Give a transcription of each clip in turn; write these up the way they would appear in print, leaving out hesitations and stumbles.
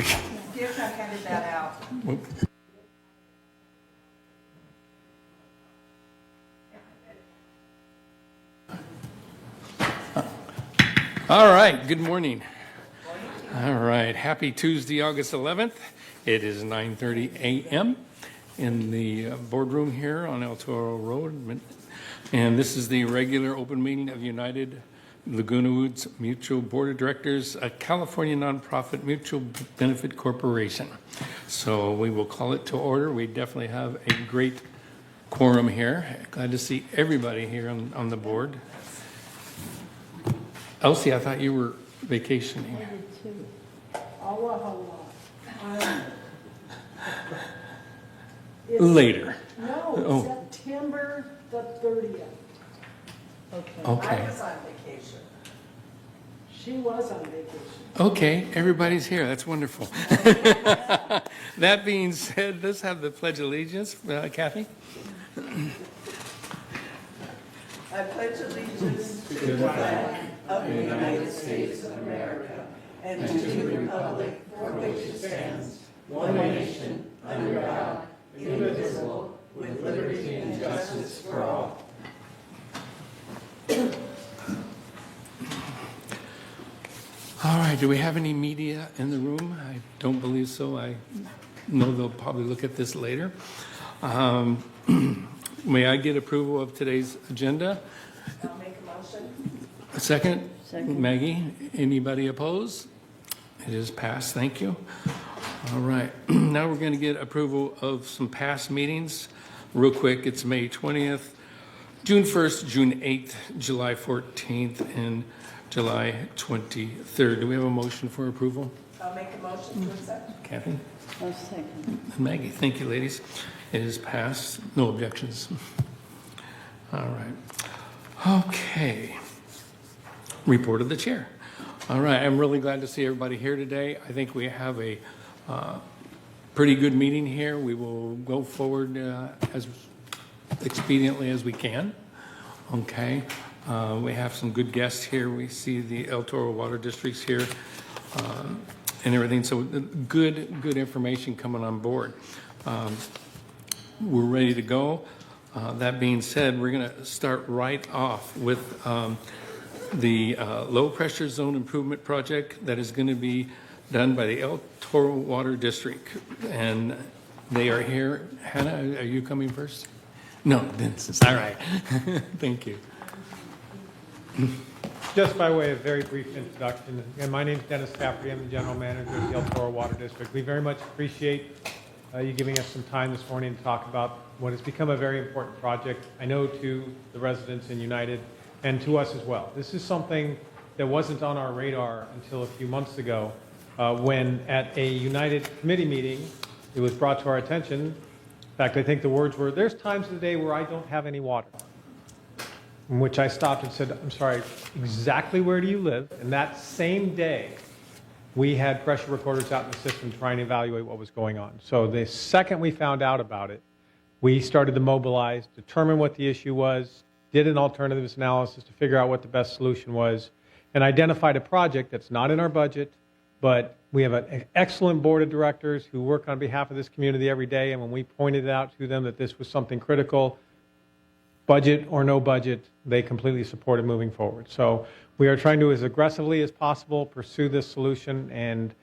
Dear, I handed that out. All right, good morning. All right, happy Tuesday, August 11th. It is 9:30 a.m. in the boardroom here on El Toro Road. And this is the regular open meeting of United Laguna Woods Mutual Board of Directors, a California nonprofit mutual benefit corporation. So we will call it to order. We definitely have a great quorum here. Glad to see everybody here on the board. Elsie, I thought you were vacationing. I did too. Allah. Later. No, Oh. September the 30th. Okay. Okay. I was on vacation. She was on vacation. Okay, everybody's here. That's wonderful. That being said, let's have the Pledge of Allegiance. Kathy? I pledge allegiance to the flag of the United States of America and to the republic for which it stands, one nation, under God, indivisible, with liberty and justice for all. All right, do we have any media in the room? I don't believe so. I know they'll probably look at this later. May I get approval of today's agenda? I'll make a motion. A second? Second. Maggie, anybody opposed? It is passed, thank you. All right, now we're going to get approval of some past meetings. Real quick, it's May 20th, June 1st, June 8th, July 14th, and July 23rd. Do we have a motion for approval? I'll make a motion to accept. Kathy? A second. And Maggie, thank you, ladies. It is passed. No objections. All right. Okay. Report of the chair. All right. I'm really glad to see everybody here today. I think we have a pretty good meeting here. We will go forward as expediently as we can. Okay. We have some good guests here. We see the El Toro Water Districts here and everything. So good information coming on board. We're ready to go. That being said, we're going to start right off with the low pressure zone improvement project that is going to be done by the El Toro Water District. And they are here. Hannah, are you coming first? No, Vince. All right. Thank you. Just by way of very brief introduction, again, my name is Dennis Cafferty. I'm the General Manager of the El Toro Water District. We very much appreciate you giving us some time this morning to talk about what has become a very important project, I know to the residents in United and to us as well. This is something that wasn't on our radar until a few months ago when at a United committee meeting, it was brought to our attention. In fact, I think the words were, "There's times of the day where I don't have any water." In which I stopped and said, "I'm sorry, exactly where do you live?" And that same day, we had pressure recorders out in the system trying to evaluate what was going on. So the second we found out about it, we started to mobilize, determine what the issue was, did an alternatives analysis to figure out what the best solution was, and identified a project that's not in our budget, but we have an excellent board of directors who work on behalf of this community every day, and when we pointed out to them that this was something critical, budget or no budget, they completely supported moving forward. So we are trying to, as aggressively as possible, pursue this solution. And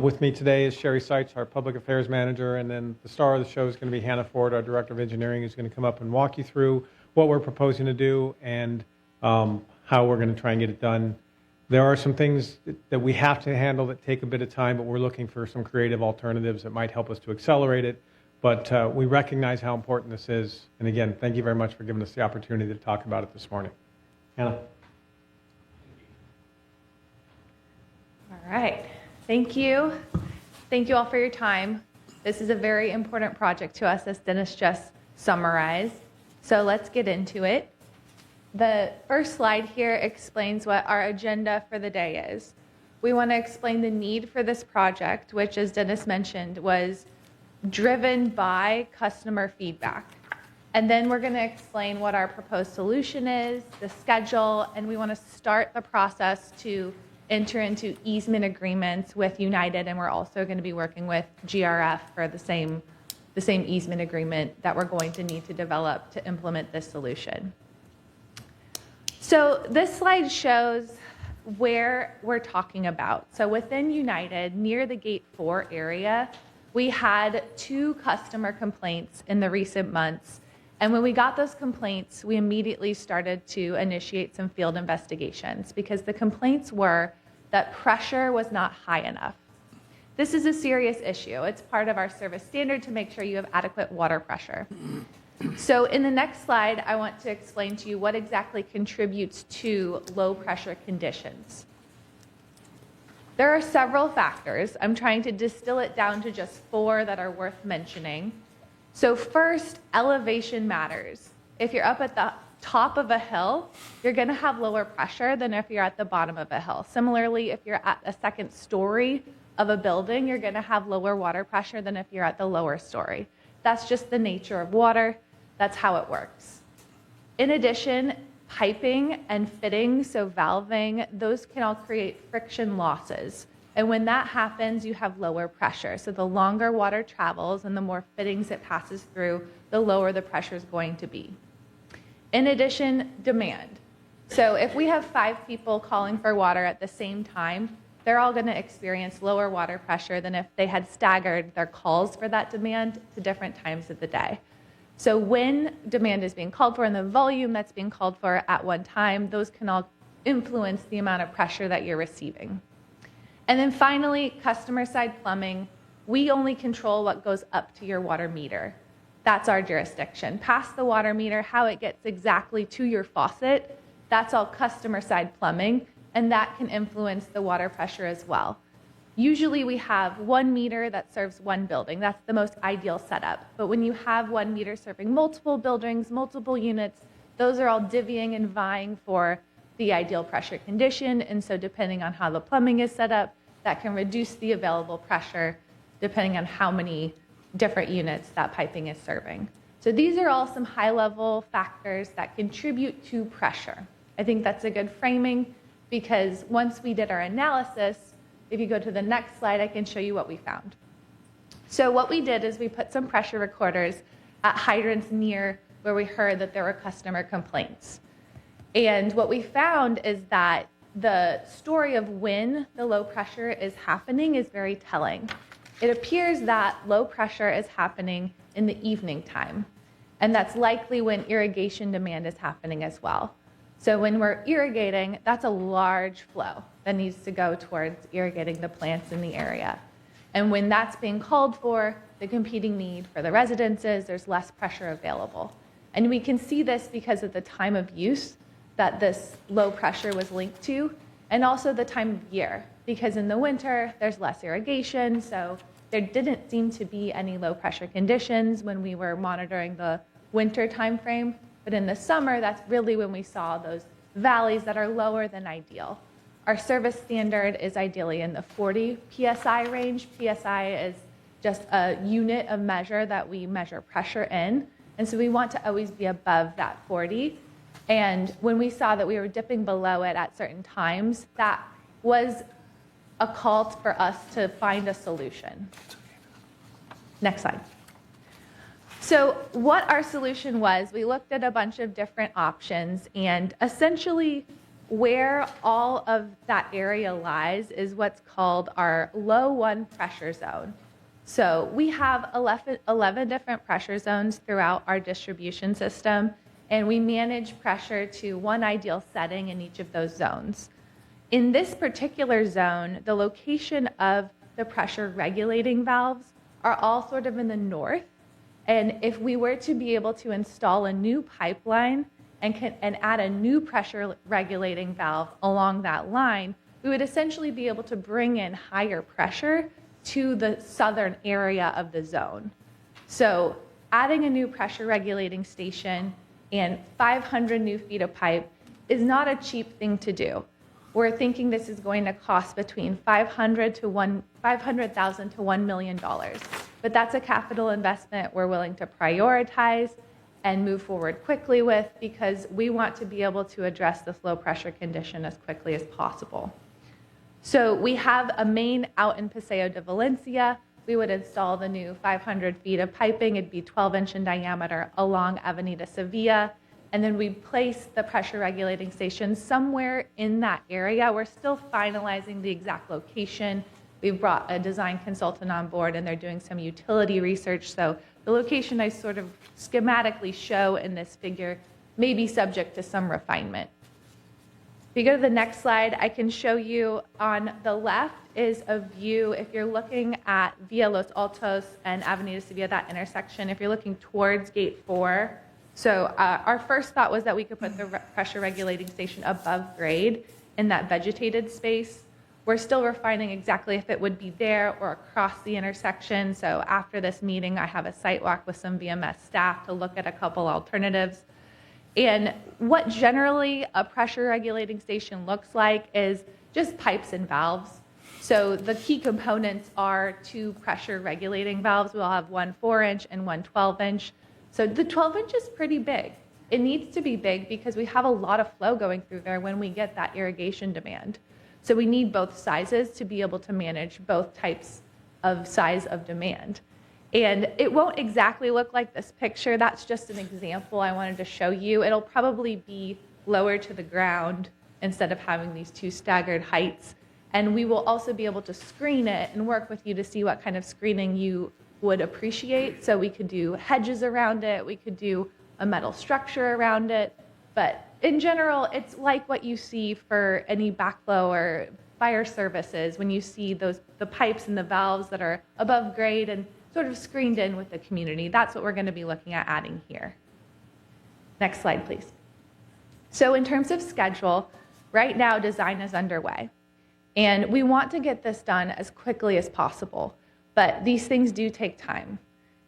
with me today is Sherry Seitz, our Public Affairs Manager, and then the star of the show is going to be Hannah Ford, our Director of Engineering, who's going to come up and walk you through what we're proposing to do and how we're going to try and get it done. There are some things that we have to handle that take a bit of time, but we're looking for some creative alternatives that might help us to accelerate it. But we recognize how important this is. And again, thank you very much for giving us the opportunity to talk about it this morning. Hannah. All right. Thank you. Thank you all for your time. This is a very important project to us, as Dennis just summarized. So let's get into it. The first slide here explains what our agenda for the day is. We want to explain the need for this project, which, as Dennis mentioned, was driven by customer feedback. And then we're going to explain what our proposed solution is, the schedule, and we want to start the process to enter into easement agreements with United, and we're also going to be working with GRF for the same easement agreement that we're going to need to develop to implement this solution. So this slide shows where we're talking about. So within United, near the Gate 4 area, we had 2 customer complaints in the recent months. And when we got those complaints, we immediately started to initiate some field investigations because the complaints were that pressure was not high enough. This is a serious issue. It's part of our service standard to make sure you have adequate water pressure. So in the next slide, I want to explain to you what exactly contributes to low pressure conditions. There are several factors. I'm trying to distill it down to just 4 that are worth mentioning. So first, elevation matters. If you're up at the top of a hill, you're going to have lower pressure than if you're at the bottom of a hill. Similarly, if you're at a second story of a building, you're going to have lower water pressure than if you're at the lower story. That's just the nature of water. That's how it works. In addition, piping and fittings, so valving, those can all create friction losses. And when that happens, you have lower pressure. So the longer water travels and the more fittings it passes through, the lower the pressure is going to be. In addition, demand. So if we have 5 people calling for water at the same time, they're all going to experience lower water pressure than if they had staggered their calls for that demand to different times of the day. So when demand is being called for and the volume that's being called for at one time, those can all influence the amount of pressure that you're receiving. And then finally, customer side plumbing. We only control what goes up to your water meter. That's our jurisdiction. Past the water meter, how it gets exactly to your faucet, that's all customer side plumbing, and that can influence the water pressure as well. Usually we have 1 meter that serves 1 building. That's the most ideal setup. But when you have 1 meter serving multiple buildings, multiple units, those are all divvying and vying for the ideal pressure condition. And so depending on how the plumbing is set up, that can reduce the available pressure depending on how many different units that piping is serving. So these are all some high-level factors that contribute to pressure. I think that's a good framing because once we did our analysis, if you go to the next slide, I can show you what we found. So what we did is we put some pressure recorders at hydrants near where we heard that there were customer complaints. And what we found is that the story of when the low pressure is happening is very telling. It appears that low pressure is happening in the evening time, and that's likely when irrigation demand is happening as well. So when we're irrigating, that's a large flow that needs to go towards irrigating the plants in the area. And when that's being called for, the competing need for the residences, there's less pressure available. And we can see this because of the time of use that this low pressure was linked to, and also the time of year, because in the winter, there's less irrigation, so there didn't seem to be any low pressure conditions when we were monitoring the winter time frame. But in the summer, that's really when we saw those valleys that are lower than ideal. Our service standard is ideally in the 40 PSI range. PSI is just a unit of measure that we measure pressure in. And so we want to always be above that 40. And when we saw that we were dipping below it at certain times, that was a call for us to find a solution. Next slide. So what our solution was, we looked at a bunch of different options, and essentially where all of that area lies is what's called our low 1 pressure zone. So we have 11 different pressure zones throughout our distribution system, and we manage pressure to one ideal setting in each of those zones. In this particular zone, the location of the pressure regulating valves are all sort of in the north. And if we were to be able to install a new pipeline and add a new pressure regulating valve along that line, we would essentially be able to bring in higher pressure to the southern area of the zone. So adding a new pressure regulating station and 500 new feet of pipe is not a cheap thing to do. We're thinking this is going to cost between $500,000 to $1 million. But that's a capital investment we're willing to prioritize and move forward quickly with because we want to be able to address this low pressure condition as quickly as possible. So we have a main out in Paseo de Valencia. We would install the new 500 feet of piping. It'd be 12-inch in diameter along Avenida Sevilla. And then we place the pressure regulating station somewhere in that area. We're still finalizing the exact location. We've brought a design consultant on board, and they're doing some utility research. So the location I sort of schematically show in this figure may be subject to some refinement. If you go to the next slide, I can show you on the left is a view, if you're looking at Via Los Altos and Avenida Sevilla, that intersection, if you're looking towards Gate 4. So our first thought was that we could put the pressure regulating station above grade in that vegetated space. We're still refining exactly if it would be there or across the intersection. So after this meeting, I have a site walk with some VMS staff to look at a couple alternatives. And what generally a pressure regulating station looks like is just pipes and valves. So the key components are 2 pressure regulating valves. We'll have one 4-inch and one 12-inch. So the 12-inch is pretty big. It needs to be big because we have a lot of flow going through there when we get that irrigation demand. So we need both sizes to be able to manage both types of size of demand. And it won't exactly look like this picture. That's just an example I wanted to show you. It'll probably be lower to the ground instead of having these 2 staggered heights. And we will also be able to screen it and work with you to see what kind of screening you would appreciate. So we could do hedges around it, we could do a metal structure around it, but in general, it's like what you see for any backflow or fire services when you see the pipes and the valves that are above grade and sort of screened in with the community. That's what we're going to be looking at adding here. Next slide, please. So in terms of schedule, right now design is underway, and we want to get this done as quickly as possible. But these things do take time.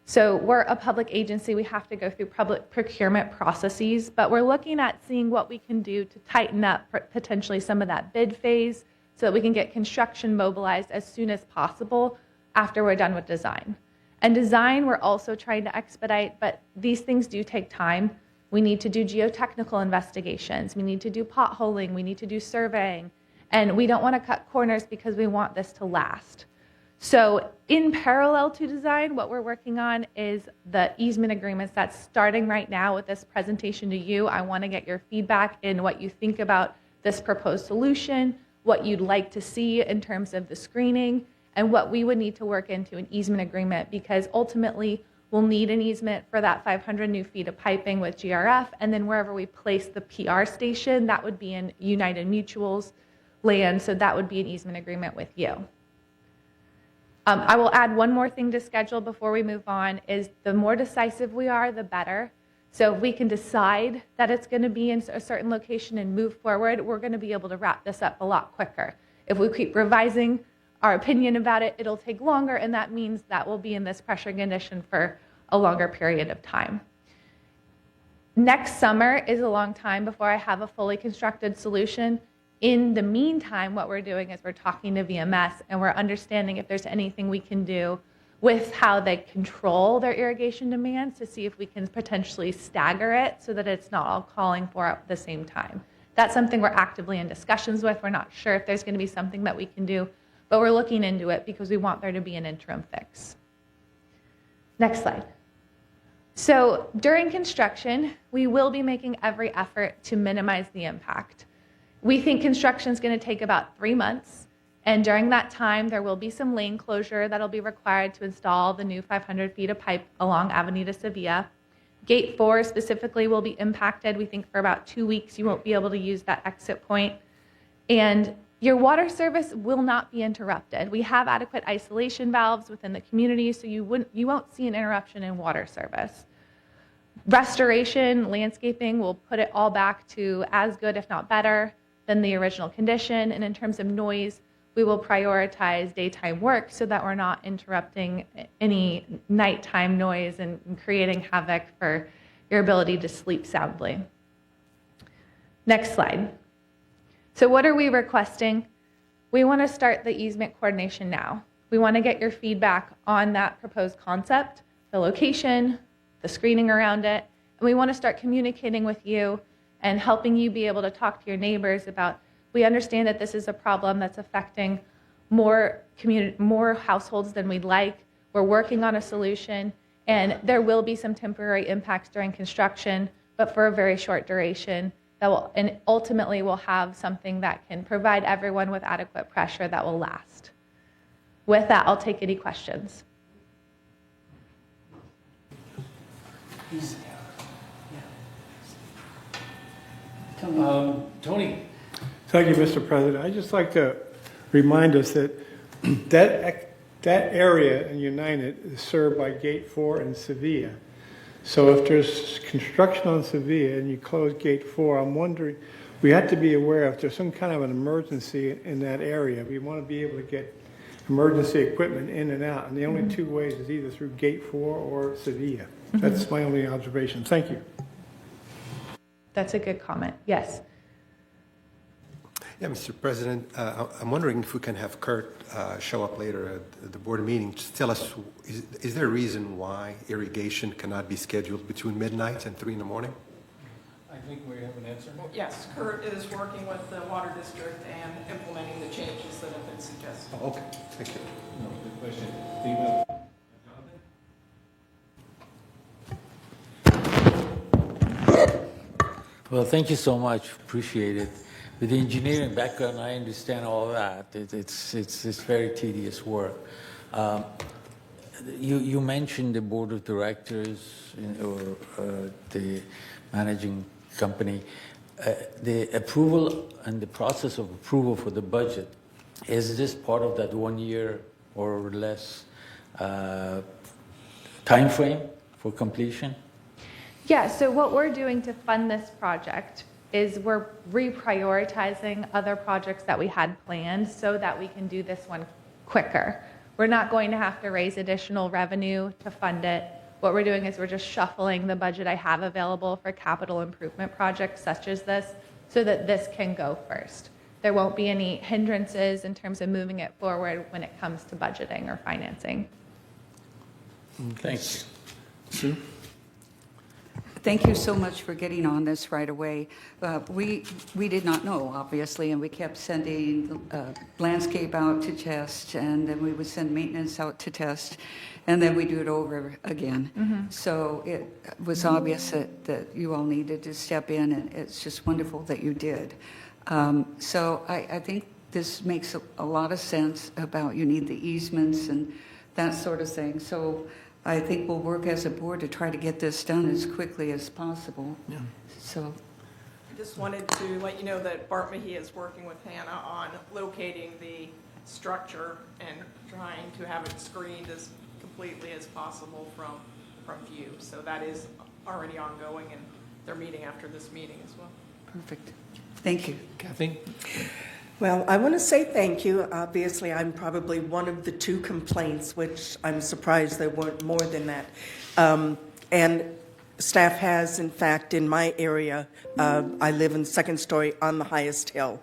So we're a public agency. We have to go through public procurement processes, but we're looking at seeing what we can do to tighten up potentially some of that bid phase so that we can get construction mobilized as soon as possible after we're done with design. And design, we're also trying to expedite, but these things do take time. We need to do geotechnical investigations. We need to do potholing. We need to do surveying. And we don't want to cut corners because we want this to last. So in parallel to design, what we're working on is the easement agreements that's starting right now with this presentation to you. I want to get your feedback in what you think about this proposed solution, what you'd like to see in terms of the screening, and what we would need to work into an easement agreement, because ultimately we'll need an easement for that 500 new feet of piping with GRF, and then wherever we place the PR station, that would be in United Mutual's land, so that would be an easement agreement with you. I will add one more thing to schedule before we move on, is the more decisive we are, the better. So if we can decide that it's going to be in a certain location and move forward, we're going to be able to wrap this up a lot quicker. If we keep revising our opinion about it, it'll take longer, and that means that we'll be in this pressure condition for a longer period of time. Next summer is a long time before I have a fully constructed solution. In the meantime, what we're doing is we're talking to VMS, and we're understanding if there's anything we can do with how they control their irrigation demands to see if we can potentially stagger it so that it's not all calling for at the same time. That's something we're actively in discussions with. We're not sure if there's going to be something that we can do, but we're looking into it because we want there to be an interim fix. Next slide. So during construction, we will be making every effort to minimize the impact. We think construction is going to take about 3 months, and during that time, there will be some lane closure that will be required to install the new 500 feet of pipe along Avenida Sevilla. Gate 4 specifically will be impacted. We think for about 2 weeks, you won't be able to use that exit point. And your water service will not be interrupted. We have adequate isolation valves within the community, so you won't see an interruption in water service. Restoration, landscaping will put it all back to as good, if not better, than the original condition. And in terms of noise, we will prioritize daytime work so that we're not interrupting any nighttime noise and creating havoc for your ability to sleep soundly. Next slide. So what are we requesting? We want to start the easement coordination now. We want to get your feedback on that proposed concept, the location, the screening around it, and we want to start communicating with you and helping you be able to talk to your neighbors about We understand that this is a problem that's affecting more households than we'd like. We're working on a solution, and there will be some temporary impacts during construction, but for a very short duration. And ultimately we'll have something that can provide everyone with adequate pressure that will last. With that, I'll take any questions. Tony? Thank you, Mr. President. I'd just like to remind us that that area in United is served by Gate 4 in Sevilla. So if there's construction on Sevilla and you close Gate 4, I'm wondering, we have to be aware if there's some kind of an emergency in that area. We want to be able to get emergency equipment in and out. And the only two ways is either through Gate 4 or Sevilla. That's my only observation. Thank you. That's a good comment. Yes. Yeah, Mr. President, I'm wondering if we can have Kurt show up later at the board meeting. Just tell us, is there a reason why irrigation cannot be scheduled between midnight and 3 in the morning? I think we have an answer. Yes, Kurt is working with the water district and implementing the changes that have been suggested. Oh, okay, thank you. No, good question. Jonathan? Well, thank you so much. Appreciate it. With the engineering background, I understand all that. It's very tedious work. You mentioned the board of directors or the managing company. The approval and the process of approval for the budget, is this part of that 1 year or less time frame for completion? Yeah, so what we're doing to fund this project is we're reprioritizing other projects that we had planned so that we can do this one quicker. We're not going to have to raise additional revenue to fund it. What we're doing is we're just shuffling the budget I have available for capital improvement projects such as this so that this can go first. There won't be any hindrances in terms of moving it forward when it comes to budgeting or financing. Thanks. Sue? Thank you so much for getting on this right away. We did not know, obviously, and we kept sending landscape out to test, and then we would send maintenance out to test, and then we do it over again. So it was obvious that you all needed to step in, and it's just wonderful that you did. So I think this makes a lot of sense about you need the easements and that sort of thing. So I think we'll work as a board to try to get this done as quickly as possible. Yeah. So, I just wanted to let you know that Bart Mahee is working with Hannah on locating the structure and trying to have it screened as completely as possible from view. So that is already ongoing, and they're meeting after this meeting as well. perfect. Thank you. Kathy? Well, I want to say thank you. Obviously, I'm probably one of the two complaints, which I'm surprised there weren't more than that. And staff has, in fact, in my area, I live in second story on the highest hill.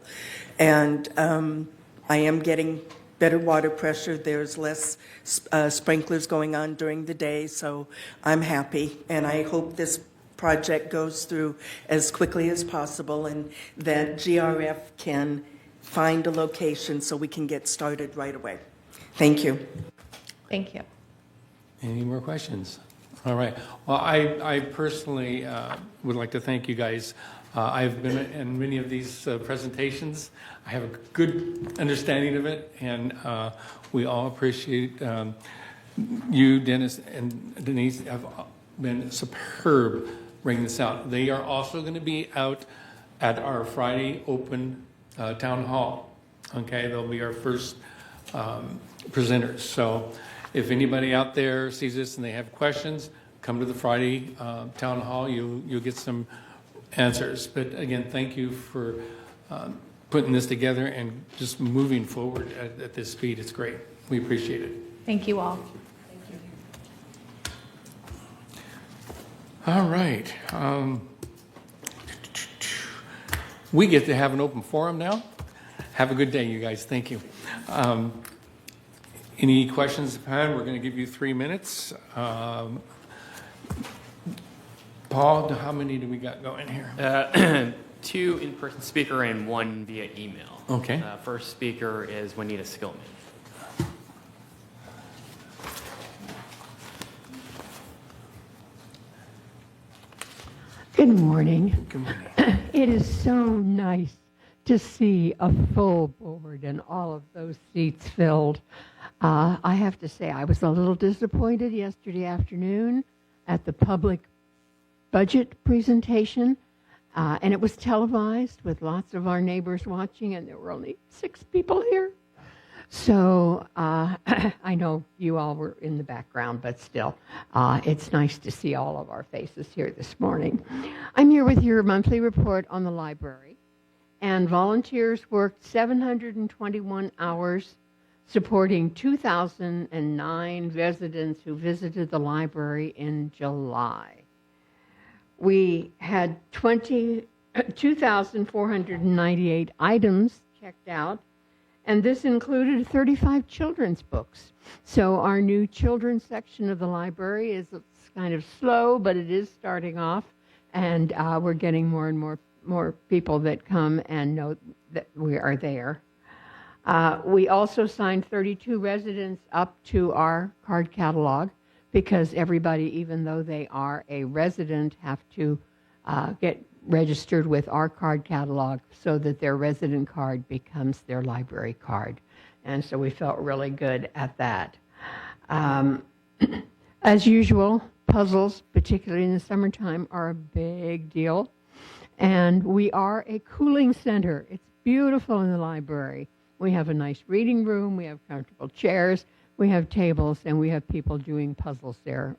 And I am getting better water pressure. There's less sprinklers going on during the day, so I'm happy. And I hope this project goes through as quickly as possible and that GRF can find a location so we can get started right away. Thank you. Thank you. Any more questions? All right. Well, I personally would like to thank you guys. I've been in many of these presentations. I have a good understanding of it, and we all appreciate you, Dennis, and Denise have been superb bringing this out. They are also going to be out at our Friday open town hall. Okay, they'll be our first presenters. So if anybody out there sees this and they have questions, come to the Friday town hall. You'll get some answers. But again, thank you for putting this together and just moving forward at this speed. It's great. We appreciate it. Thank you all. All right. We get to have an open forum now. Have a good day, you guys. Thank you. Any questions, Pat? We're going to give you 3 minutes. Paul, how many do we got going here? 2 in-person speaker and 1 via email. Okay. First speaker is Juanita Skillman. Good morning. Good morning. It is so nice to see a full board and all of those seats filled. I have to say, I was a little disappointed yesterday afternoon at the public budget presentation, and it was televised with lots of our neighbors watching, and there were only 6 people here. So I know you all were in the background, but still, it's nice to see all of our faces here this morning. I'm here with your monthly report on the library, and volunteers worked 721 hours supporting 2,009 residents who visited the library in July. We had 2,498 items checked out, and this included 35 children's books. So our new children's section of the library is kind of slow, but it is starting off, and we're getting more and more people that come and know that we are there. We also signed 32 residents up to our card catalog, because everybody, even though they are a resident, have to get registered with our card catalog so that their resident card becomes their library card. And so we felt really good at that. As usual, puzzles, particularly in the summertime, are a big deal. And we are a cooling center. It's beautiful in the library. We have a nice reading room, we have comfortable chairs, we have tables, and we have people doing puzzles there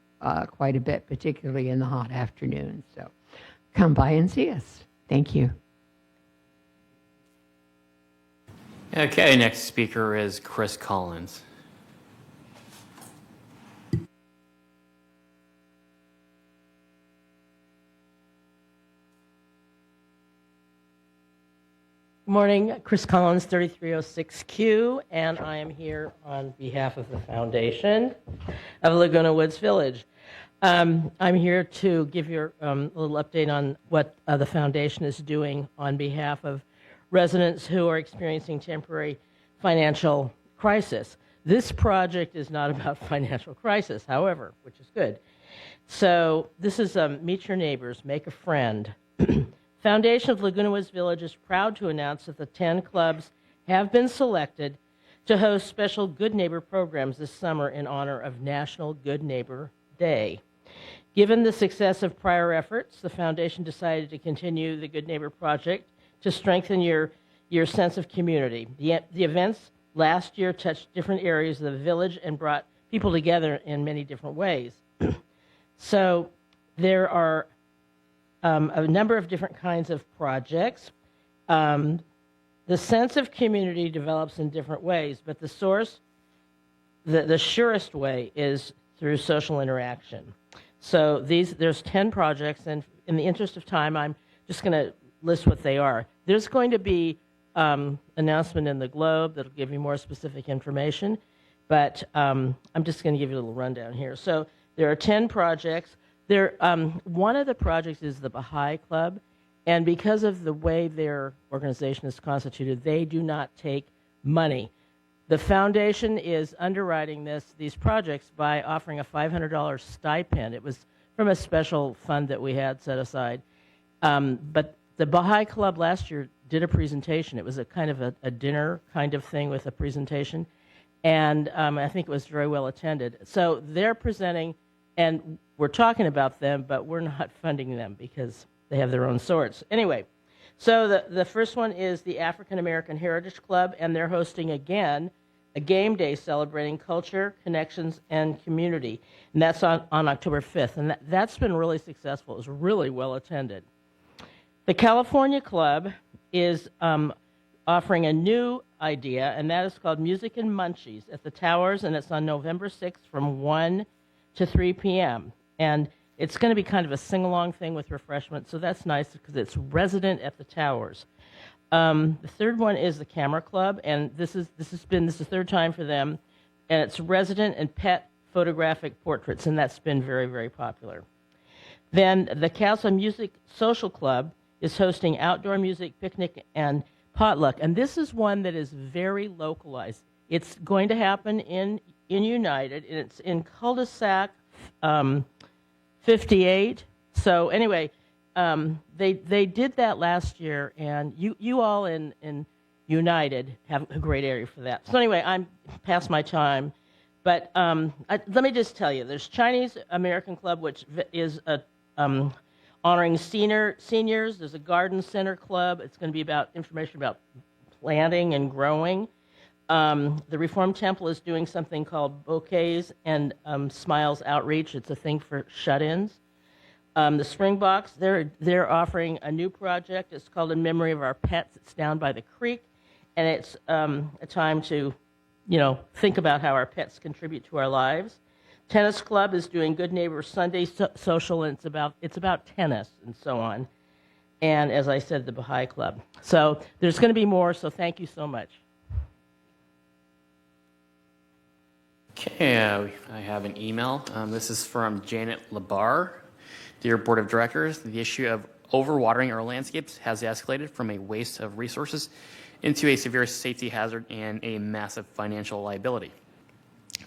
quite a bit, particularly in the hot afternoons. So come by and see us. Thank you. Okay, next speaker is Chris Collins. Good morning, Chris Collins, 3306Q, and I am here on behalf of the foundation of Laguna Woods Village. I'm here to give you a little update on what the foundation is doing on behalf of residents who are experiencing temporary financial crisis. This project is not about financial crisis, however, which is good. So this is Meet Your Neighbors, Make a Friend. Foundation of Laguna Woods Village is proud to announce that the 10 clubs have been selected to host special Good Neighbor programs this summer in honor of National Good Neighbor Day. Given the success of prior efforts, the foundation decided to continue the Good Neighbor Project to strengthen your sense of community. The events last year touched different areas of the village and brought people together in many different ways. So there are a number of different kinds of projects. The sense of community develops in different ways, but the surest way is through social interaction. So there's 10 projects, and in the interest of time, I'm just going to list what they are. There's going to be announcement in the Globe that'll give you more specific information, but I'm just going to give you a little rundown here. So there are 10 projects. One of the projects is the Baha'i Club, and because of the way their organization is constituted, they do not take money. The foundation is underwriting these projects by offering a $500 stipend. It was from a special fund that we had set aside. But the Baha'i Club last year did a presentation. It was a kind of a dinner kind of thing with a presentation, and I think it was very well attended. So they're presenting, and we're talking about them, but we're not funding them because they have their own sorts. Anyway, so the first one is the African American Heritage Club, and they're hosting again a game day celebrating culture, connections, and community. And that's on October 5th, and that's been really successful. It was really well attended. The California Club is offering a new idea, and that is called Music and Munchies at the Towers, and it's on November 6th from 1 to 3 p.m. And it's going to be kind of a sing-along thing with refreshments, so that's nice because it's resident at the Towers. The third one is the Camera Club, and this is the third time for them, and it's resident and pet photographic portraits, and that's been very, very popular. Then the Casa Music Social Club is hosting outdoor music, picnic, and potluck. And this is one that is very localized. It's going to happen in United, and it's in cul-de-sac 58. So anyway, they did that last year, and you all in United have a great area for that. So anyway, I'm past my time, but let me just tell you, there's Chinese American Club, which is honoring seniors. There's a garden center club. It's going to be about information about planting and growing. The Reformed Temple is doing something called Bouquets and Smiles Outreach. It's a thing for shut-ins. The Springboks, they're offering a new project. It's called In Memory of Our Pets. It's down by the creek, and it's a time to, think about how our pets contribute to our lives. Tennis Club is doing Good Neighbor Sunday social, and it's about tennis and so on. And as I said, the Baha'i Club. So there's going to be more. So thank you so much. Okay, I have an email. This is from Janet Labar. Dear Board of Directors, the issue of overwatering our landscapes has escalated from a waste of resources into a severe safety hazard and a massive financial liability.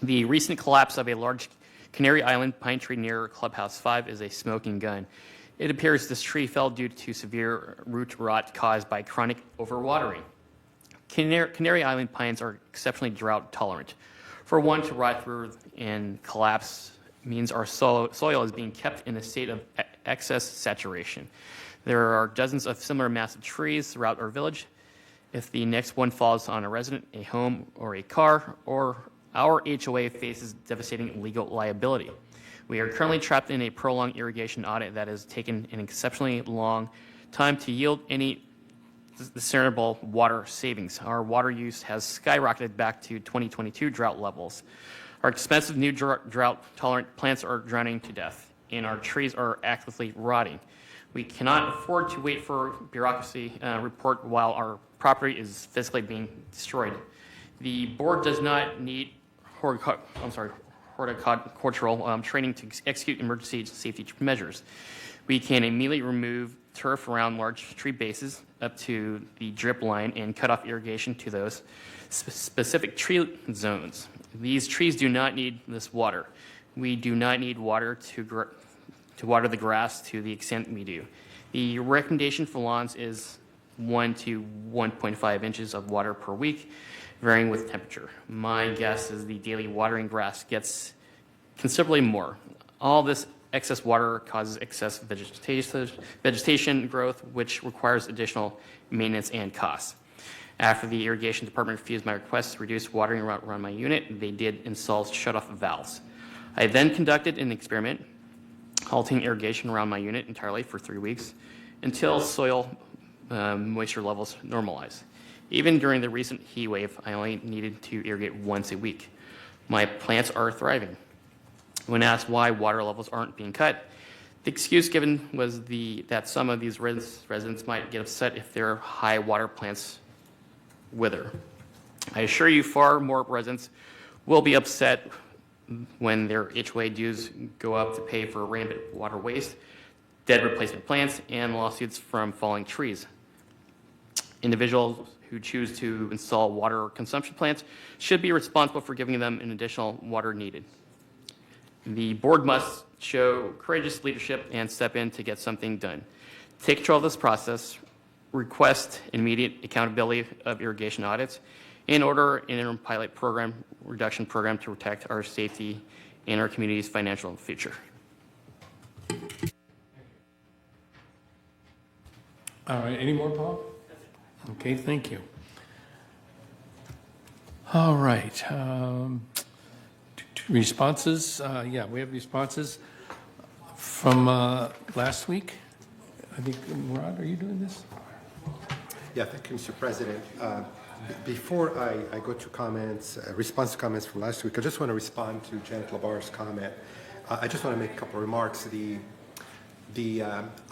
The recent collapse of a large Canary Island pine tree near Clubhouse 5 is a smoking gun. It appears this tree fell due to severe root rot caused by chronic overwatering. Canary Island pines are exceptionally drought tolerant. For one to rot through and collapse means our soil is being kept in a state of excess saturation. There are dozens of similar massive trees throughout our village. If the next one falls on a resident, a home, or a car, or our HOA faces devastating legal liability. We are currently trapped in a prolonged irrigation audit that has taken an exceptionally long time to yield any discernible water savings. Our water use has skyrocketed back to 2022 drought levels. Our expensive new drought-tolerant plants are drowning to death, and our trees are actively rotting. We cannot afford to wait for bureaucracy report while our property is physically being destroyed. The board does not need horticultural training to execute emergency safety measures. We can immediately remove turf around large tree bases up to the drip line and cut off irrigation to those specific tree zones. These trees do not need this water. We do not need water to water the grass to the extent we do. The recommendation for lawns is 1 to 1.5 inches of water per week, varying with temperature. My guess is the daily watering grass gets considerably more. All this excess water causes excess vegetation growth, which requires additional maintenance and costs. After the irrigation department refused my request to reduce watering around my unit, they did install shut-off valves. I then conducted an experiment, halting irrigation around my unit entirely for 3 weeks until soil moisture levels normalize. Even during the recent heat wave, I only needed to irrigate once a week. My plants are thriving. When asked why water levels aren't being cut, the excuse given was that some of these residents might get upset if their high water plants wither. I assure you far more residents will be upset when their HOA dues go up to pay for rampant water waste, dead replacement plants, and lawsuits from falling trees. Individuals who choose to install water consumption plants should be responsible for giving them an additional water needed. The board must show courageous leadership and step in to get something done. Take control of this process, request immediate accountability of irrigation audits, and order an interim pilot reduction program to protect our safety and our community's financial future. All right, any more, Paul? Okay, thank you. All right. Responses, yeah, we have responses from last week. I think, Murad, are you doing this? Yeah, thank you, Mr. President. Before I go to comments, response to comments from last week, I just want to respond to Janet Labar's comment. I just want to make a couple of remarks.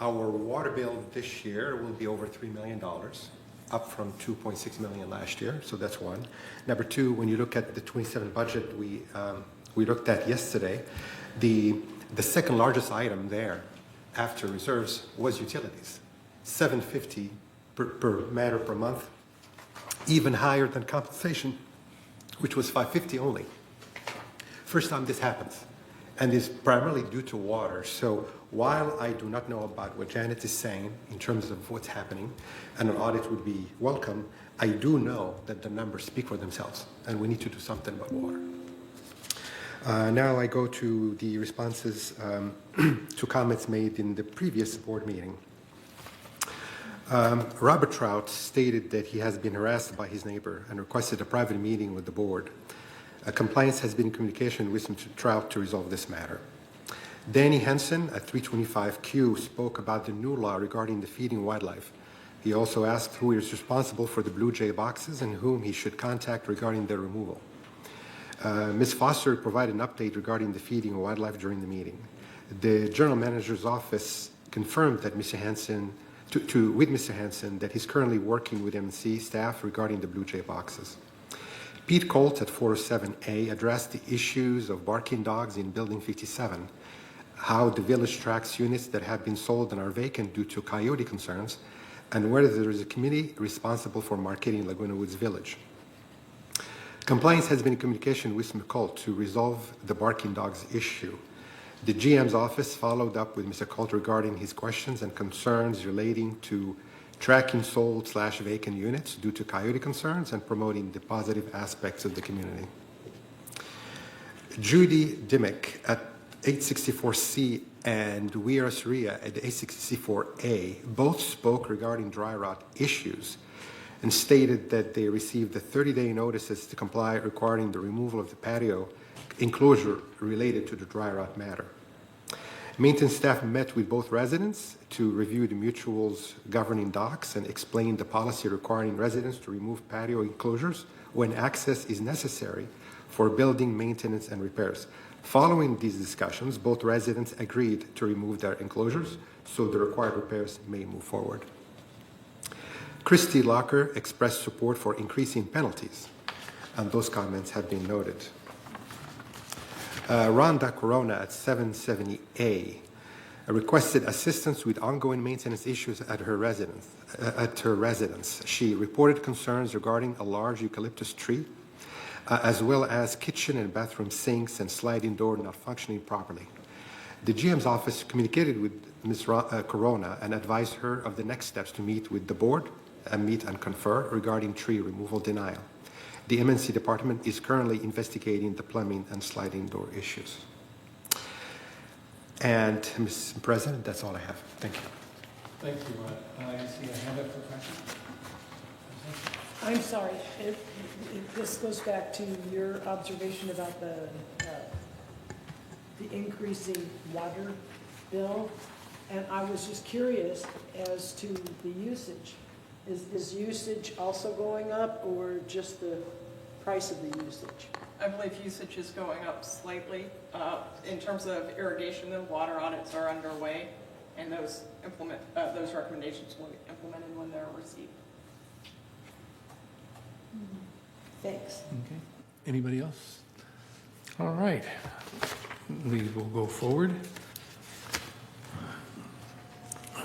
Our water bill this year will be over $3 million, up from $2.6 million last year. So that's one. Number two, when you look at the 27 budget we looked at yesterday, the second largest item there after reserves was utilities. $750 per matter per month, even higher than compensation, which was $550 only. First time this happens, and is primarily due to water. So while I do not know about what Janet is saying in terms of what's happening, and an audit would be welcome, I do know that the numbers speak for themselves, and we need to do something about water. Now I go to the responses to comments made in the previous board meeting. Robert Trout stated that he has been harassed by his neighbor and requested a private meeting with the board. Compliance has been in communication with Mr. Trout to resolve this matter. Danny Henson at 325Q spoke about the new law regarding the feeding wildlife. He also asked who is responsible for the Blue Jay boxes and whom he should contact regarding their removal. Ms. Foster provided an update regarding the feeding of wildlife during the meeting. The General Manager's office confirmed that Mr. Hansen, with Mr. Hansen, that he's currently working with MNC staff regarding the Blue Jay boxes. Pete Colt at 407A addressed the issues of barking dogs in Building 57, how the village tracks units that have been sold and are vacant due to coyote concerns, and whether there is a committee responsible for marketing Laguna Woods Village. Compliance has been in communication with Mr. Colt to resolve the barking dogs issue. The GM's office followed up with Mr. Colt regarding his questions and concerns relating to tracking sold/vacant units due to coyote concerns and promoting the positive aspects of the community. Judy Dimmick at 864C and Weira Surya at 864A both spoke regarding dry rot issues and stated that they received the 30-day notices to comply requiring the removal of the patio enclosure related to the dry rot matter. Maintenance staff met with both residents to review the mutuals governing docks and explain the policy requiring residents to remove patio enclosures when access is necessary for building maintenance and repairs. Following these discussions, both residents agreed to remove their enclosures so the required repairs may move forward. Christy Locker expressed support for increasing penalties, and those comments have been noted. Rhonda Corona at 770A requested assistance with ongoing maintenance issues at her residence. She reported concerns regarding a large eucalyptus tree, as well as kitchen and bathroom sinks and sliding door not functioning properly. The GM's office communicated with Ms. Corona and advised her of the next steps to meet with the board and meet and confer regarding tree removal denial. The MNC department is currently investigating the plumbing and sliding door issues. And, Mr. President, that's all I have. Thank you. Thank you. I see a hand up for question. I'm sorry, this goes back to your observation about the increasing water bill, and I was just curious as to the usage. Is usage also going up, or just the price of the usage? I believe usage is going up slightly. In terms of irrigation, the water audits are underway, and those recommendations will be implemented when they're received. Thanks. Okay. Anybody else? All right. We will go forward.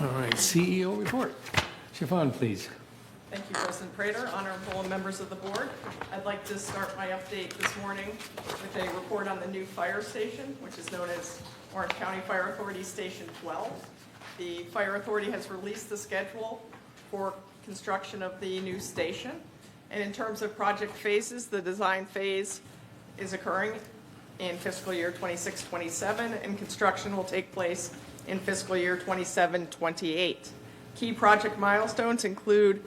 All right. CEO report. Siobhan, please. Thank you, President Prater, honorable members of the board. I'd like to start my update this morning with a report on the new fire station, which is known as Orange County Fire Authority Station 12. The Fire Authority has released the schedule for construction of the new station. And in terms of project phases, the design phase is occurring in fiscal year 26-27, and construction will take place in fiscal year 27-28. Key project milestones include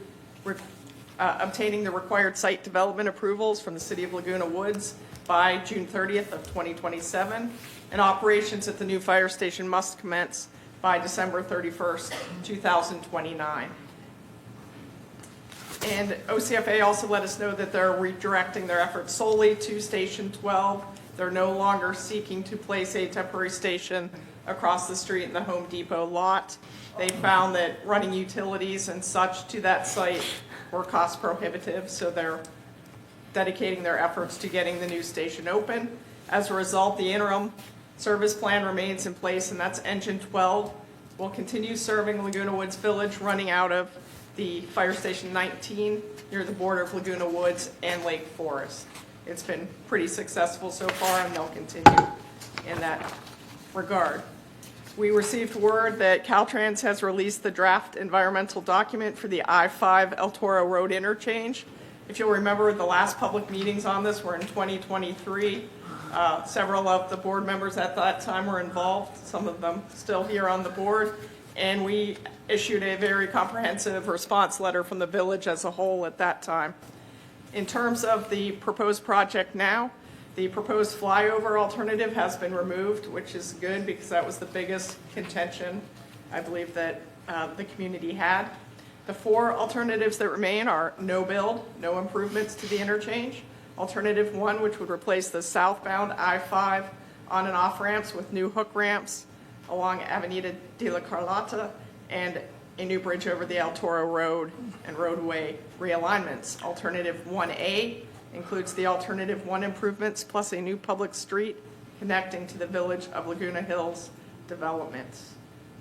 obtaining the required site development approvals from the City of Laguna Woods by June 30th of 2027, and operations at the new fire station must commence by December 31st, 2029. And OCFA also let us know that they're redirecting their efforts solely to Station 12. They're no longer seeking to place a temporary station across the street in the Home Depot lot. They found that running utilities and such to that site were cost prohibitive, so they're dedicating their efforts to getting the new station open. As a result, the interim service plan remains in place, and that's Engine 12 will continue serving Laguna Woods Village, running out of the Fire Station 19 near the border of Laguna Woods and Lake Forest. It's been pretty successful so far, and they'll continue in that regard. We received word that Caltrans has released the draft environmental document for the I-5 El Toro Road interchange. If you'll remember, the last public meetings on this were in 2023. Several of the board members at that time were involved, some of them still here on the board, and we issued a very comprehensive response letter from the village as a whole at that time. In terms of the proposed project now, the proposed flyover alternative has been removed, which is good because that was the biggest contention I believe that the community had. The 4 alternatives that remain are no build, no improvements to the interchange. Alternative 1, which would replace the southbound I-5 on and off ramps with new hook ramps along Avenida de la Carlota, and a new bridge over the El Toro Road and roadway realignments. Alternative 1A includes the Alternative 1 improvements plus a new public street connecting to the Village of Laguna Hills development.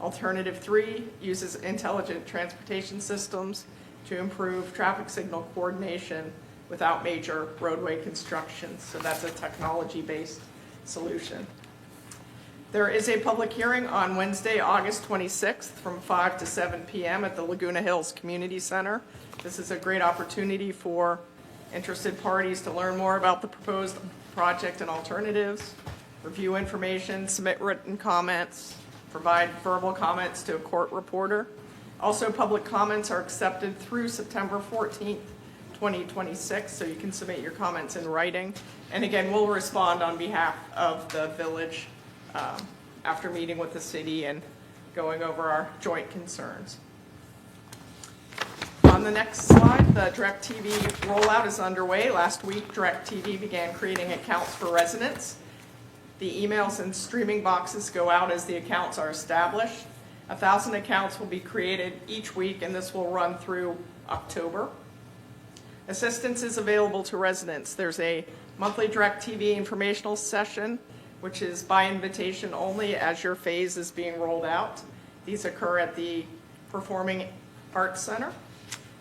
Alternative 3 uses intelligent transportation systems to improve traffic signal coordination without major roadway construction. So that's a technology-based solution. There is a public hearing on Wednesday, August 26th from 5 to 7 p.m. at the Laguna Hills Community Center. This is a great opportunity for interested parties to learn more about the proposed project and alternatives, review information, submit written comments, provide verbal comments to a court reporter. Also, public comments are accepted through September 14th, 2026, so you can submit your comments in writing. And again, we'll respond on behalf of the village after meeting with the city and going over our joint concerns. On the next slide, the DirecTV rollout is underway. Last week, DirecTV began creating accounts for residents. The emails and streaming boxes go out as the accounts are established. 1,000 accounts will be created each week, and this will run through October. Assistance is available to residents. There's a monthly DirecTV informational session, which is by invitation only as your phase is being rolled out. These occur at the Performing Arts Center.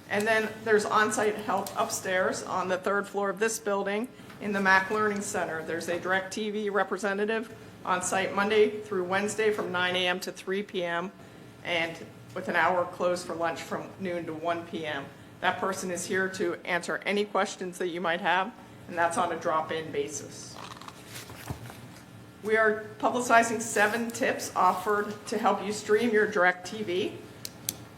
And then there's on-site help upstairs on the 3rd floor of this building in the Mac Learning Center. There's a DirecTV representative on site Monday through Wednesday from 9 a.m. to 3 p.m. and with an hour closed for lunch from noon to 1 p.m. That person is here to answer any questions that you might have, and that's on a drop-in basis. We are publicizing 7 tips offered to help you stream your DirecTV.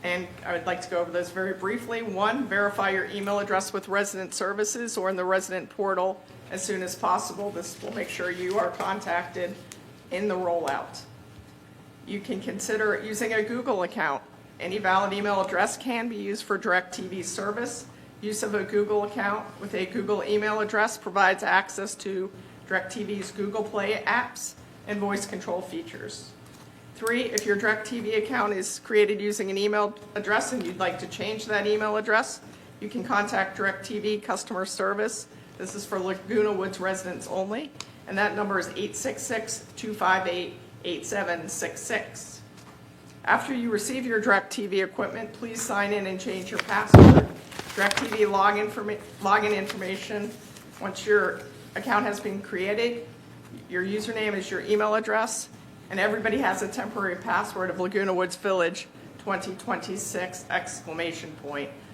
And I would like to go over those very briefly. 1, verify your email address with resident services or in the resident portal as soon as possible. This will make sure you are contacted in the rollout. You can consider using a Google account. Any valid email address can be used for DirecTV service. Use of a Google account with a Google email address provides access to DirecTV's Google Play apps and voice control features. 3, if your DirecTV account is created using an email address and you'd like to change that email address, you can contact DirecTV customer service. This is for Laguna Woods residents only, and that number is 866-258-8766. After you receive your DirecTV equipment, please sign in and change your password. DirecTV login information, once your account has been created, your username is your email address, and everybody has a temporary password of Laguna Woods Village 2026 !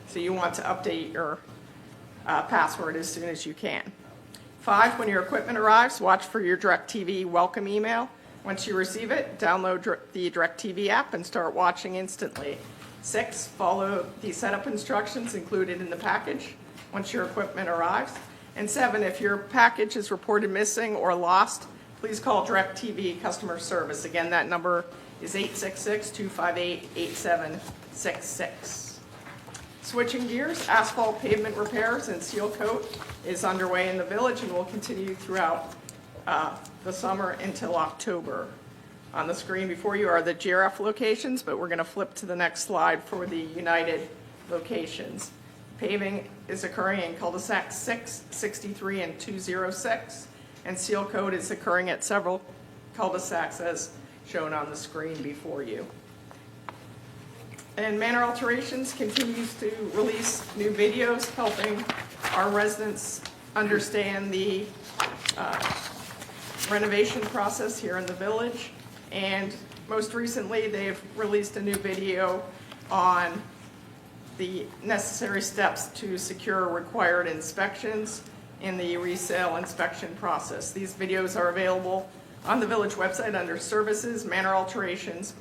So you want to update your password as soon as you can. 5, when your equipment arrives, watch for your DirecTV welcome email. Once you receive it, download the DirecTV app and start watching instantly. 6, follow the setup instructions included in the package once your equipment arrives. And 7, if your package is reported missing or lost, please call DirecTV customer service. Again, that number is 866-258-8766. Switching gears, asphalt pavement repairs and seal coat is underway in the village and will continue throughout the summer until October. On the screen before you are the GRF locations, but we're going to flip to the next slide for the United locations. Paving is occurring in cul-de-sac 6, 63, and 206, and seal coat is occurring at several cul-de-sacs as shown on the screen before you. And Manor Alterations continues to release new videos, helping our residents understand the renovation process here in the village. And most recently, they've released a new video on the necessary steps to secure required inspections in the resale inspection process. These videos are available on the village website under Services, Manor Alterations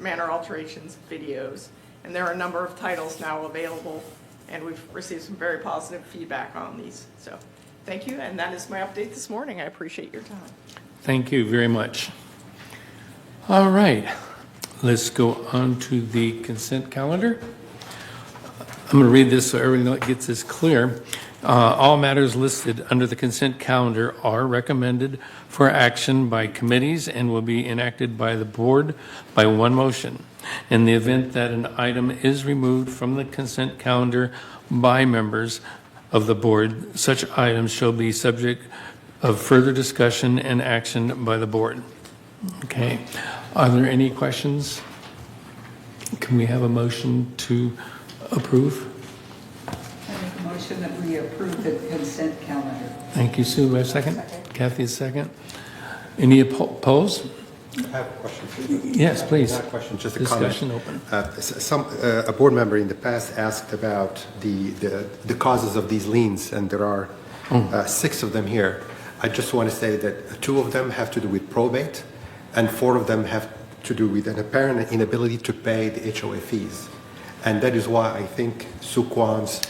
videos. And there are a number of titles now available, and we've received some very positive feedback on these. So thank you, and that is my update this morning. I appreciate your time. Thank you very much. All right, let's go on to the consent calendar. I'm going to read this so everyone gets this clear. All matters listed under the consent calendar are recommended for action by committees and will be enacted by the board by one motion. In the event that an item is removed from the consent calendar by members of the board, such items shall be subject of further discussion and action by the board. Okay. Are there any questions? Can we have a motion to approve? I make a motion that we approve the consent calendar. Thank you, Sue. Do I have a second? Kathy, a second. Any opposed? I have a question, please. Yes, please. Not a question, just a comment. Discussion open. A board member in the past asked about the causes of these liens, and there are 6 of them here. I just want to say that 2 of them have to do with probate, and 4 of them have to do with an apparent inability to pay the HOA fees. And that is why I think Sue Kwan's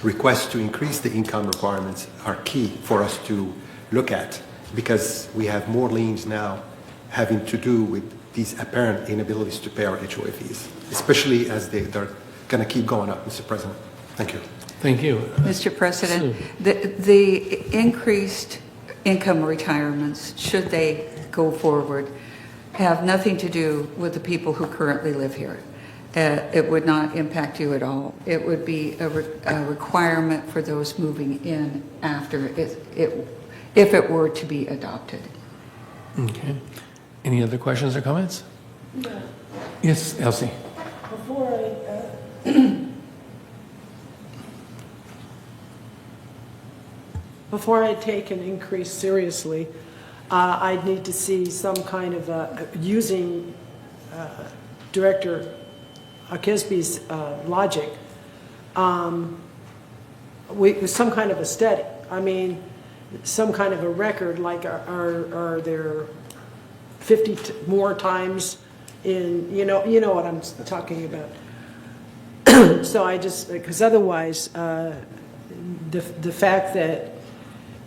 request to increase the income requirements are key for us to look at, because we have more liens now having to do with these apparent inabilities to pay our HOA fees, especially as they're going to keep going up, Mr. President. Thank you. Thank you. Mr. President, the increased income retirements, should they go forward, have nothing to do with the people who currently live here. It would not impact you at all. It would be a requirement for those moving in after if it were to be adopted. Okay. Any other questions or comments? Yeah. Yes, Elsie. Before I take an increase seriously, I'd need to see some kind of using Director Kisby's logic, with some kind of a study. I mean, some kind of a record, like are there 50 more times in, you know what I'm talking about. So I just, because otherwise, the fact that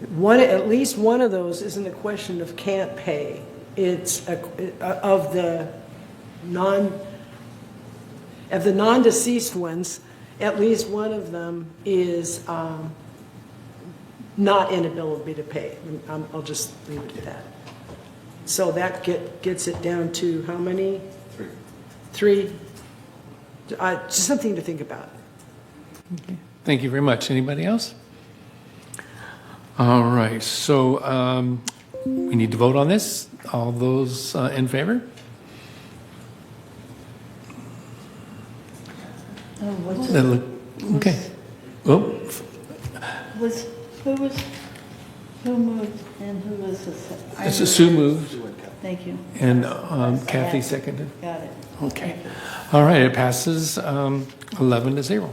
at least one of those isn't a question of can't pay. It's of the non-deceased ones, at least one of them is not inability to pay. I'll just leave it at that. So that gets it down to how many? 3. Just something to think about. Okay. Thank you very much. Anybody else? All right. So we need to vote on this. All those in favor? Okay. Oh. Who moved and who was the second? This is Sue moved. Thank you. And Kathy seconded. Got it. Okay. All right. It passes 11-0.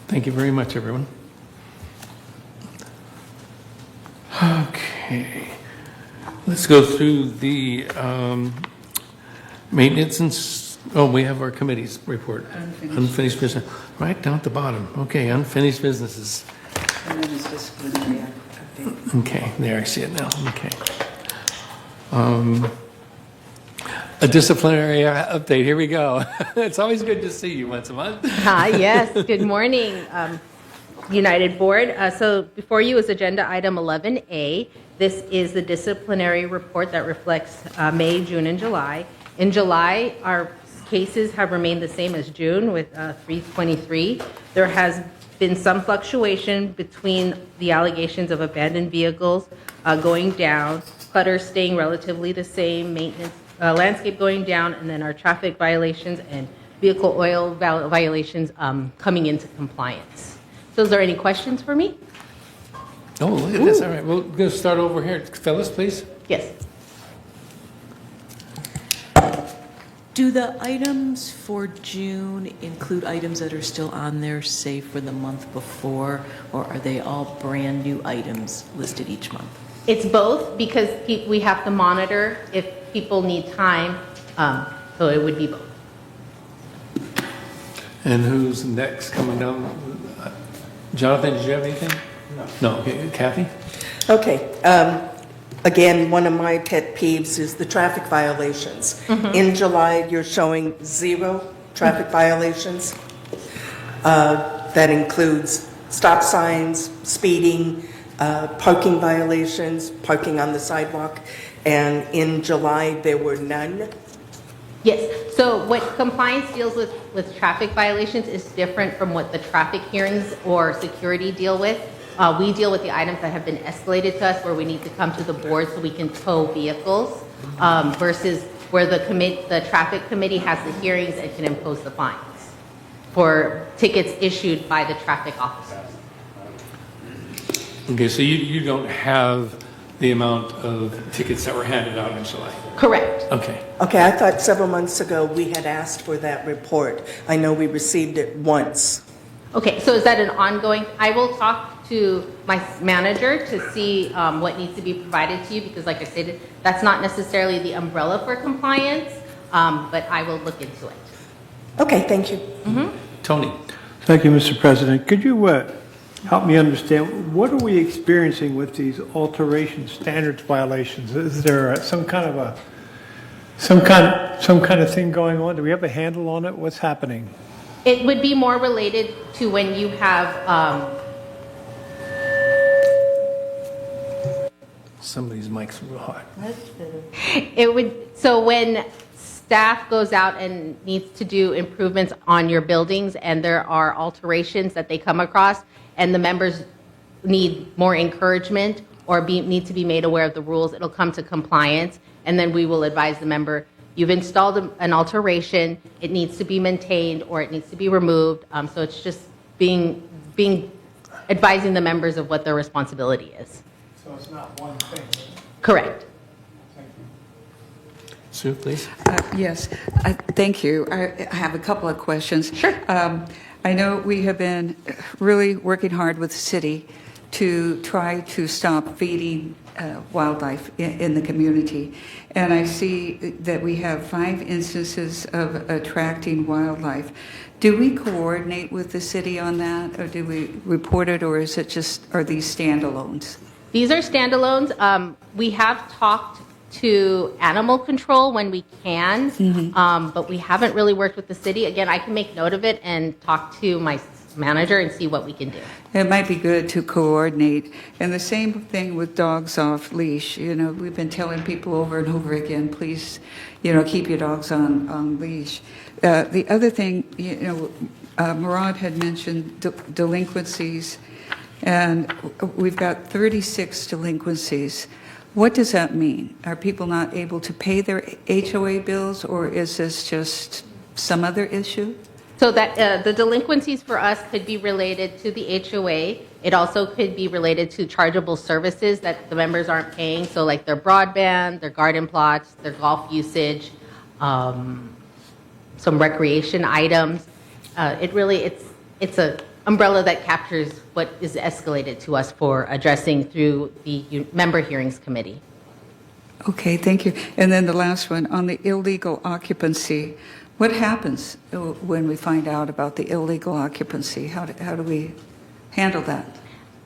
Thank you very much, everyone. Okay. Let's go through the maintenance and we have our committee's report. Unfinished business. Right down at the bottom. Okay, unfinished businesses. And then it's disciplinary update. Okay, there, I see it now. Okay. A disciplinary update. Here we go. It's always good to see you once a month. Hi, yes. Good morning, United Board. So before you is agenda item 11A. This is the disciplinary report that reflects May, June, and July. In July, our cases have remained the same as June with 323. There has been some fluctuation between the allegations of abandoned vehicles going down, clutter staying relatively the same, maintenance, landscape going down, and then our traffic violations and vehicle oil violations coming into compliance. So is there any questions for me? Oh, look at this. All right, we're going to start over here. Phyllis, please. Yes. Do the items for June include items that are still on there, say, for the month before, or are they all brand-new items listed each month? It's both because we have to monitor if people need time, so it would be both. And who's next coming down? Jonathan, did you have anything? No. No. Okay. Kathy? Okay. Again, one of my pet peeves is the traffic violations. In July, you're showing 0 traffic violations. That includes stop signs, speeding, parking violations, parking on the sidewalk. And in July, there were none. Yes, so what compliance deals with traffic violations is different from what the traffic hearings or security deal with. We deal with the items that have been escalated to us where we need to come to the board so we can tow vehicles versus where the traffic committee has the hearings and can impose the fines for tickets issued by the traffic officers. Okay, so you don't have the amount of tickets that were handed out in July? Correct. Okay. Okay, I thought several months ago we had asked for that report. I know we received it once. Okay, so is that an ongoing? I will talk to my manager to see what needs to be provided to you because, like I said, that's not necessarily the umbrella for compliance, but I will look into it. Okay, thank you. Tony. Thank you, Mr. President. Could you help me understand, what are we experiencing with these alteration standards violations? Is there some kind of thing going on? Do we have a handle on it? What's happening? It would be more related to when you have Somebody's mic's real hard. so when staff goes out and needs to do improvements on your buildings and there are alterations that they come across and the members need more encouragement or need to be made aware of the rules, it'll come to compliance and then we will advise the member, you've installed an alteration, it needs to be maintained or it needs to be removed. So it's just advising the members of what their responsibility is. So it's not one thing. Correct. Sue, please. Yes, thank you. I have a couple of questions. Sure. I know we have been really working hard with the city to try to stop feeding wildlife in the community. And I see that we have 5 instances of attracting wildlife. Do we coordinate with the city on that, or do we report it, or is it just, are these standalones? These are standalones. We have talked to animal control when we can, but we haven't really worked with the city. Again, I can make note of it and talk to my manager and see what we can do. It might be good to coordinate. And the same thing with dogs off leash. You know, we've been telling people over and over again, please, keep your dogs on leash. The other thing, Murad had mentioned delinquencies, and we've got 36 delinquencies. What does that mean? Are people not able to pay their HOA bills, or is this just some other issue? So that the delinquencies for us could be related to the HOA. It also could be related to chargeable services that the members aren't paying. So like their broadband, their garden plots, their golf usage, some recreation items. It's a umbrella that captures what is escalated to us for addressing through the member hearings committee. Okay, thank you. And then the last one, on the illegal occupancy, what happens when we find out about the illegal occupancy? How do we handle that?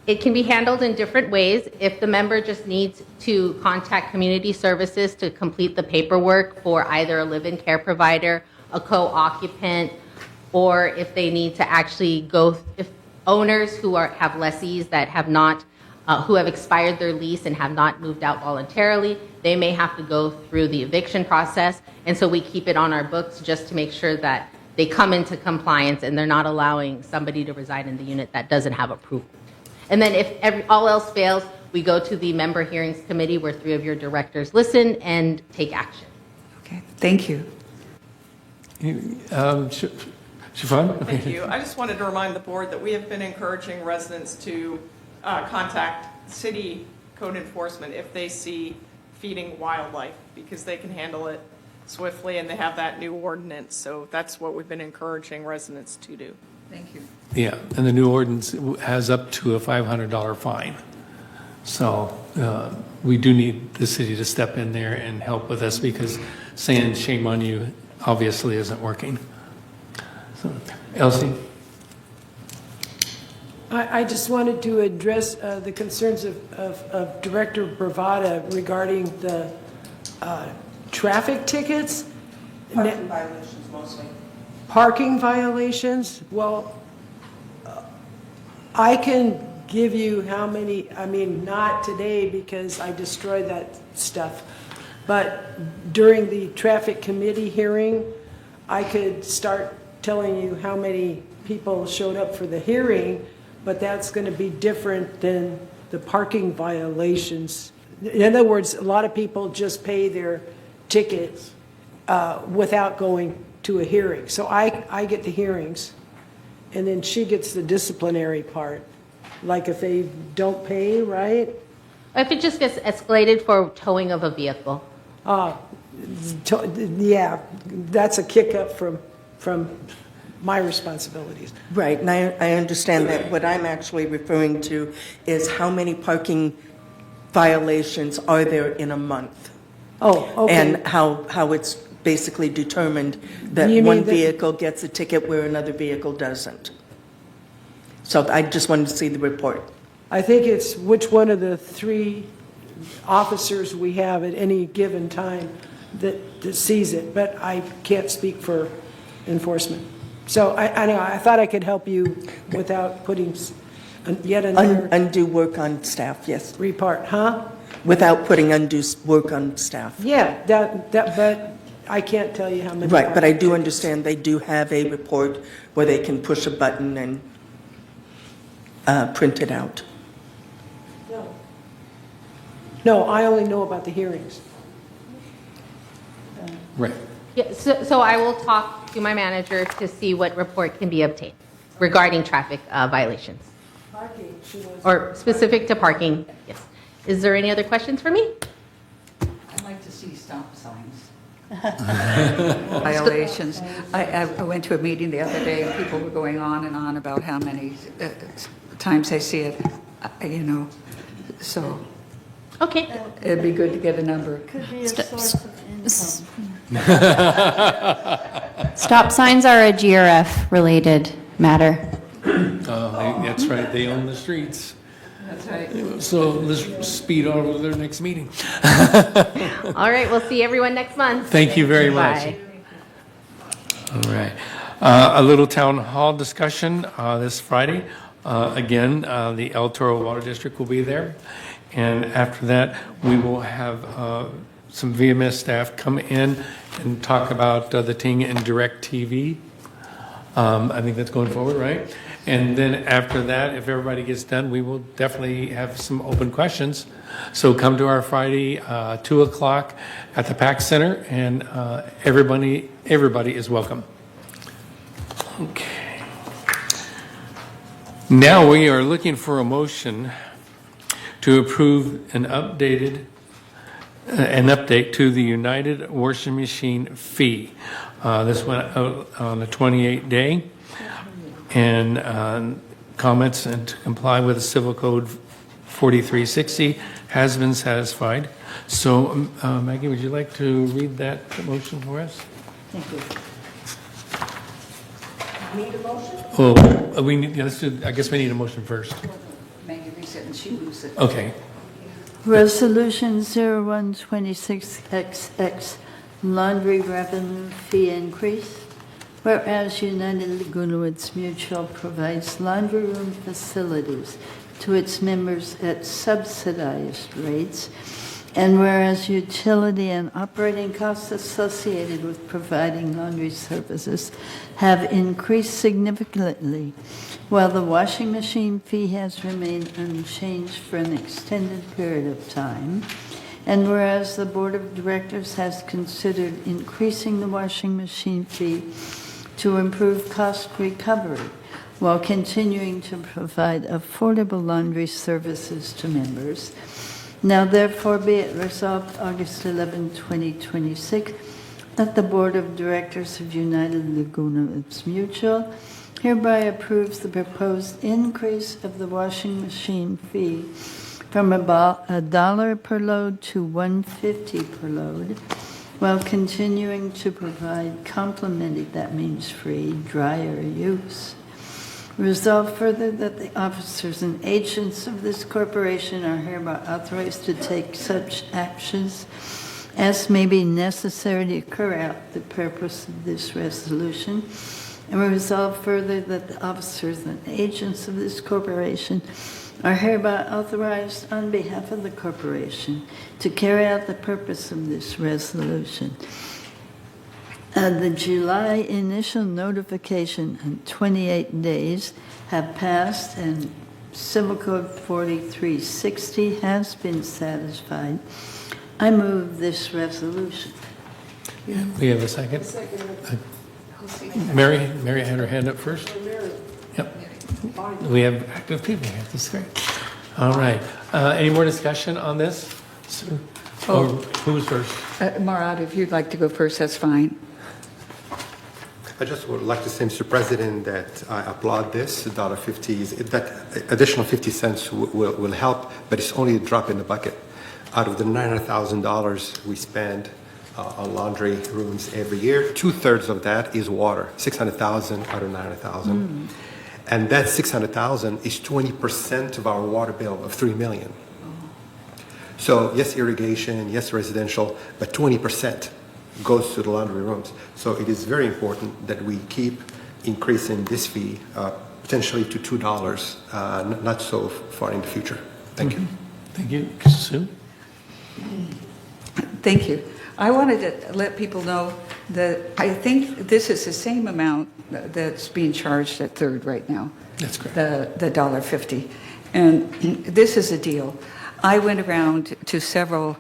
It can be handled in different ways. If the member just needs to contact community services to complete the paperwork for either a live-in care provider, a co-occupant, or if they need to actually if owners who have lessees that have not, who have expired their lease and have not moved out voluntarily, they may have to go through the eviction process. And so we keep it on our books just to make sure that they come into compliance and they're not allowing somebody to reside in the unit that doesn't have approval. And then if all else fails, we go to the member hearings committee where 3 of your directors listen and take action. Okay, thank you. Siobhan? Okay. Thank you. I just wanted to remind the board that we have been encouraging residents to contact city code enforcement if they see feeding wildlife, because they can handle it swiftly and they have that new ordinance. So that's what we've been encouraging residents to do. Thank you. Yeah, and the new ordinance has up to a $500 fine. So we do need the city to step in there and help with us, because saying shame on you obviously isn't working. So, Elsie? I just wanted to address the concerns of Director Bravada regarding the traffic tickets. Parking violations mostly. Parking violations, well, I can give you how many, I mean, not today because I destroyed that stuff, but during the traffic committee hearing, I could start telling you how many people showed up for the hearing, but that's going to be different than the parking violations. In other words, a lot of people just pay their tickets without going to a hearing. So I get the hearings, and then she gets the disciplinary part. Like if they don't pay, right? If it just gets escalated for towing of a vehicle. Yeah, that's a kick up from my responsibilities. Right, and I understand that. What I'm actually referring to is how many parking violations are there in a month? Oh, okay. And how it's basically determined that You mean one that- vehicle gets a ticket where another vehicle doesn't. So I just wanted to see the report. I think it's which one of the 3 officers we have at any given time that sees it, but I can't speak for enforcement. So I know, I thought I could help you without putting yet another Undue work on staff, yes. repart, huh? Without putting undue work on staff. Yeah, but I can't tell you how many. Right, but I do tickets. understand they do have a report where they can push a button and print it out. No, I only know about the hearings. Right. Yeah, so I will talk to my manager to see what report can be obtained regarding traffic violations. Parking, she was. Or specific to parking, yes. Is there any other questions for me? I'd like to see stop signs. Violations. I went to a meeting the other day, and people were going on and on about how many times they see it, so. Okay. It'd be good to get a number. Could be a source of income. Stop signs are a GRF-related matter. That's right, they own the streets. That's right. So let's speed on to their next meeting. All right, we'll see everyone next month. Thank you very much. Bye. All right. A little town hall discussion this Friday. Again, the El Toro Water District will be there. And after that, we will have some VMS staff come in and talk about the Ting and DirecTV. I think that's going forward, right? And then after that, if everybody gets done, we will definitely have some open questions. So come to our Friday, 2 o'clock at the PAC Center, and everybody is welcome. Okay. Now we are looking for a motion to approve an update to the United Washing Machine fee. This went out on the 28th day, and comments and to comply with Civil Code 4360 has been satisfied. So, Maggie, would you like to read that motion for us? Thank you. Need a motion? Oh, we need, let's do, I guess we need a motion first. Maggie reads it and she moves it. Okay. Resolution 0126XX, laundry revenue fee increase. Whereas United Laguna Woods Mutual provides laundry room facilities to its members at subsidized rates, and whereas utility and operating costs associated with providing laundry services have increased significantly, while the washing machine fee has remained unchanged for an extended period of time, And whereas the Board of Directors has considered increasing the washing machine fee to improve cost recovery while continuing to provide affordable laundry services to members, now therefore be it resolved August 11, 2026, that the Board of Directors of United Lagunas Mutual hereby approves the proposed increase of the washing machine fee from $1 per load to $1.50 per load, while continuing to provide complimented, that means free, dryer use. Resolve further that the officers and agents of this corporation are hereby authorized to take such actions as may be necessary to carry out the purpose of this resolution. And resolve further that the officers and agents of this corporation are hereby authorized on behalf of the corporation to carry out the purpose of this resolution. The July initial notification and 28 days have passed, and Civil Code 4360 has been satisfied. I move this resolution. We have a second? Mary had her hand up first? Yep. We have active people here. That's great. All right. Any more discussion on this? Or who's first? Marat, if you'd like to go first, that's fine. I just would like to say, Mr. President, that I applaud this. $1.50, that additional 50 cents will help, but it's only a drop in the bucket. Out of the $900,000 we spend on laundry rooms every year, 2/3 of that is water, $600,000 out of $900,000. And that $600,000 is 20% of our water bill of $3 million. So yes, irrigation, yes, residential, but 20% goes to the laundry rooms. So it is very important that we keep increasing this fee potentially to $2, not so far in the future. Thank you. Thank you. Sue? Thank you. I wanted to let people know that I think this is the same amount that's being charged at Third right now. That's correct. The $1.50. And this is a deal. I went around to several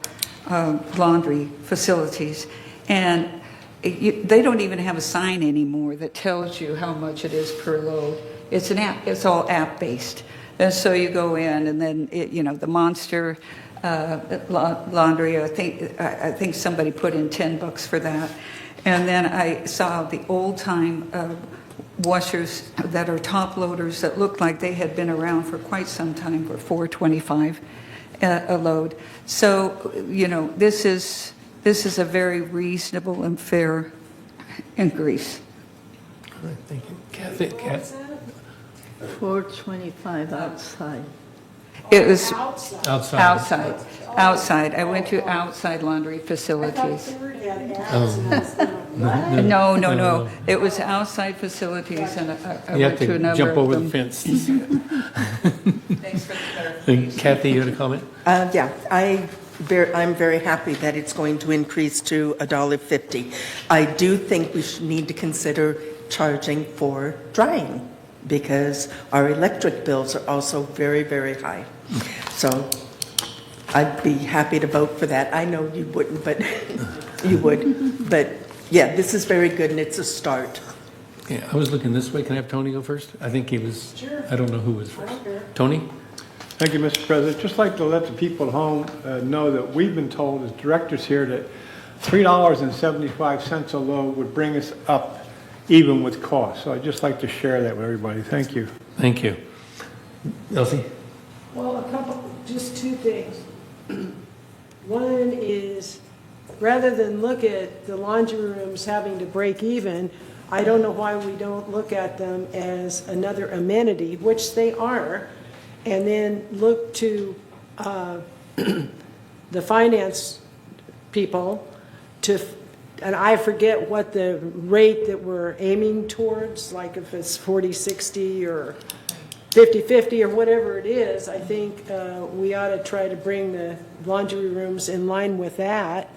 laundry facilities, and they don't even have a sign anymore that tells you how much it is per load. It's an app. It's all app-based. And so you go in, and then the Monster laundry. I think somebody put in $10 for that, and then I saw the old-time washers that are top loaders that looked like they had been around for quite some time for $4.25 a load. So this is a very reasonable and fair increase. All right, thank you. Kathy? $4.25 outside. It was Outside. outside. I went to outside laundry facilities. Oh. No. It was outside facilities, and I You went have to a to number jump of over them. the fence. Thanks for the clarification. Kathy, you had a comment? Yeah, I'm very happy that it's going to increase to $1.50. I do think we need to consider charging for drying, because our electric bills are also very, very high. So I'd be happy to vote for that. I know you wouldn't, but you would. But yeah, this is very good, and it's a start. Yeah, I was looking this way. Can I have Tony go first? I think he was, I don't know who was first. Tony? Thank you, Mr. President. Just like to let the people at home know that we've been told as directors here that $3.75 a load would bring us up even with cost. So I'd just like to share that with everybody. Thank you. Thank you. Elsie? Well, just two things. One is, rather than look at the laundry rooms having to break even, I don't know why we don't look at them as another amenity, which they are, and then look to the finance people to, and I forget what the rate that we're aiming towards, like if it's 40-60 or 50-50 or whatever it is. I think we ought to try to bring the laundry rooms in line with that.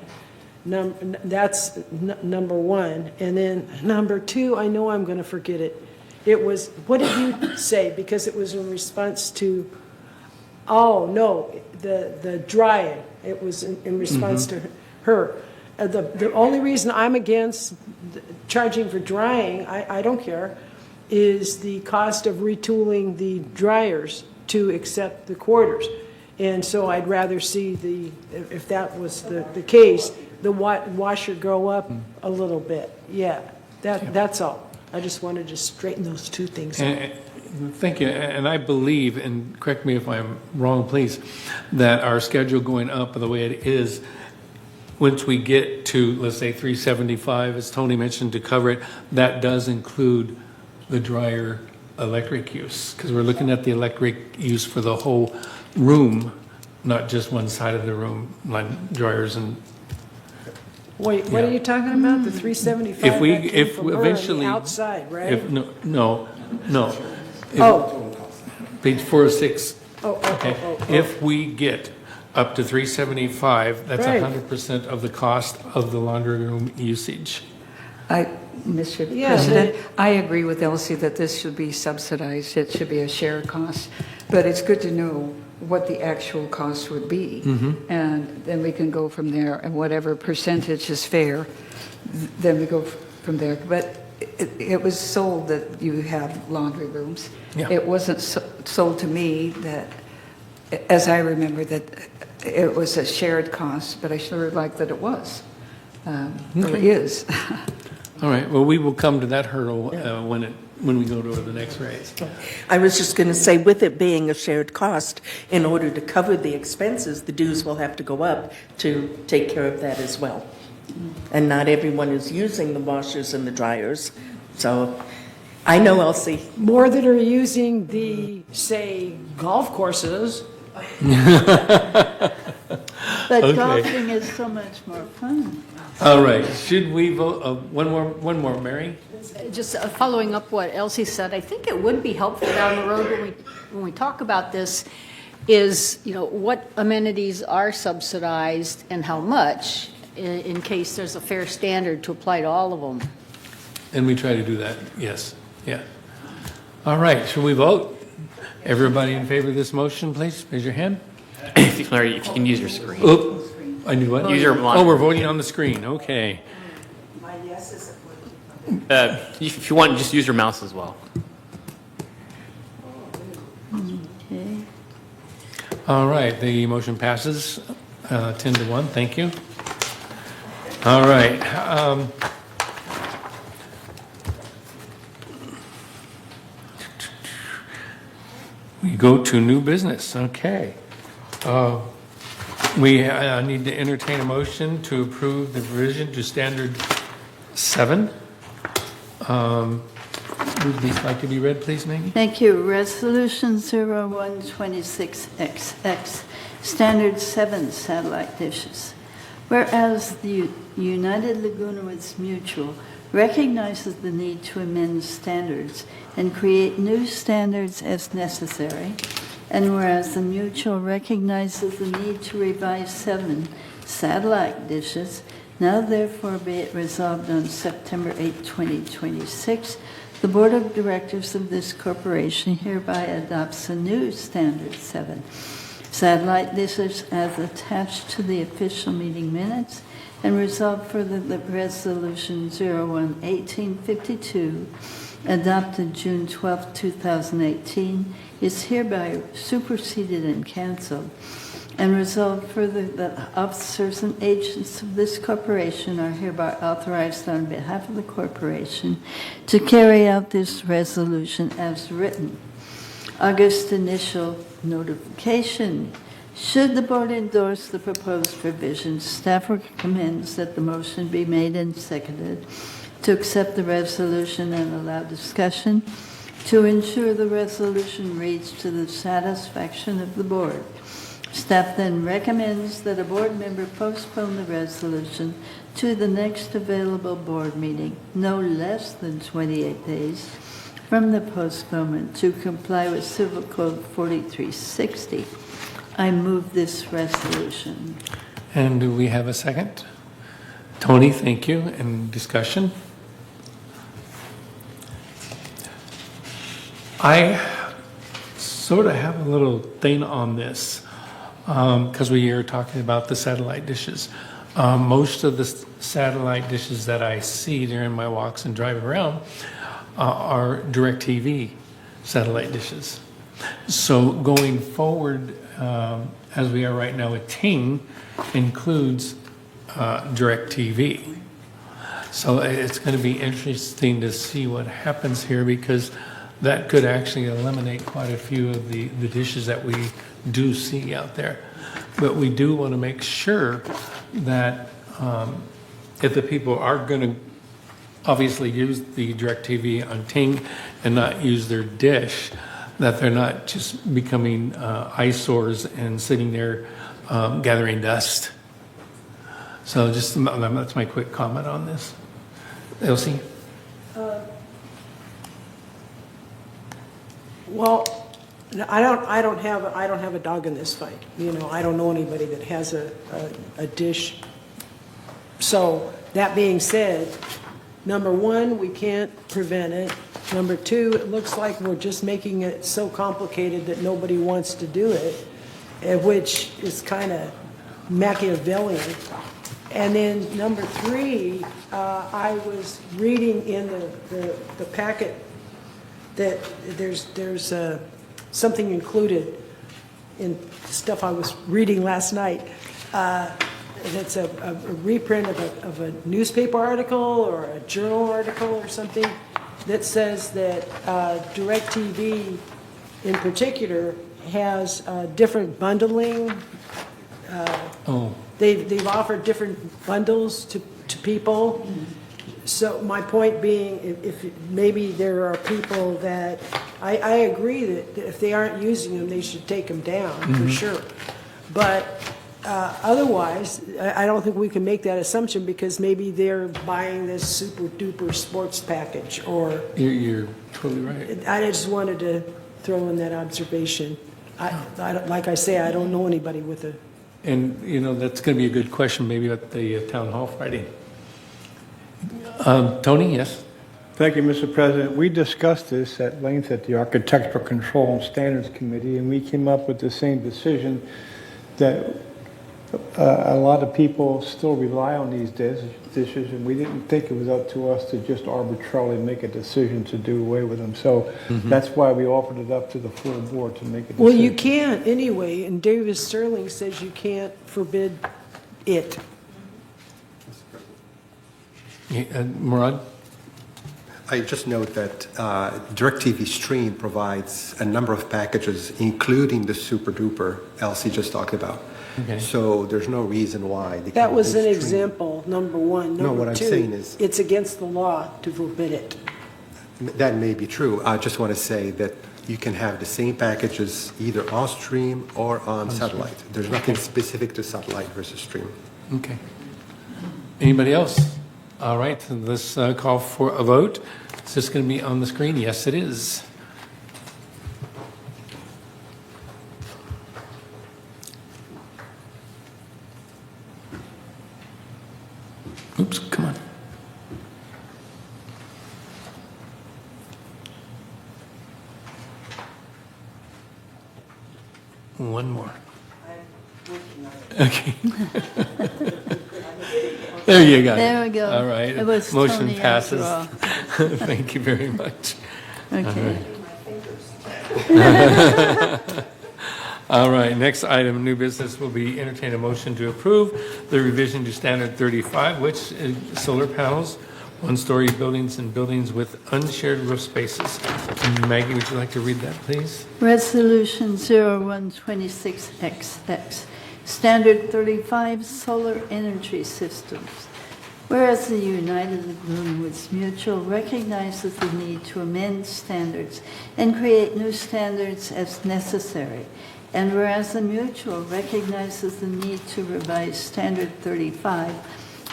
That's number one. And then number two, I know I'm going to forget it. It was, what did you say? Because it was in response to Oh, no, the drying, it was in response to her. The only reason I'm against charging for drying, I don't care, is the cost of retooling the dryers to accept the quarters. And so I'd rather see if that was the case, the washer go up a little bit. Yeah, that's all. I just wanted to straighten those two things out. Thank you. And I believe, and correct me if I'm wrong, please, that our schedule going up the way it is, once we get to, let's say, 375, as Tony mentioned, to cover it, that does include the dryer electric use, because we're looking at the electric use for the whole room, not just one side of the room, like dryers and. Wait, what are you talking about? The 375? If we eventually outside, right? No. Oh. Page 406. Oh. If we get up to 375, that's Right. 100% of the cost of the laundry room usage. Mr. Yes, President, I agree with Elsie that this should be subsidized. It should be a shared cost. But it's good to know what the actual cost would be. And then we can go from there, and whatever percentage is fair, then we go from there. But it was sold that you have laundry rooms. Yeah. It wasn't sold to me that, as I remember, that it was a shared cost, but I sure like that it was, or is. All right, well, we will come to that hurdle when we go to the next raise. I was just going to say, with it being a shared cost, in order to cover the expenses, the dues will have to go up to take care of that as well. And not everyone is using the washers and the dryers. So I know, Elsie. More that are using the, say, golf courses. But Okay. golfing is so much more fun. All right, should we vote, one more, Mary? Just following up what Elsie said, I think it would be helpful down the road when we talk about this is, what amenities are subsidized and how much, in case there's a fair standard to apply to all of them. And we try to do that, yes, yeah. All right, should we vote? Everybody in favor of this motion, please, raise your hand. Larry, if you can use your screen. Oop, I knew what? Use your monitor. Oh, we're voting on the screen, okay. My yes isn't working. If you want, just use your mouse as well. Okay. All right, the motion passes 10 to 1, thank you. All right. We go to new business, okay. We need to entertain a motion to approve the revision to Standard 7. Would these like to be read, please, Maggie? Thank you. Resolution 0126XX, Standard 7 satellite dishes. Whereas the United Laguna Woods Mutual recognizes the need to amend standards and create new standards as necessary, and whereas the Mutual recognizes the need to revise 7 satellite dishes, now therefore be it resolved on September 8, 2026, the Board of Directors of this corporation hereby adopts a new Standard 7 satellite dishes as attached to the official meeting minutes, and resolve further that Resolution 01-1852, adopted June 12, 2018, is hereby superseded and canceled, and resolve further that officers and agents of this corporation are hereby authorized on behalf of the corporation to carry out this resolution as written. August initial notification. Should the board endorse the proposed revisions, staff recommends that the motion be made and seconded to accept the resolution and allow discussion to ensure the resolution reads to the satisfaction of the board. Staff then recommends that a board member postpone the resolution to the next available board meeting, no less than 28 days from the postponement, to comply with Civil Code 4360. I move this resolution. And do we have a second? Tony, thank you. And discussion? sort of have a little thing on this because we are talking about the satellite dishes. Most of the satellite dishes that I see during my walks and driving around are DirecTV satellite dishes. So going forward, as we are right now with Ting, includes DirecTV. So it's going to be interesting to see what happens here because that could actually eliminate quite a few of the dishes that we do see out there. But we do want to make sure that if the people are going to obviously use the DirecTV on Ting and not use their dish, that they're not just becoming eyesores and sitting there gathering dust. So just that's my quick comment on this. Elsie? Well, I don't have a dog in this fight. You know, I don't know anybody that has a dish. So that being said, number one, we can't prevent it. Number two, it looks like we're just making it so complicated that nobody wants to do it, which is kind of Machiavellian. And then number three, I was reading in the packet that there's something included in stuff I was reading last night. That's a reprint of a newspaper article or a journal article or something that says that DirecTV in particular has different bundling. They've offered different bundles to people. So my point being, if maybe there are people that, I agree that if they aren't using them, they should take them down, for sure. But otherwise, I don't think we can make that assumption because maybe they're buying this super duper sports package or. You're totally right. I just wanted to throw in that observation. Like I say, I don't know anybody with a. And, you know, that's going to be a good question maybe at the town hall Friday. Tony, yes? Thank you, Mr. President. We discussed this at length at the Architectural Control and Standards Committee, and we came up with the same decision that a lot of people still rely on these dishes, and we didn't think it was up to us to just arbitrarily make a decision to do away with them. So that's why we offered it up to the full board to make a decision. Well, you can't anyway, and Davis Sterling says you can't forbid it. Murad? I just note that DirecTV Stream provides a number of packages, including the super duper Elsie just talked about. Okay. So there's no reason why. They That can't was do an Stream. example, number one. No, what Number I'm two, saying is- it's against the law to forbid it. That may be true. I just want to say that you can have the same packages either on Stream or on satellite. There's nothing specific to satellite versus Stream. Okay. Anybody else? All right, let's call for a vote. Is this going to be on the screen? Yes, it is. Oops, come on. One more. Okay. There you go. There we go. All right. It was Motion Tony after passes. all. Thank you very much. Okay. All right, next item, new business, will be entertain a motion to approve the revision to Standard 35, which is solar panels, one-story buildings and buildings with unshared roof spaces. Maggie, would you like to read that, please? Resolution 0126XX, Standard 35 Solar Energy Systems. Whereas the United Glenwoods Mutual recognizes the need to amend standards and create new standards as necessary, and whereas the Mutual recognizes the need to revise Standard 35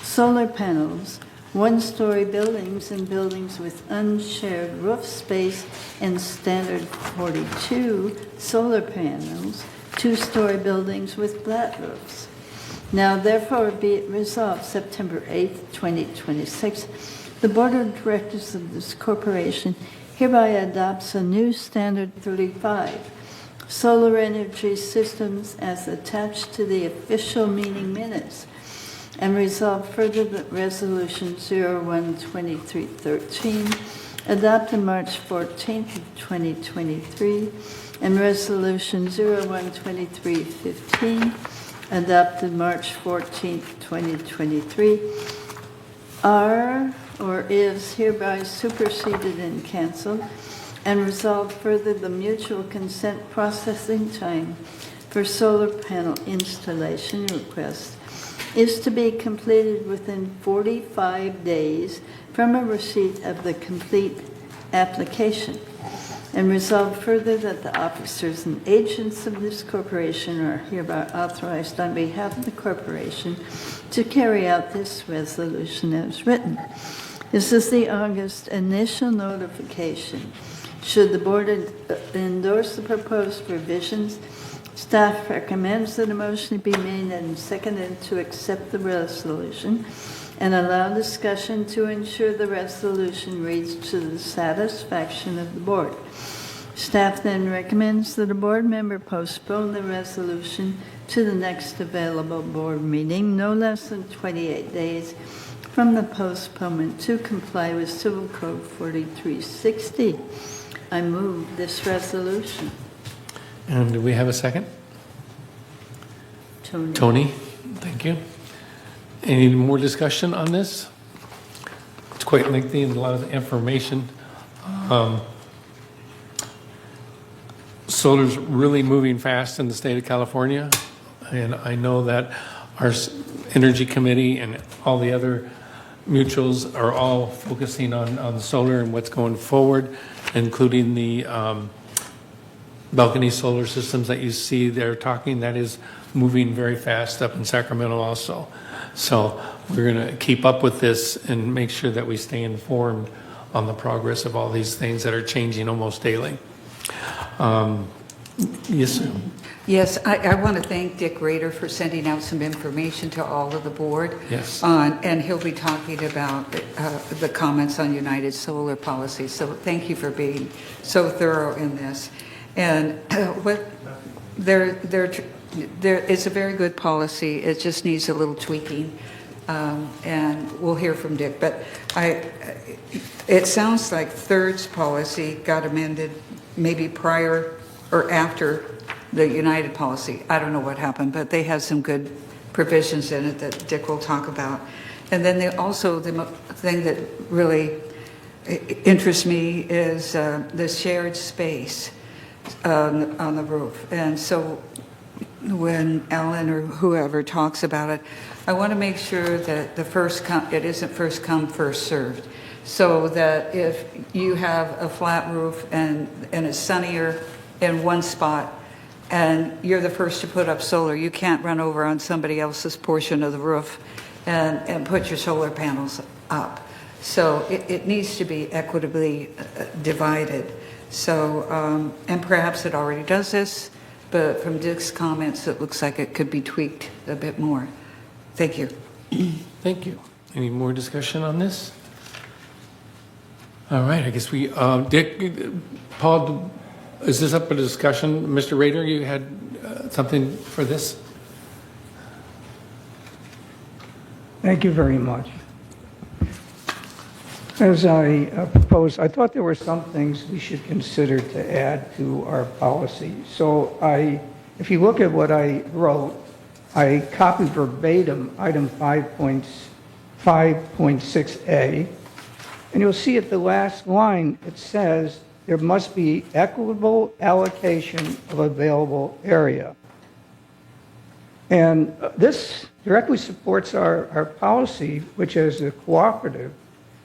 solar panels, one-story buildings and buildings with unshared roof space, and Standard 42 solar panels, two-story buildings with flat roofs. Now therefore be it resolved, September 8th, 2026, the Board of Directors of this corporation hereby adopts a new Standard 35 Solar Energy Systems as attached to the official meeting minutes. And resolve further that Resolution 01-2313, adopted March 14th of 2023, and Resolution 01-2315, adopted March 14th, 2023, are or is hereby superseded and canceled, and resolve further the mutual consent processing time for solar panel installation request is to be completed within 45 days from a receipt of the complete application. And resolve further that the officers and agents of this corporation are hereby authorized on behalf of the corporation to carry out this resolution as written. This is the August initial notification. Should the board endorse the proposed revisions, staff recommends that a motion be made and seconded to accept the resolution and allow discussion to ensure the resolution reads to the satisfaction of the board. Staff then recommends that a board member postpone the resolution to the next available board meeting, no less than 28 days from the postponement, to comply with Civil Code 4360. I move this resolution. And do we have a second? Tony, thank you. Any more discussion on this? It's quite lengthy and a lot of information. Solar's really moving fast in the state of California, and I know that our Energy Committee and all the other mutuals are all focusing on solar and what's going forward, including the balcony solar systems that you see there talking. That is moving very fast up in Sacramento also. So we're going to keep up with this and make sure that we stay informed on the progress of all these things that are changing almost daily. Yes, sir. Yes, I want to thank Dick Rader for sending out some information to all of the board. Yes. And he'll be talking about the comments on United Solar Policy. So thank you for being so thorough in this. And it's a very good policy. It just needs a little tweaking. And we'll hear from Dick. But it sounds like Third's policy got amended maybe prior or after the United policy. I don't know what happened, but they have some good provisions in it that Dick will talk about. And then the thing that really interests me is the shared space on the roof. And so when Ellen or whoever talks about it, I want to make sure that it isn't first come, first served. So that if you have a flat roof and it's sunnier in one spot and you're the first to put up solar, you can't run over on somebody else's portion of the roof and put your solar panels up. So it needs to be equitably divided. So, and perhaps it already does this, but from Dick's comments, it looks like it could be tweaked a bit more. Thank you. Thank you. Any more discussion on this? All right, I guess we, Dick, Paul, is this up for discussion? Mr. Rader, you had something for this? Thank you very much. As I proposed, I thought there were some things we should consider to add to our policy. So if you look at what I wrote, I copied verbatim item 5.6A, and you'll see at the last line, it says there must be equitable allocation of available area. And this directly supports our policy, which is a cooperative.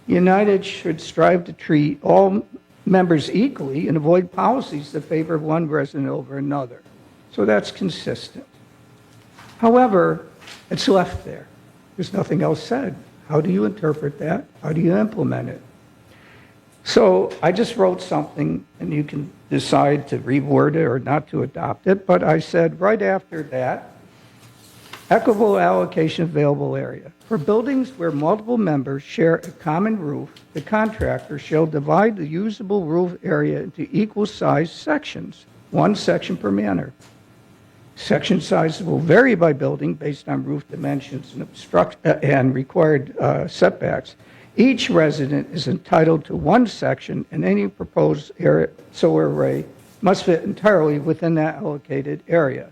United should strive to treat all members equally and avoid policies that favor one resident over another. So that's consistent. However, it's left there. There's nothing else said. How do you interpret that? How do you implement it? So I just wrote something, and you can decide to reword it or not to adopt it, but I said right after that, equitable allocation of available area. For buildings where multiple members share a common roof, the contractor shall divide the usable roof area into equal-sized sections one section per manor. Section sizes will vary by building based on roof dimensions and required setbacks. Each resident is entitled to one section, and any proposed solar array must fit entirely within that allocated area.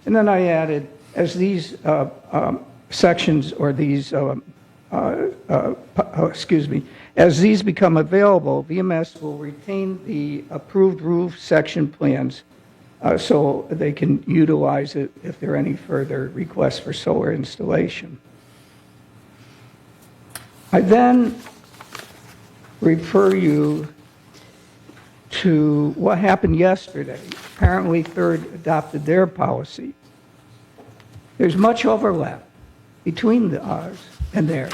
And then I added, as these sections or these, as these become available, VMS will retain the approved roof section plans so they can utilize it if there are any further requests for solar installation. I then refer you to what happened yesterday. Apparently, Third adopted their policy. There's much overlap between ours and theirs.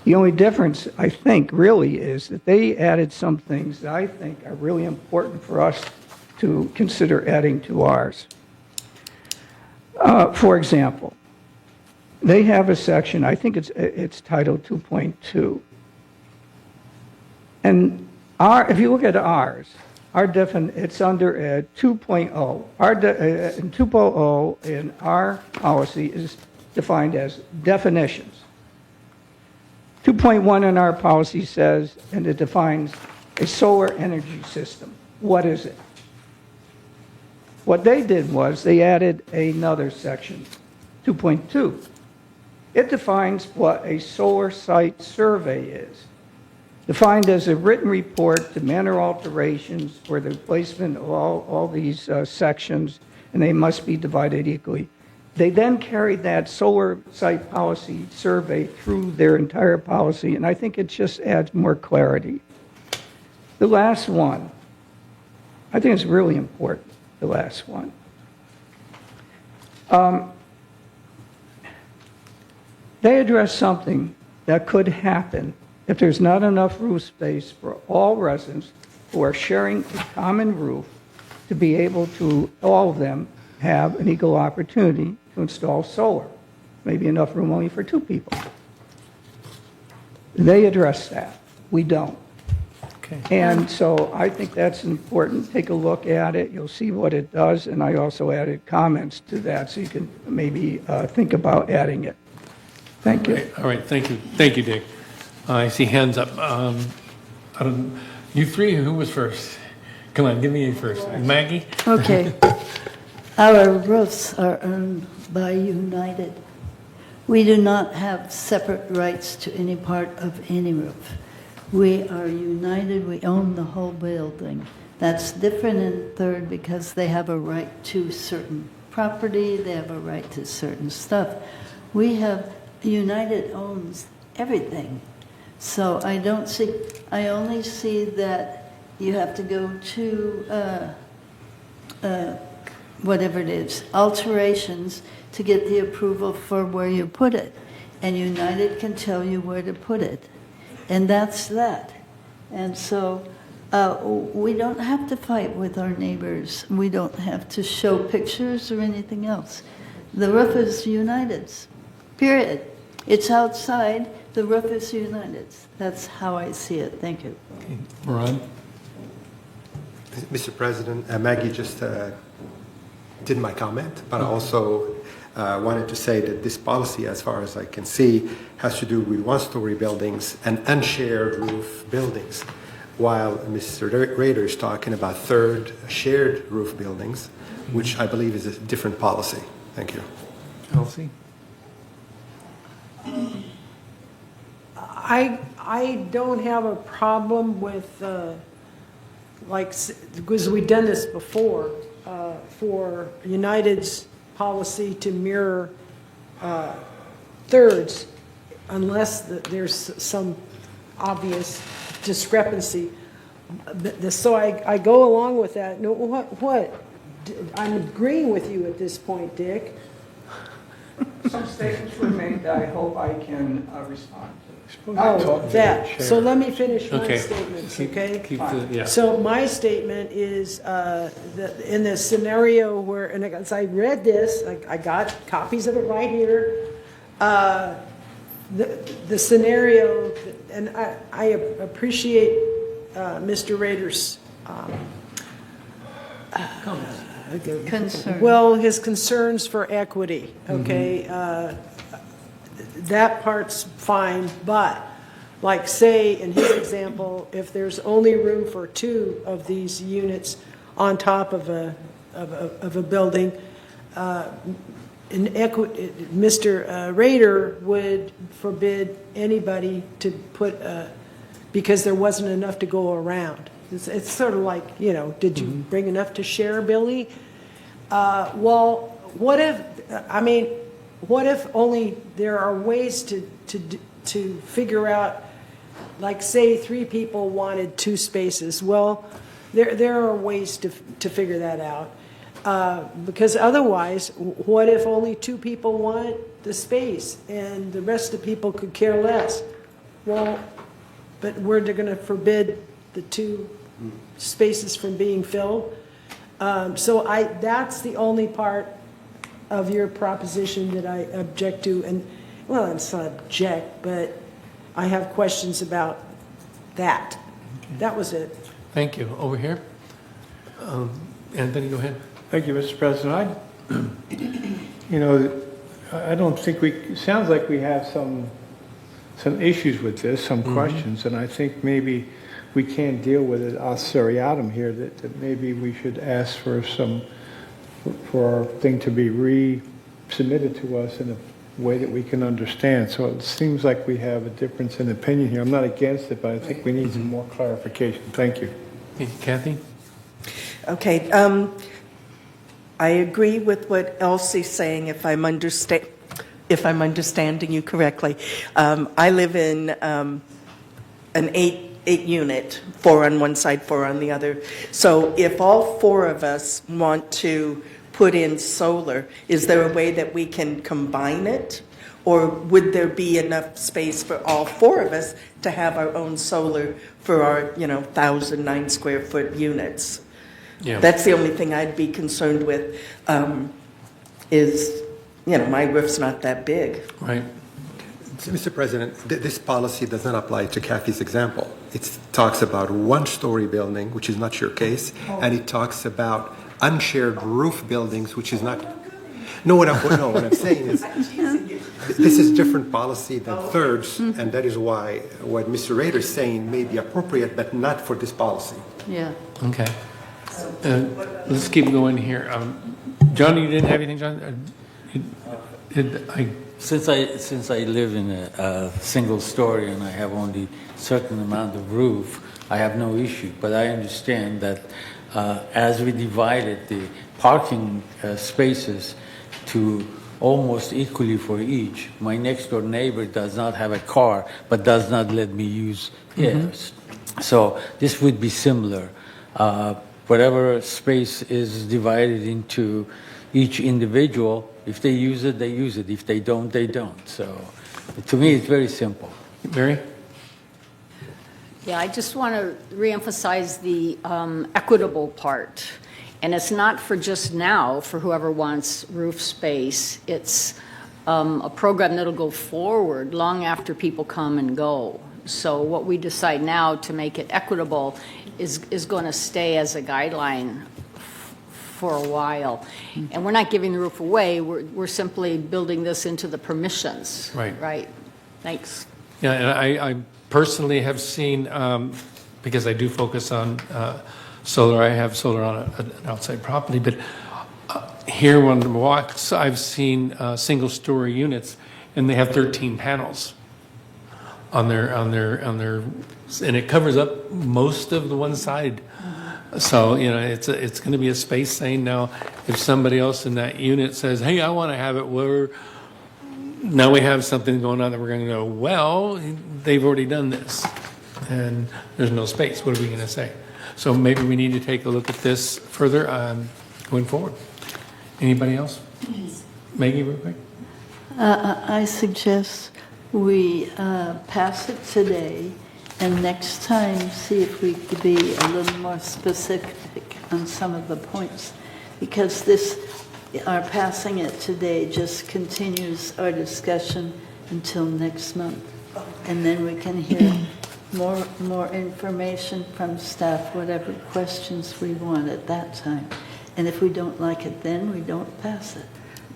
The only difference, I think, really is that they added some things that I think are really important for us to consider adding to ours. For example, they have a section, I think it's titled 2.2. And if you look at ours, it's under 2.0. In 2.0 in our policy is defined as definitions. 2.1 in our policy says, and it defines a solar energy system. What is it? What they did was they added another section, 2.2. It defines what a solar site survey is. Defined as a written report to manor alterations for the placement of all these sections, and they must be divided equally. They then carried that solar site policy survey through their entire policy, and I think it just adds more clarity. The last one, I think it's really important, the last one. They address something that could happen if there's not enough roof space for all residents who are sharing a common roof to be able to, all of them, have an equal opportunity to install solar. Maybe enough room only for 2 people. They address that. We don't. Okay. And so I think that's important. Take a look at it. You'll see what it does. And I also added comments to that so you can maybe think about adding it. Thank you. All right, thank you. Thank you, Dick. I see hands up. You three, who was first? Come on, give me a first. Maggie? Okay. Our roofs are owned by United. We do not have separate rights to any part of any roof. We are United. We own the whole building. That's different in Third because they have a right to certain property. They have a right to certain stuff. United owns everything. So I only see that you have to go to whatever it is, alterations to get the approval for where you put it. And United can tell you where to put it. And that's that. And so we don't have to fight with our neighbors. We don't have to show pictures or anything else. The roof is United's, period. It's outside. The roof is United's. That's how I see it. Thank you. Okay. Ron? Mr. President, Maggie just did my comment, but I also wanted to say that this policy, as far as I can see, has to do with one-story buildings and unshared roof buildings, while Mr. Rader is talking about third shared roof buildings, which I believe is a different policy. Thank you. Elsie? I don't have a problem with, because we've done this before, for United's policy to mirror Third's, unless there's some obvious discrepancy. So I go along with that. No, what? I'm agreeing with you at this point, Dick. Some statements were made that I hope I can respond to. Oh, that. So let me finish my Okay. statements, okay? Yeah. So my statement is that in the scenario where, and as I read this, I got copies of it right here. The scenario, and I appreciate Mr. Rader's Concern. Well, his concerns for equity, okay? That part's fine, but like say in his example, if there's only room for 2 of these units on top of a building, Mr. Rader would forbid anybody to put, because there wasn't enough to go around. It's sort of like, you know, did you bring enough to share, Billy? Well, what if only there are ways to figure out, like say 3 people wanted 2 spaces. Well, there are ways to figure that out. Because otherwise, what if only 2 people want the space and the rest of the people could care less? Well, but we're going to forbid the 2 spaces from being filled. So that's the only part of your proposition that I object to. And, well, it's not object, but I have questions about that. That was it. Thank you. Over here. Anthony, go ahead. Thank you, Mr. President. I don't think it sounds like we have some issues with this, some questions, and I think maybe we can't deal with it a seriatim here, that maybe we should ask for our thing to be resubmitted to us in a way that we can understand. So it seems like we have a difference in opinion here. I'm not against it, but I think we need some more clarification. Thank you. Kathy? Okay, I agree with what Elsie's saying, if I'm understanding you correctly. I live in an 8-unit, 4 on one side, 4 on the other. So if all 4 of us want to put in solar, is there a way that we can combine it? Or would there be enough space for all 4 of us to have our own solar for our, 1,009 square foot units? Yeah. That's the only thing I'd be concerned with, is, my roof's not that big. Right. So, Mr. President, this policy does not apply to Kathy's example. It talks about 1-story building, which is not your case, and it talks about unshared roof buildings, which is not. No, what I'm saying is, this is different policy than thirds, and that is why what Mr. Rader is saying may be appropriate, but not for this policy. Yeah. Okay. Let's keep going here. John, you didn't have anything, John? Since I live in a single story and I have only a certain amount of roof, I have no issue. But I understand that as we divided the parking spaces to almost equally for each, my next door neighbor does not have a car but does not let me use his. So this would be similar. Whatever space is divided into each individual, if they use it, they use it. If they don't, they don't. So to me, it's very simple. Mary? Yeah, I just want to reemphasize the equitable part. And it's not for just now, for whoever wants roof space. It's a program that'll go forward long after people come and go. So what we decide now to make it equitable is going to stay as a guideline for a while. And we're not giving the roof away. We're simply building this into the permissions. Right. Right. Thanks. Yeah, and I personally have seen, because I do focus on solar, I have solar on an outside property, but here on the walks, I've seen single-story units, and they have 13 panels on their, and it covers up most of the one side. So, it's going to be a space saying now, if somebody else in that unit says, hey, I want to have it where, now we have something going on that we're going to go, well, they've already done this, and there's no space. What are we going to say? So maybe we need to take a look at this further going forward. Anybody else? Maggie, real quick. I suggest we pass it today, and next time see if we could be a little more specific on some of the points, because our passing it today just continues our discussion until next month, and then we can hear more information from staff, whatever questions we want at that time. And if we don't like it then, we don't pass it.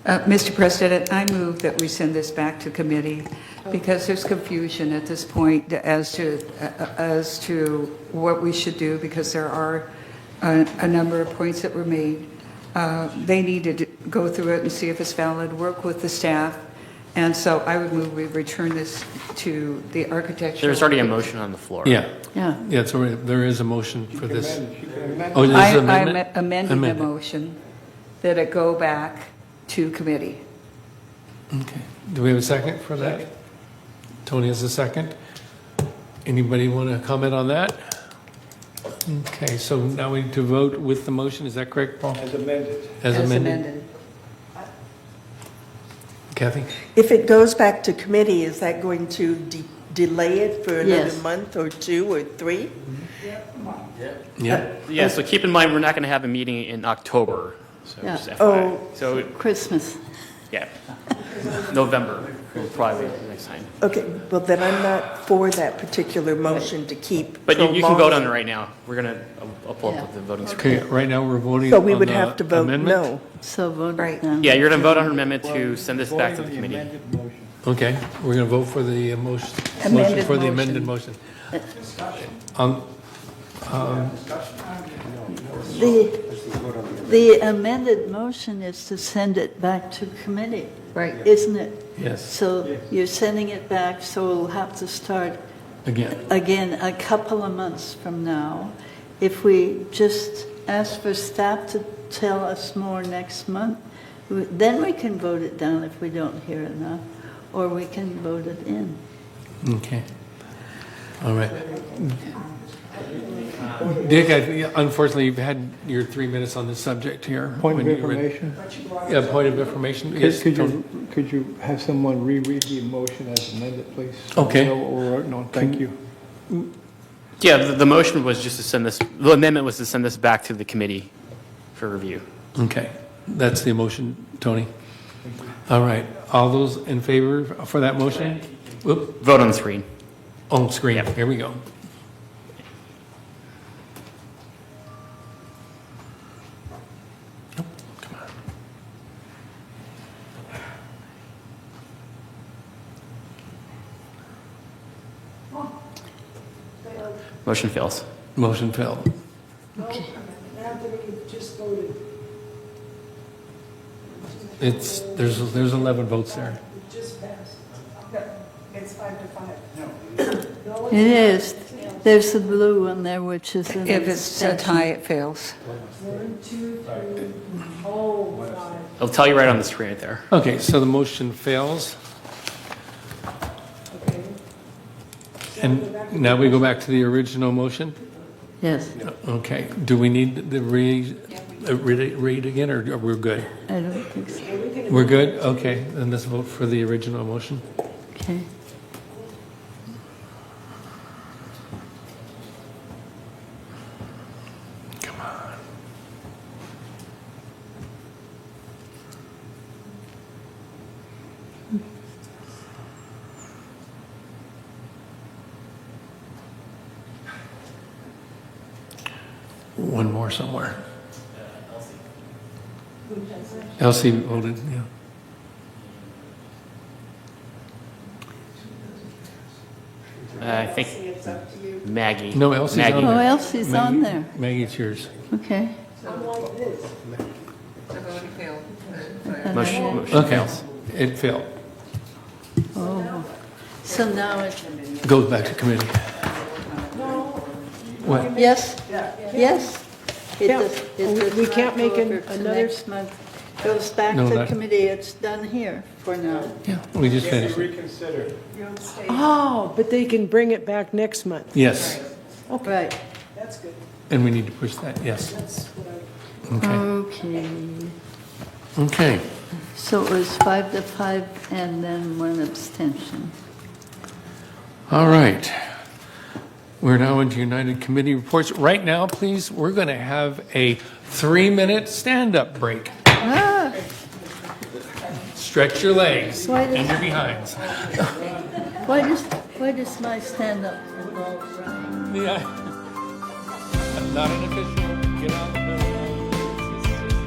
Mr. President, I move that we send this back to committee because there's confusion at this point as to what we should do, because there are a number of points that were made. They need to go through it and see if it's valid, work with the staff. And so I would move we return this to the architectural. There's already a motion on the floor. Yeah. Yeah. Yeah, so there is a motion for this. Oh, I'm there's an amendment? amending the motion that it go back to committee. Okay. Do we have a second for that? Tony has a second. Anybody want to comment on that? Okay, so now we need to vote with the motion. Is that correct, Paul? As amended. As amended. Kathy? If it goes back to committee, is that going to delay it for another Yes. month or 2 or 3? Yeah. Yeah, so keep in mind, we're not going to have a meeting in October. So Yeah. just FYI. Oh. So, Christmas. yeah, November will probably be the next time. Okay, well then I'm not for that particular motion to keep. But you can vote on prolonging. it right now. We're going to, I'll pull up the voting screen. Okay, right now we're voting So we on would the have to vote amendment? no. So vote Right. down. Yeah, you're going to vote on an amendment to send this back to the committee. Okay, we're going to vote for the motion Amended for the motion. amended motion. Um, The amended motion is to send it back to committee. Right. Isn't it? Yes, So you're sending it back, so we'll have to start again. a couple of months from now. If we just ask for staff to tell us more next month, then we can vote it down if we don't hear enough, or we can vote it in. Okay. All right. Dick, unfortunately, you've had your 3 minutes on this subject here. Point of When you read- information? Yeah, point of information. Yes, Tony. Could you have someone reread the motion as amended, please? Okay. Know what we're voting on. Thank you. Yeah, the motion was just to send this, the amendment was to send this back to the committee for review. Okay, that's the motion, Tony. All right, all those in favor for that motion? Whoop. Vote on the screen. On screen, here we go. Nope, come on. Motion fails. Motion failed. Okay. Anthony just voted. There's 11 votes there. It just passed. It's 5 to 5. No, It is. There's the blue one there, which is an If it's a abstention. tie, it fails. 1, 2, 3. Oh, 5. It'll tell you right on the screen right there. Okay, so the motion fails. Okay. And now we go back to the original motion? Yes, Okay, do we need the read again, or we're good? I don't think so. We're good? Okay, then let's vote for the original motion. Okay. Come on. One more somewhere. Elsie voted, yeah. I think Maggie. No, Elsie's Maggie. on Oh, there. Elsie's on there. Maggie, it's yours. Okay. Motion Okay, fails. it failed. Oh, so now it, Goes back to committee. What? yes, yes. It Yeah. does, it does We not can't make go an- over to another- next month. Goes back No, to not- committee, it's done here for now. Yeah, we just finished. Reconsider. Oh, but they can bring it back next month. Yes, Right. That's good. and we need to push that, yes. That's what Okay, Okay. okay. So it was 5 to 5 and then 1 abstention. All right. We're now into United Committee reports. Right now, please, we're going to have a 3-minute stand-up break. Ah, Stretch your legs Why does- and your behinds. why does my stand-up involve running? Yeah. Not an official, get out of the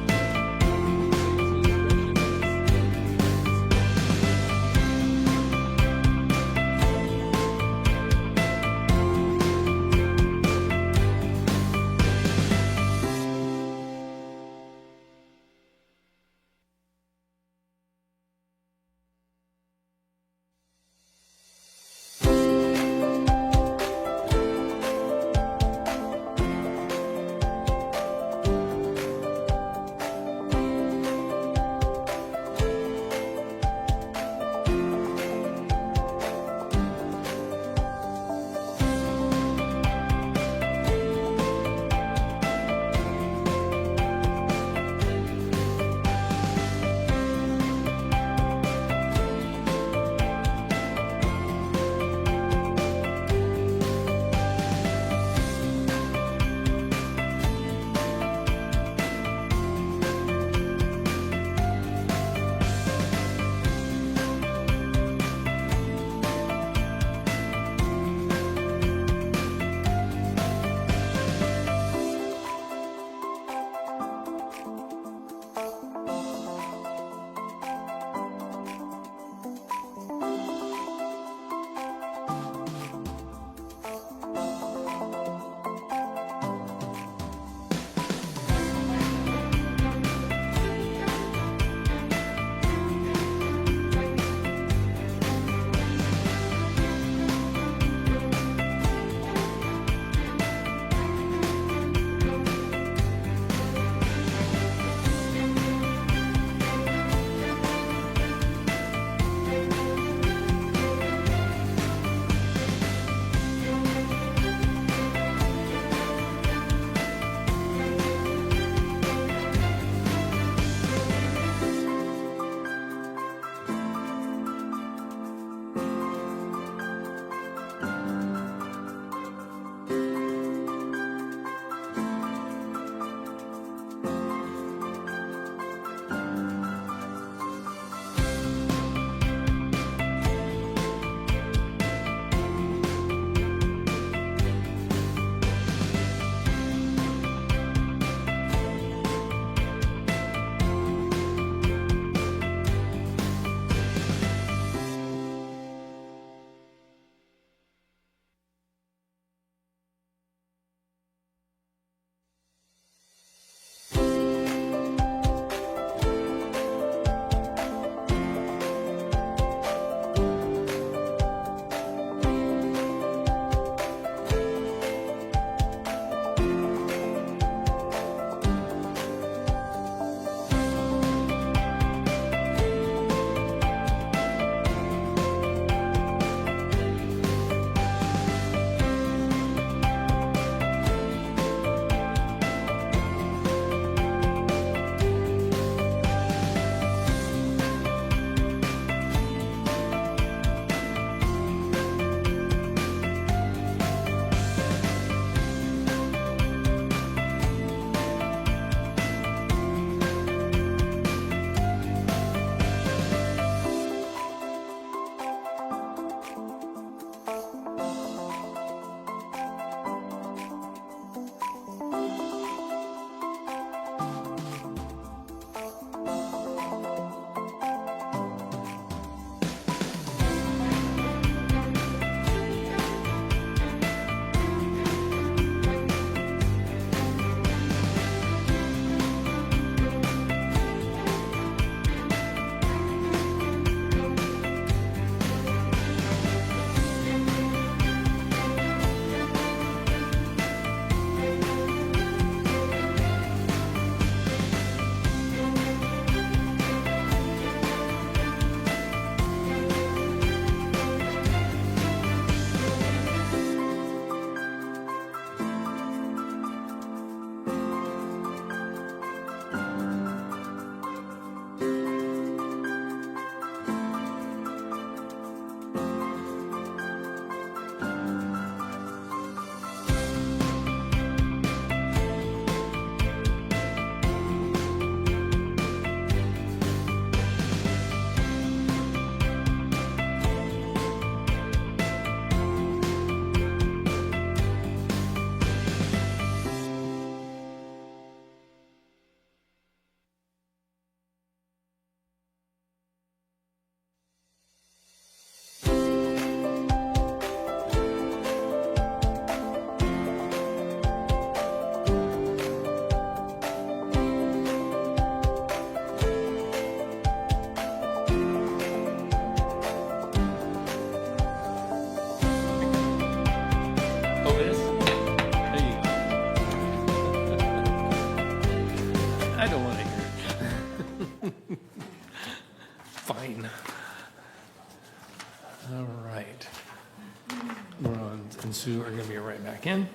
and Sue are going to be right back in.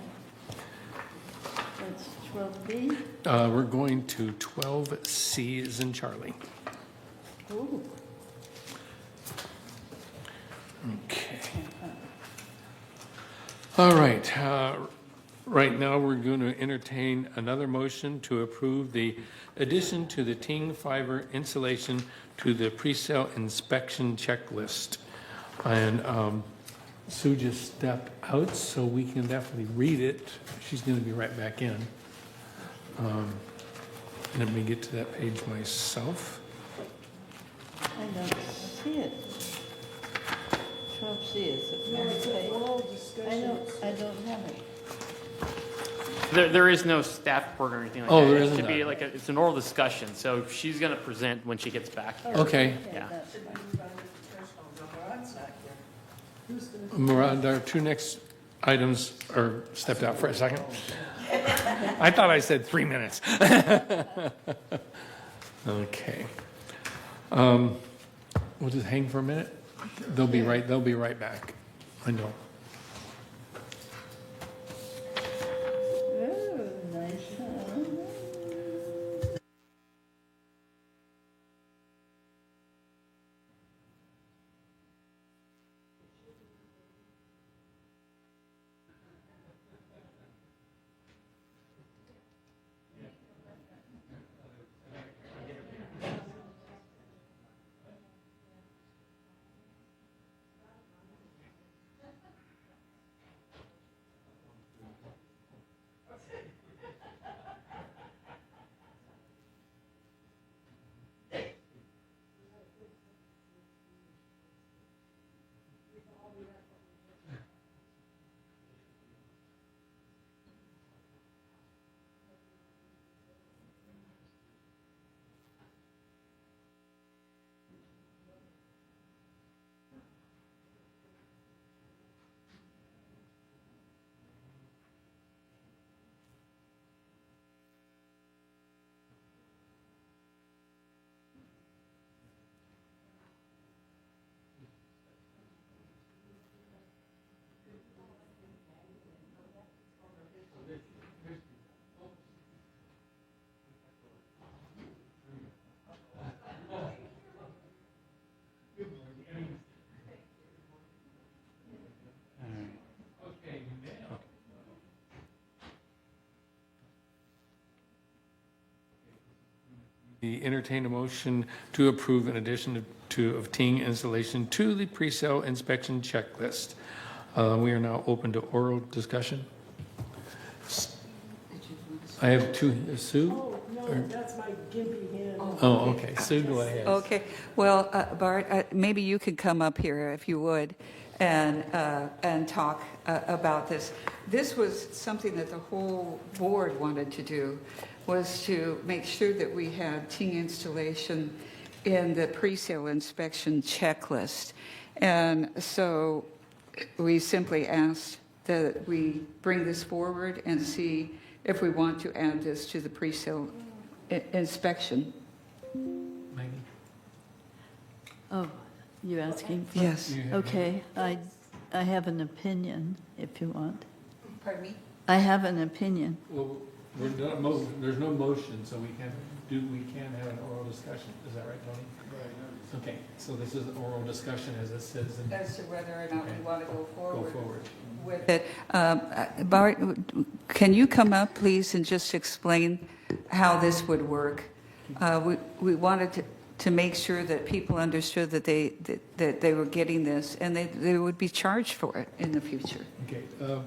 That's 12B. We're going to 12C as in Charlie. Ooh. Okay. All right. Right now, we're going to entertain another motion to approve the addition to the Ting fiber insulation to the pre-sale inspection checklist. And Sue just stepped out, so we can definitely read it. She's going to be right back in. Let me get to that page myself. I don't see it. 12C is it? No, it's a oral discussion. I don't have it. There is no staff report or anything like Oh, that. there It isn't should be that. like it's an oral discussion, so she's going to present when she gets back. Okay. Yeah. Murad, our two next items are stepped out for a second. I thought I said 3 minutes. Okay. We'll just hang for a minute. They'll be right back. I know. Oh, nice. We entertain a motion to approve an addition of Ting installation to the pre-sale inspection checklist. We are now open to oral discussion. I have two, Sue? Oh, no, that's my gimpy hand. Oh, okay. Sue, go ahead. Okay, well, Bart, maybe you could come up here if you would and talk about this. This was something that the whole board wanted to do, was to make sure that we had Ting installation in the pre-sale inspection checklist. And so we simply asked that we bring this forward and see if we want to add this to the pre-sale inspection. Maggie? Oh, you're asking for? Yes. Okay, I have an opinion, if you want. Pardon me? I have an opinion. Well, there's no motion, so we can have an oral discussion. Is that right, Tony? Right. Okay, so this is an oral discussion as it says in. As to whether or not we want to go forward. Go forward. With it. Bart, can you come up, please, and just explain how this would work? We wanted to make sure that people understood that they were getting this, and they would be charged for it in the future. Okay,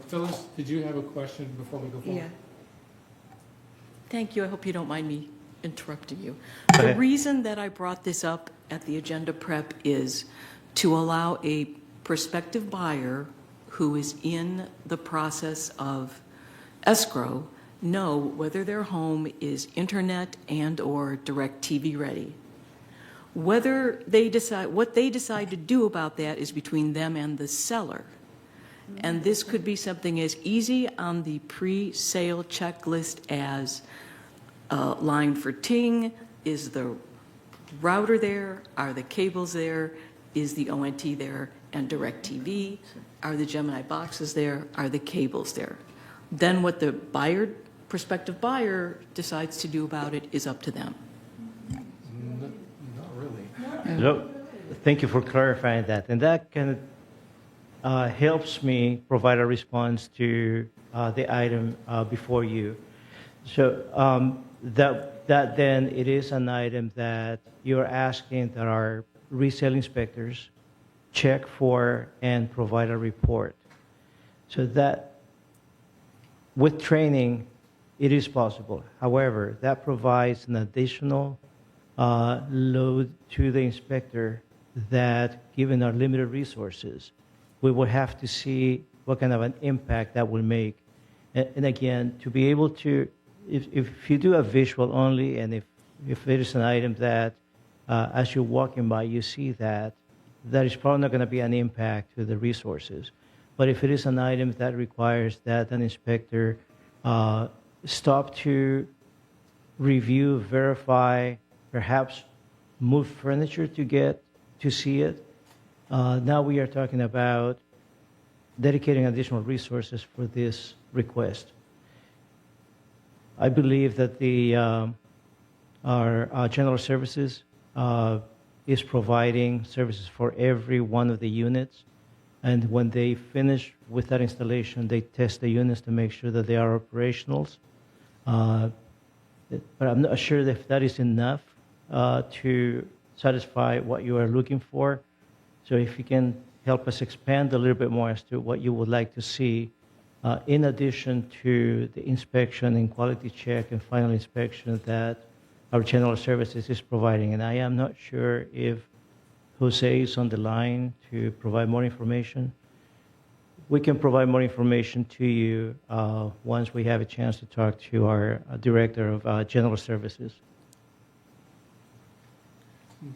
Phyllis, did you have a question before we go forward? Yeah. Thank you. I hope you don't mind me interrupting you. Go The ahead. reason that I brought this up at the agenda prep is to allow a prospective buyer who is in the process of escrow know whether their home is internet and or direct TV ready. Whether they decide, what they decide to do about that is between them and the seller. And this could be something as easy on the pre-sale checklist as line for Ting, is the router there, are the cables there, is the ONT there, and DirecTV? Are the Gemini boxes there? Are the cables there? Then what the prospective buyer decides to do about it is up to them. Not really. So, thank you for clarifying that. And that kind of helps me provide a response to the item before you. So that then it is an item that you're asking that our resale inspectors check for and provide a report. So that with training, it is possible. However, that provides an additional load to the inspector that, given our limited resources, we will have to see what kind of an impact that will make. And again, to be able to, if you do a visual only, and if it is an item that, as you're walking by, you see that is probably not going to be an impact to the resources. But if it is an item that requires that an inspector stop to review, verify, perhaps move furniture to get to see it, now we are talking about dedicating additional resources for this request. I believe that our general services is providing services for every one of the units, and when they finish with that installation, they test the units to make sure that they are operational. But I'm not sure if that is enough to satisfy what you are looking for. So if you can help us expand a little bit more as to what you would like to see, in addition to the inspection and quality check and final inspection that our general services is providing. And I am not sure if Jose is on the line to provide more information. We can provide more information to you once we have a chance to talk to our director of general services.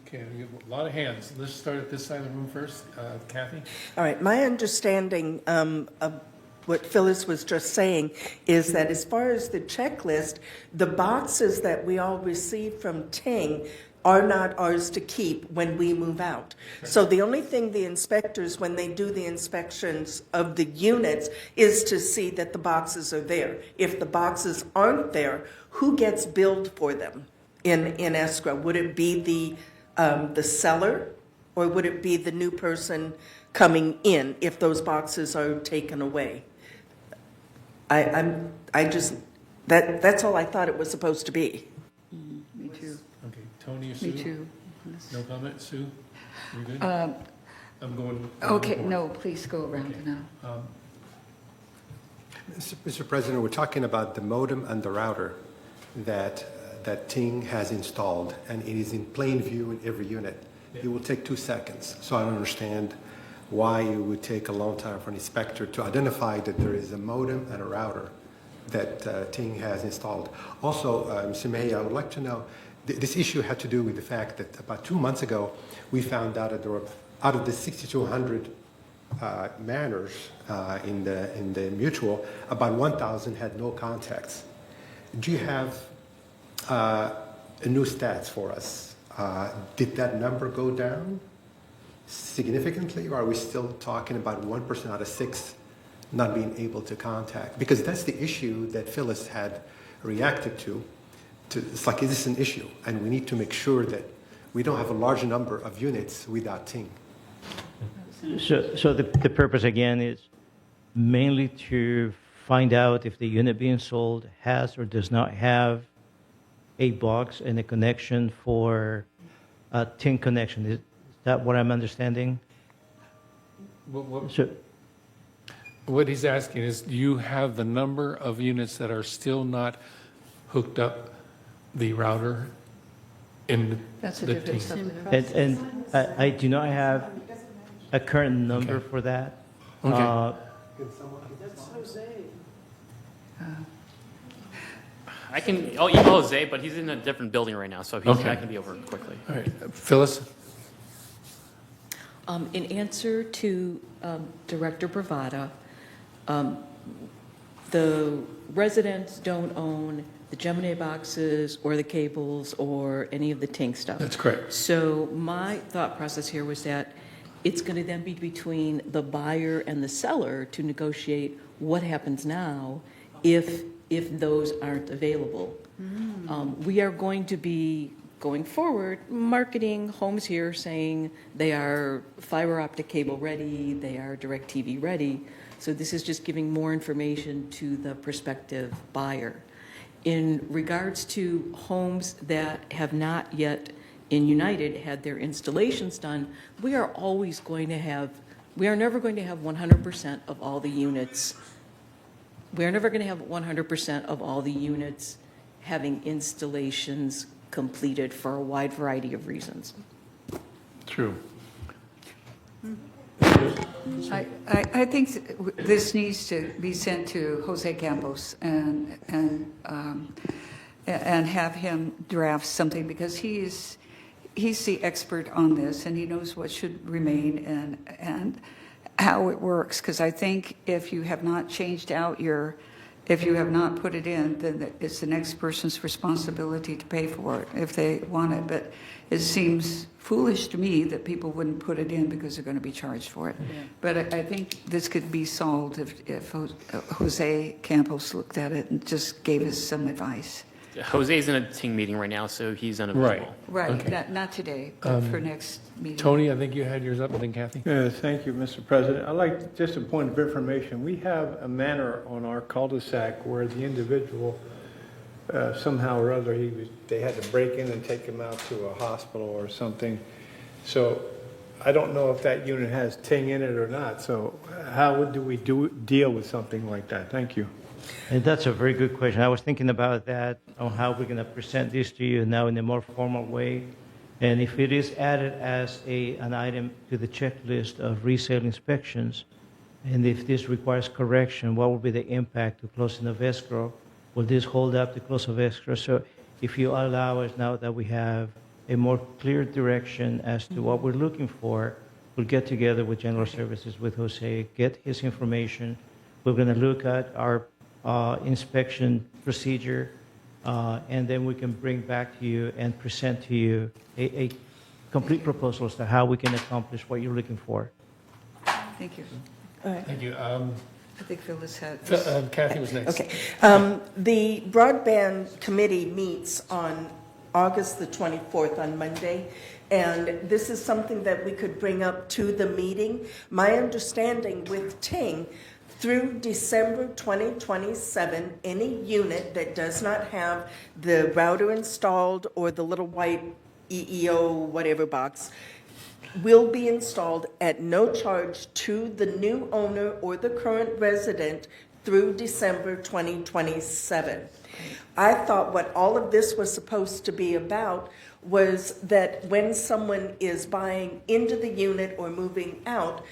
Okay, we have a lot of hands. Let's start at this side of the room first. Kathy? All right, my understanding of what Phyllis was just saying is that as far as the checklist, the boxes that we all receive from Ting are not ours to keep when we move out. So the only thing the inspectors, when they do the inspections of the units, is to see that the boxes are there. If the boxes aren't there, who gets billed for them in escrow? Would it be the seller, or would it be the new person coming in if those boxes are taken away? That's all I thought it was supposed to be. Me too. Okay, Tony or Sue? Me too. No comment, Sue? You good? I'm going. Okay, no, please go around now. Mr. President, we're talking about the modem and the router that Ting has installed, and it is in plain view in every unit. It will take 2 seconds, so I don't understand why it would take a long time for an inspector to identify that there is a modem and a router that Ting has installed. Also, Mr. Mejia, I would like to know, this issue had to do with the fact that about 2 months ago, we found out that there were, out of the 6,200 manners in the mutual, about 1,000 had no contacts. Do you have new stats for us? Did that number go down significantly, or are we still talking about 1% out of 6 not being able to contact? Because that's the issue that Phyllis had reacted to. It's like, is this an issue? And we need to make sure that we don't have a large number of units without Ting. So the purpose again is mainly to find out if the unit being sold has or does not have a box and a connection for a Ting connection. Is that what I'm understanding? What he's asking is, do you have the number of units that are still not hooked up the router in That's a the different Ting? subject. And I do not have a current number for that. Okay. That's Jose. I can, I'll email Jose, but he's in a different building right now, so he's Okay. not going to be over quickly. All right, Phyllis? In answer to Director Bravada, the residents don't own the Gemini boxes or the cables or any of the Ting stuff. That's correct. So my thought process here was that it's going to then be between the buyer and the seller to negotiate what happens now if those aren't available. We are going to be, going forward, marketing homes here saying they are fiber optic cable ready, they are DirecTV ready. So this is just giving more information to the prospective buyer. In regards to homes that have not yet in United had their installations done, we are always going to have, we are never going to have 100% of all the units. We are never going to have 100% of all the units having installations completed for a wide variety of reasons. True. I think this needs to be sent to Jose Campos and have him draft something, because he's the expert on this and he knows what should remain and how it works. Because I think if you have not changed out if you have not put it in, then it's the next person's responsibility to pay for it if they want it. But it seems foolish to me that people wouldn't put it in because they're going to be charged for it. Yeah. But I think this could be solved if Jose Campos looked at it and just gave us some advice. Jose's in a Ting meeting right now, so he's unavailable. Right, Okay. not today, but for next meeting. Tony, I think you had yours up, and then Kathy. Thank you, Mr. President. I'd like just a point of information. We have a manor on our cul-de-sac where the individual, somehow or other, they had to break in and take him out to a hospital or something. So I don't know if that unit has Ting in it or not. So how do we deal with something like that? Thank you. And that's a very good question. I was thinking about that, on how we're going to present this to you now in a more formal way. And if it is added as an item to the checklist of resale inspections, and if this requires correction, what will be the impact to closing of escrow? Will this hold up the close of escrow? So if you allow us, now that we have a more clear direction as to what we're looking for, we'll get together with General Services, with Jose, get his information. We're going to look at our inspection procedure, and then we can bring back to you and present to you a complete proposal as to how we can accomplish what you're looking for. Thank you. Thank you. I think Phyllis had. Kathy was next. Okay. The Broadband Committee meets on August the 24th, on Monday, and this is something that we could bring up to the meeting. My understanding with Ting, through December 2027, any unit that does not have the router installed or the little white EEO whatever box will be installed at no charge to the new owner or the current resident through December 2027. I thought what all of this was supposed to be about was that when someone is buying into the unit or moving out,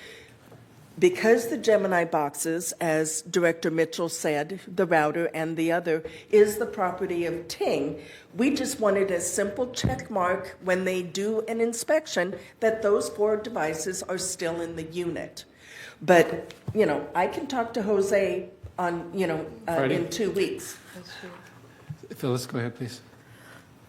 because the Gemini boxes, as Director Mitchell said, the router and the other, is the property of Ting, we just wanted a simple check mark when they do an inspection that those 4 devices are still in the unit. But, I can talk to Jose on, in 2 weeks. Phyllis, go ahead, please.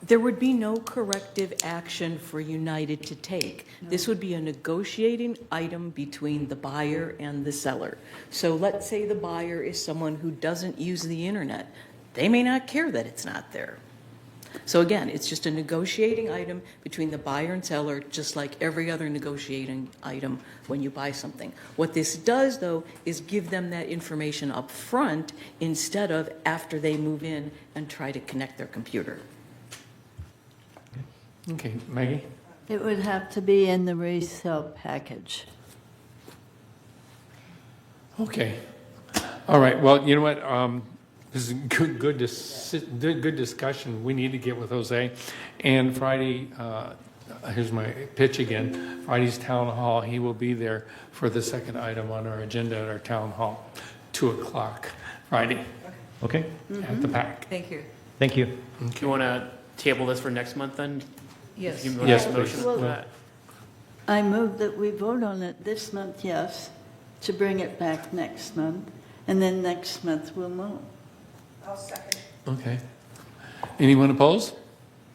There would be no corrective action for United to take. No. This would be a negotiating item between the buyer and the seller. So let's say the buyer is someone who doesn't use the internet. They may not care that it's not there. So again, it's just a negotiating item between the buyer and seller, just like every other negotiating item when you buy something. What this does, though, is give them that information up front instead of after they move in and try to connect their computer. Okay, Maggie? It would have to be in the resale package. Okay. All right, well, you know what? This is good discussion. We need to get with Jose. And Friday, here's my pitch again. Friday's town hall, he will be there for the second item on our agenda at our town hall, 2 o'clock Friday. Okay. At the PAC. Thank you. Thank you. Do you want to table this for next month then? Yes. Yes, motion please. for that. I move that we vote on it this month, yes, to bring it back next month, and then next month we'll know. I'll second. Okay. Anyone opposed?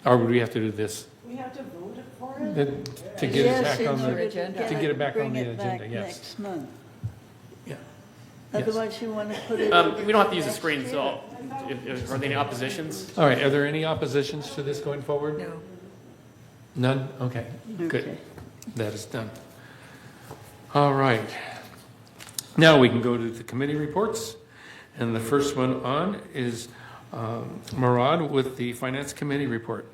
Or would we have to do this? We have to vote for it? To get it back Yes, on in order the, get to get it back on bring the it back agenda, yes. next month. Yeah. Otherwise, you want to put it. We don't have to use the screen, so are there any oppositions? All right, are there any oppositions to this going forward? No. None? Okay, good. Okay. That is done. All right. Now we can go to the committee reports. And the first one on is Murad with the Finance Committee report.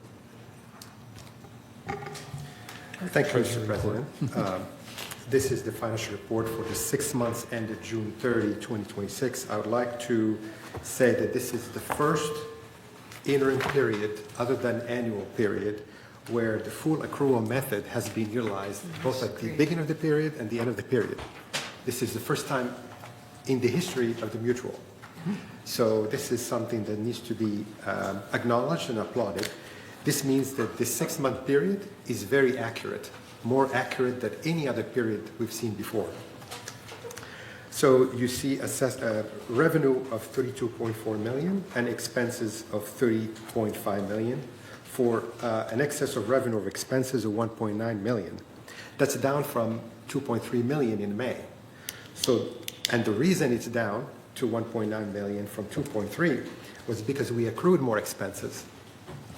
Thank you, Mr. President. This is the financial report for the 6 months ended June 30, 2026. I would like to say that this is the first interim period, other than annual period, where the full accrual method has been utilized both at the beginning of the period and the end of the period. This is the first time in the history of the mutual. So this is something that needs to be acknowledged and applauded. This means that this 6-month period is very accurate, more accurate than any other period we've seen before. So you see revenue of $32.4 million and expenses of $30.5 million for an excess of revenue of expenses of $1.9 million. That's down from $2.3 million in May. So, and the reason it's down to $1.9 million from $2.3 was because we accrued more expenses.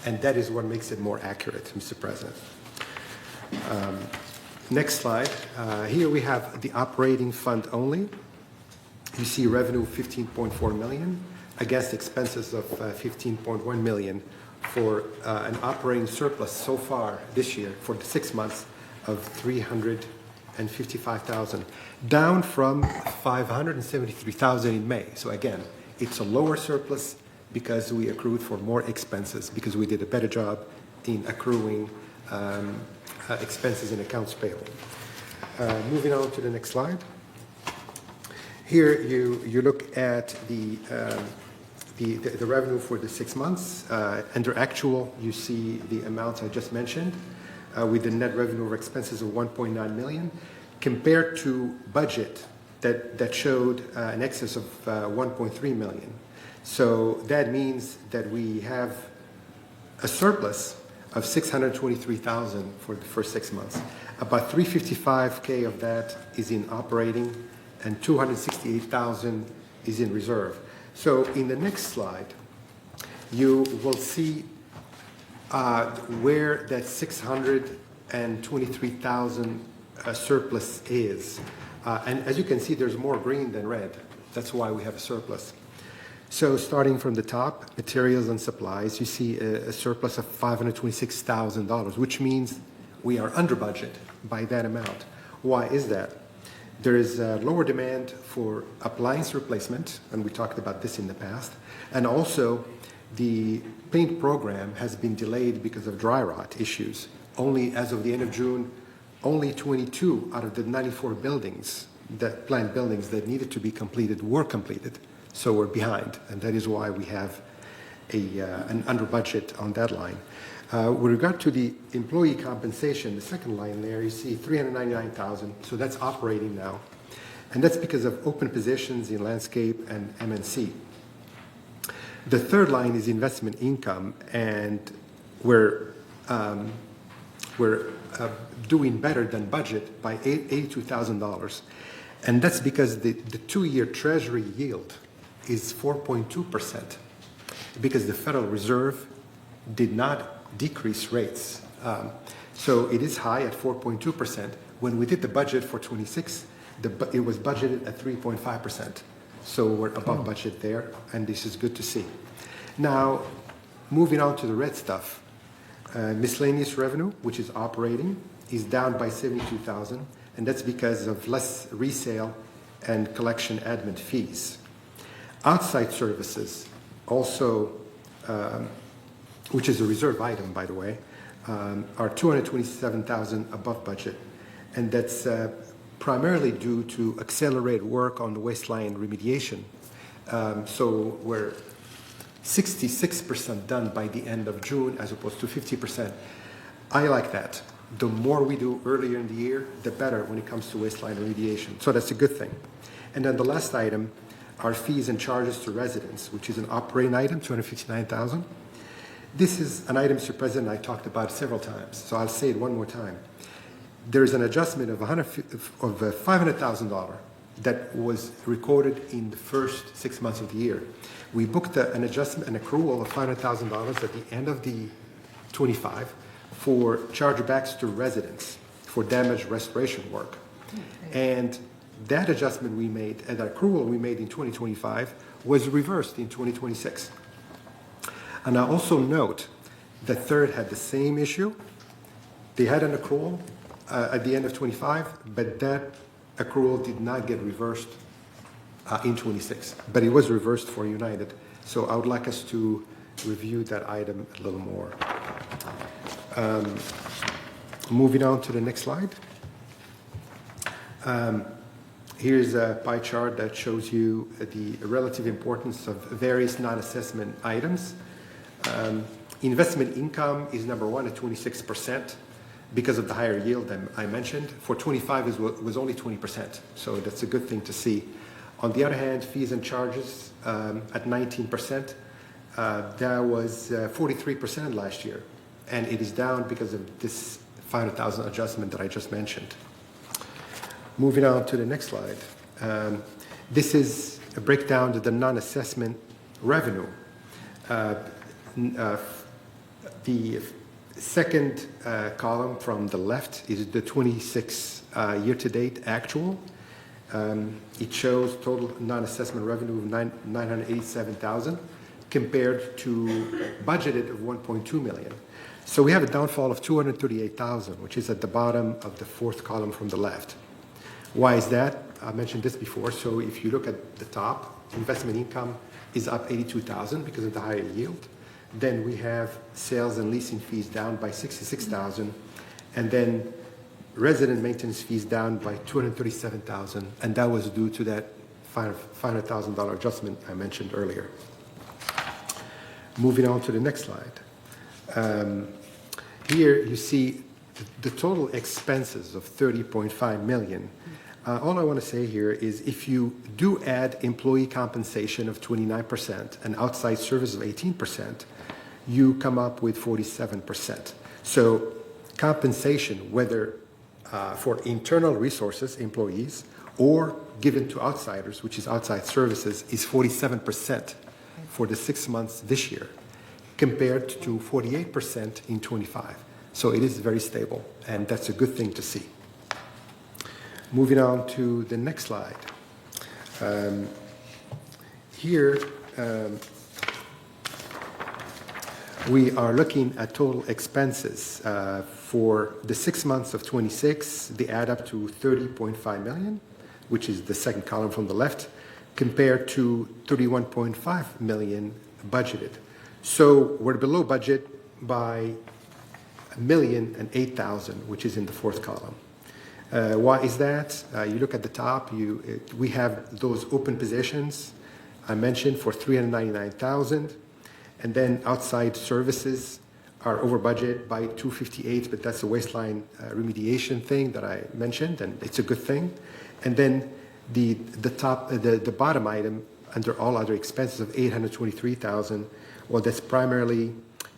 And that is what makes it more accurate, Mr. President. Next slide. Here we have the operating fund only. You see revenue of $15.4 million against expenses of $15.1 million for an operating surplus so far this year for the 6 months of $355,000, down from $573,000 in May. So again, it's a lower surplus because we accrued for more expenses, because we did a better job in accruing expenses in accounts payable. Moving on to the next slide. Here you look at the revenue for the 6 months. Under actual, you see the amounts I just mentioned, with the net revenue or expenses of $1.9 million, compared to budget that showed an excess of $1.3 million. So that means that we have a surplus of $623,000 for the first 6 months. About $355K of that is in operating, and $268,000 is in reserve. So in the next slide, you will see where that $623,000 surplus is. And as you can see, there's more green than red. That's why we have a surplus. So starting from the top, materials and supplies, you see a surplus of $526,000, which means we are under budget by that amount. Why is that? There is a lower demand for appliance replacement, and we talked about this in the past, and also the paint program has been delayed because of dry rot issues. Only as of the end of June, only 22 out of the 94 buildings, planned buildings that needed to be completed were completed. So we're behind, and that is why we have an under budget on that line. With regard to the employee compensation, the second line there, you see $399,000, so that's operating now. And that's because of open positions in landscape and M&C. The third line is investment income, and we're doing better than budget by $82,000. And that's because the 2-year Treasury yield is 4.2%, because the Federal Reserve did not decrease rates. So it is high at 4.2%. When we did the budget for 26, it was budgeted at 3.5%. So we're above budget there, and this is good to see. Now, moving on to the red stuff. Miscellaneous revenue, which is operating, is down by $72,000, and that's because of less resale and collection admin fees. Outside services, also, which is a reserve item, by the way, are $227,000 above budget, and that's primarily due to accelerated work on the waistline remediation. So we're 66% done by the end of June as opposed to 50%. I like that. The more we do earlier in the year, the better when it comes to waistline remediation. So that's a good thing. And then the last item are fees and charges to residents, which is an operating item, $259,000. This is an item, Mr. President, I talked about several times, so I'll say it one more time. There is an adjustment of $500,000 that was recorded in the first 6 months of the year. We booked an adjustment, an accrual of $500,000 at the end of the 25 for chargebacks to residents for damage restoration work. And that adjustment we made, and that accrual we made in 2025 was reversed in 2026. And I also note that Third had the same issue. They had an accrual at the end of 25, but that accrual did not get reversed in 26, but it was reversed for United. So I would like us to review that item a little more. Moving on to the next slide. Here's a pie chart that shows you the relative importance of various non-assessment items. Investment income is number one at 26% because of the higher yield that I mentioned. For 25 it was only 20%, so that's a good thing to see. On the other hand, fees and charges at 19%, that was 43% last year, and it is down because of this $500,000 adjustment that I just mentioned. Moving on to the next slide. This is a breakdown of the non-assessment revenue. The second column from the left is the 26 year-to-date actual. It shows total non-assessment revenue of $987,000 compared to budgeted of $1.2 million. So we have a downfall of $238,000, which is at the bottom of the fourth column from the left. Why is that? I mentioned this before. So if you look at the top, investment income is up $82,000 because of the higher yield. Then we have sales and leasing fees down by $66,000, and then resident maintenance fees down by $237,000, and that was due to that $500,000 adjustment I mentioned earlier. Moving on to the next slide. Here you see the total expenses of $30.5 million. All I want to say here is if you do add employee compensation of 29% and outside service of 18%, you come up with 47%. So compensation, whether for internal resources, employees, or given to outsiders, which is outside services, is 47% for the 6 months this year, compared to 48% in 25. So it is very stable, and that's a good thing to see. Moving on to the next slide. Here, we are looking at total expenses for the 6 months of 26. They add up to $30.5 million, which is the second column from the left, compared to $31.5 million budgeted. So we're below budget by $1,008,000, which is in the fourth column. Why is that? You look at the top, we have those open positions I mentioned for $399,000, and then outside services are over budget by $258,000, but that's the waistline remediation thing that I mentioned, and it's a good thing. And then the bottom item under all other expenses of $823,000, well, that's primarily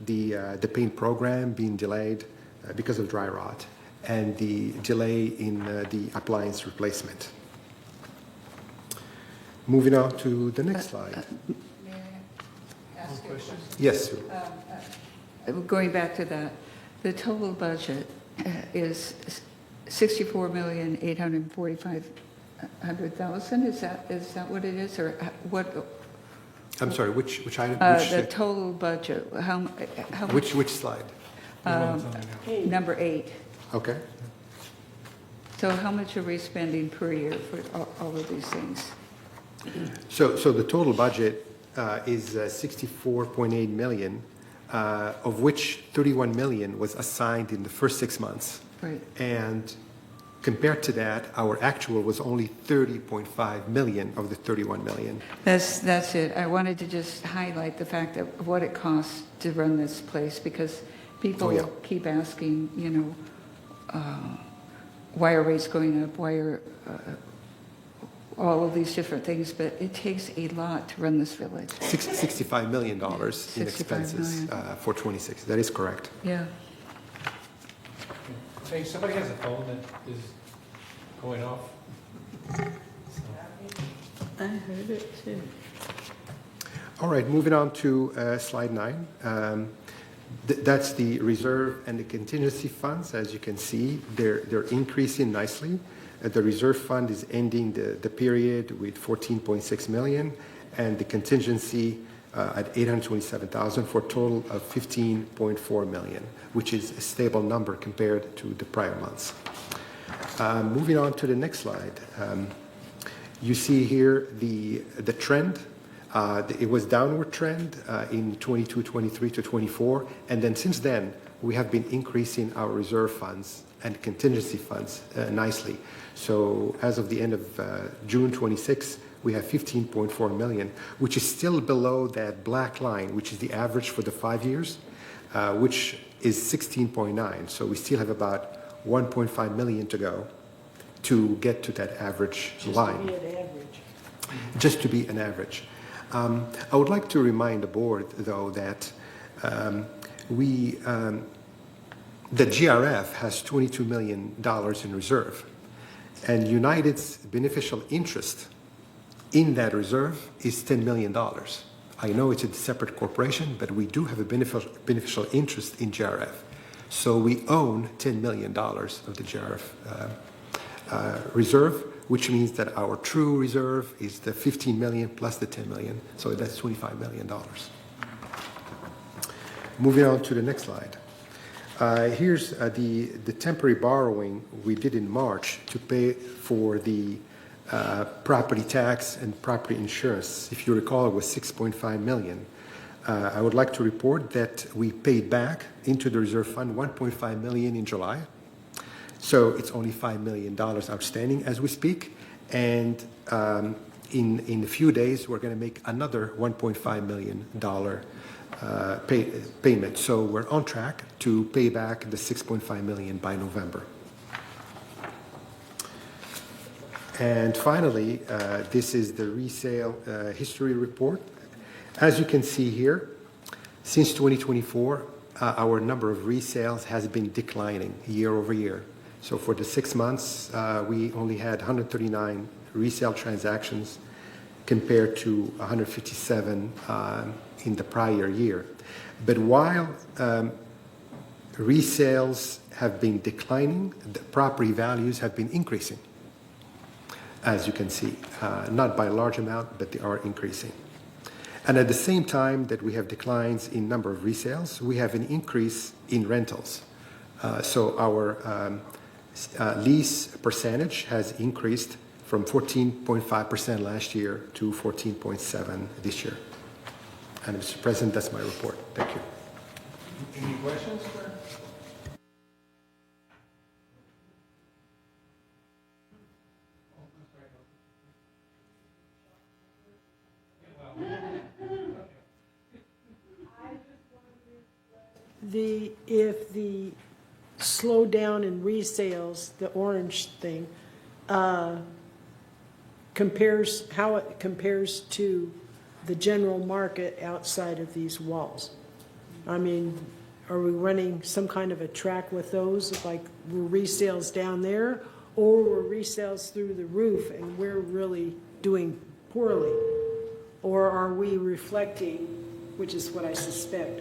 the paint program being delayed because of dry rot and the delay in the appliance replacement. Moving on to the next slide. May I ask you a question? Yes, sir. Going back to that, the total budget is $64,845,000. Is that what it is, or what? I'm sorry. Which item? The total budget. How Which slide? Number 8. Okay. So how much are we spending per year for all of these things? So the total budget is $64.8 million, of which $31 million was assigned in the first 6 months. Right. And compared to that, our actual was only $30.5 million of the $31 million. That's it. I wanted to just highlight the fact of what it costs to run this place, because people keep asking, why are rates going up? all of these different things, but it takes a lot to run this village. $65 million in 65 expenses million. for 26. That is correct. Yeah. Hey, somebody has a phone that is going off. I heard it too. All right, moving on to slide 9. That's the reserve and the contingency funds. As you can see, they're increasing nicely. The reserve fund is ending the period with 14.6 million, and the contingency at 827,000 for a total of 15.4 million, which is a stable number compared to the prior months. Moving on to the next slide, you see here the trend. It was downward trend in 22, 23 to 24, and then since then we have been increasing our reserve funds and contingency funds nicely. So as of the end of June 26, we have 15.4 million, which is still below that black line, which is the average for the 5 years, which is 16.9. So we still have about 1.5 million to go to get to that average line. Just to be an average. Just to be an average. I would like to remind the board, though, that the GRF has $22 million in reserve, and United's beneficial interest in that reserve is $10 million. I know it's a separate corporation, but we do have a beneficial interest in GRF. So we own $10 million of the GRF reserve, which means that our true reserve is the 15 million plus the 10 million. So that's $25 million. Moving on to the next slide. Here's the temporary borrowing we did in March to pay for the property tax and property insurance. If you recall, it was 6.5 million. I would like to report that we paid back into the reserve fund 1.5 million in July. So it's only $5 million outstanding as we speak. And in a few days, we're going to make another $1.5 million payment. So we're on track to pay back the 6.5 million by November. And finally, this is the resale history report. As you can see here, since 2024, our number of resales has been declining year over year. So for the 6 months, we only had 139 resale transactions compared to 157 in the prior year. But while resales have been declining, the property values have been increasing, as you can see, not by a large amount, but they are increasing. And at the same time that we have declines in number of resales, we have an increase in rentals. So our lease percentage has increased from 14.5% last year to 14.7% this year. And Mr. President, that's my report. Thank you. Any questions, sir? If the slowdown in resales, the orange thing, compares, how it compares to the general market outside of these walls. I mean, are we running some kind of a track with those, like were resales down there, or were resales through the roof and we're really doing poorly? Or are we reflecting, which is what I suspect,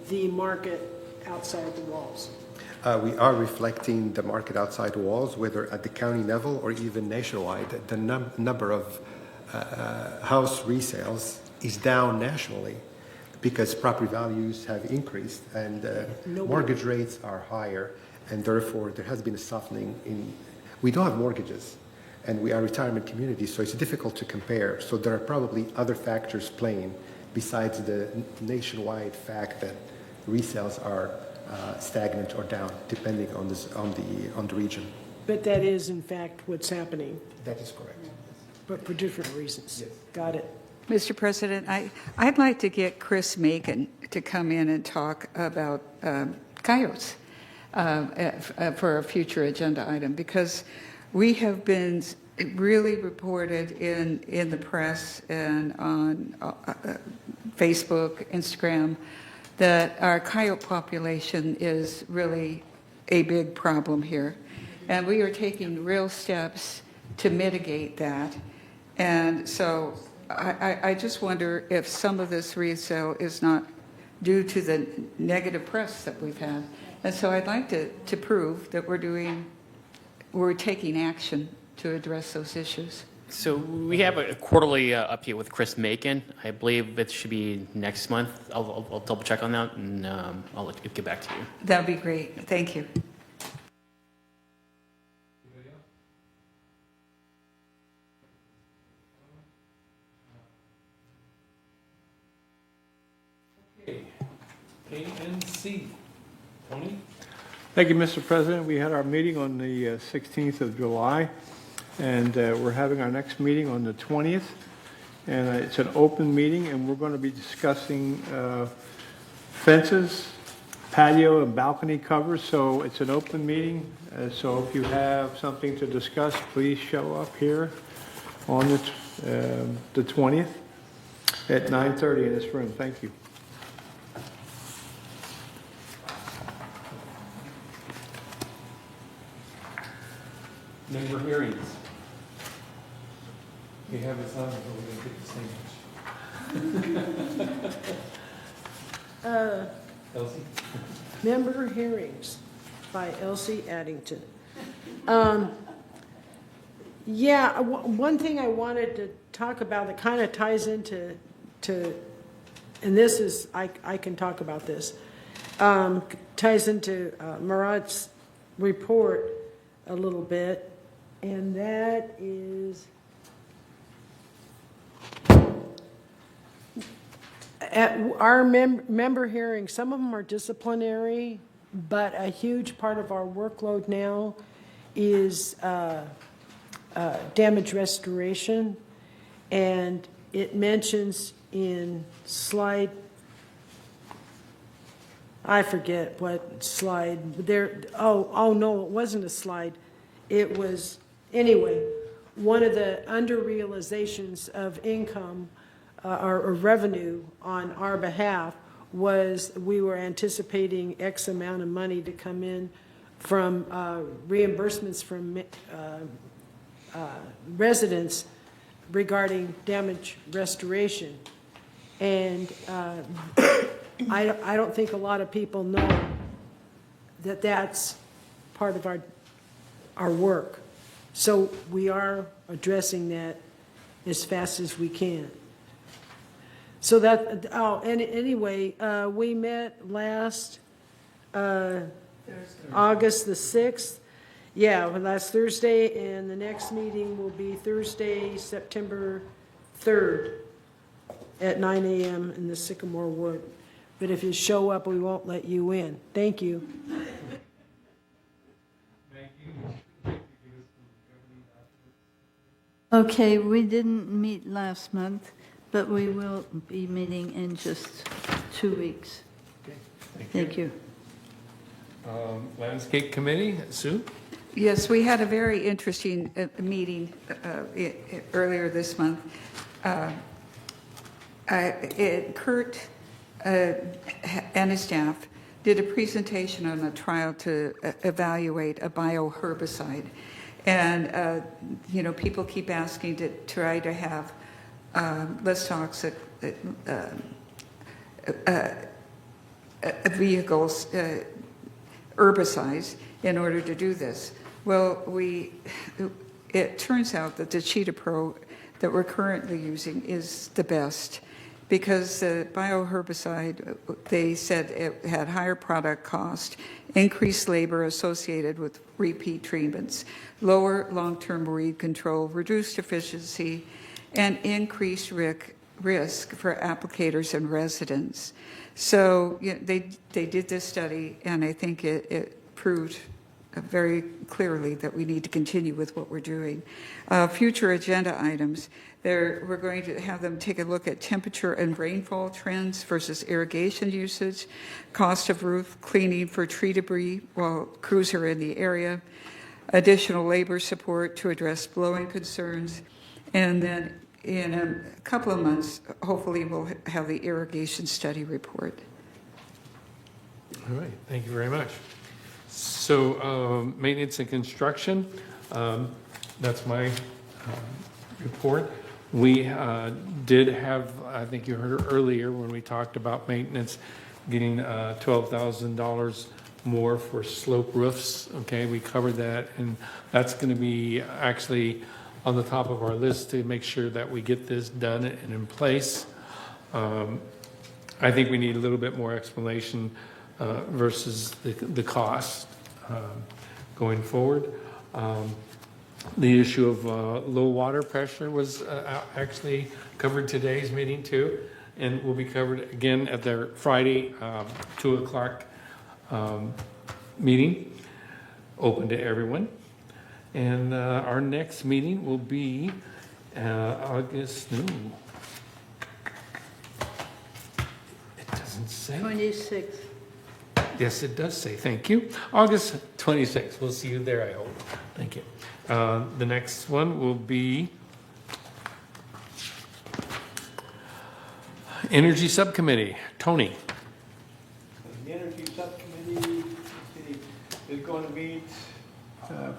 the market outside the walls? We are reflecting the market outside the walls, whether at the county level or even nationwide. The number of house resales is down nationally because property values have increased and mortgage rates are higher, and therefore there has been a softening in. We don't have mortgages, and we are a retirement community, so it's difficult to compare. So there are probably other factors playing besides the nationwide fact that resales are stagnant or down, depending on the region. But that is, in fact, what's happening. That is correct. But for different reasons. Yes. Got it. Mr. President, I'd like to get Chris Macon to come in and talk about coyotes for a future agenda item, because we have been really reported in the press and on Facebook, Instagram, that our coyote population is really a big problem here. And we are taking real steps to mitigate that. And so I just wonder if some of this resale is not due to the negative press that we've had. And so I'd like to prove that we're taking action to address those issues. So we have a quarterly update with Chris Macon. I believe it should be next month. I'll double check on that, and I'll get back to you. That'd be great. Thank you. ANC. Tony? Thank you, Mr. President. We had our meeting on the 16th of July, and we're having our next meeting on the 20th. And it's an open meeting, and we're going to be discussing fences, patio, and balcony covers. So it's an open meeting. So if you have something to discuss, please show up here on the 20th at 9:30 in this room. Thank you. Member hearings. We have this on, but we're going to get the same. Elsie? Member hearings by Elsie Addington. Yeah, one thing I wanted to talk about that kind of ties into, and this is, I can talk about this, ties into Murat's report a little bit, and that is at our member hearings. Some of them are disciplinary, but a huge part of our workload now is damage restoration, and it mentions in slide, I forget what slide there. Oh no, it wasn't a slide. It was, anyway, one of the under realizations of income or revenue on our behalf was we were anticipating X amount of money to come in from reimbursements from residents regarding damage restoration. And I don't think a lot of people know that that's part of our work. So we are addressing that as fast as we can. So that, and anyway, we met last August the 6th. Yeah, last Thursday, and the next meeting will be Thursday, September 3rd at 9 a.m. in the Sycamore Wood. But if you show up, we won't let you in. Thank you. Okay, we didn't meet last month, but we will be meeting in just 2 weeks. Okay, Thank you. Landscape Committee, Sue? Yes, we had a very interesting meeting earlier this month. Kurt and his staff did a presentation on a trial to evaluate a bioherbicide. And, you know, people keep asking to try to have less toxic vehicles, herbicides, in order to do this. Well, it turns out that the Cheetah Pro that we're currently using is the best, because the bioherbicide, they said it had higher product cost, increased labor associated with repeat treatments, lower long-term weed control, reduced efficiency, and increased risk for applicators and residents. So you know, they did this study, and I think it proved very clearly that we need to continue with what we're doing. Future agenda items, we're going to have them take a look at temperature and rainfall trends versus irrigation usage, cost of roof cleaning for tree debris while crews are in the area, additional labor support to address blowing concerns, and then in a couple of months, hopefully we'll have the irrigation study report. All right, thank you very much. So, maintenance and construction, that's my report. We did have, I think you heard earlier when we talked about maintenance, getting $12,000 more for slope roofs. Okay, we covered that, and that's going to be actually on the top of our list to make sure that we get this done and in place. I think we need a little bit more explanation versus the cost going forward. The issue of low water pressure was actually covered today's meeting too, and will be covered again at their Friday 2 o'clock meeting, open to everyone. And our next meeting will be August, no, it doesn't say. 26th. Yes, it does say, thank you. August 26th, we'll see you there, I hope. Thank you. The next one will be Energy Subcommittee. Tony. The Energy Subcommittee is going to meet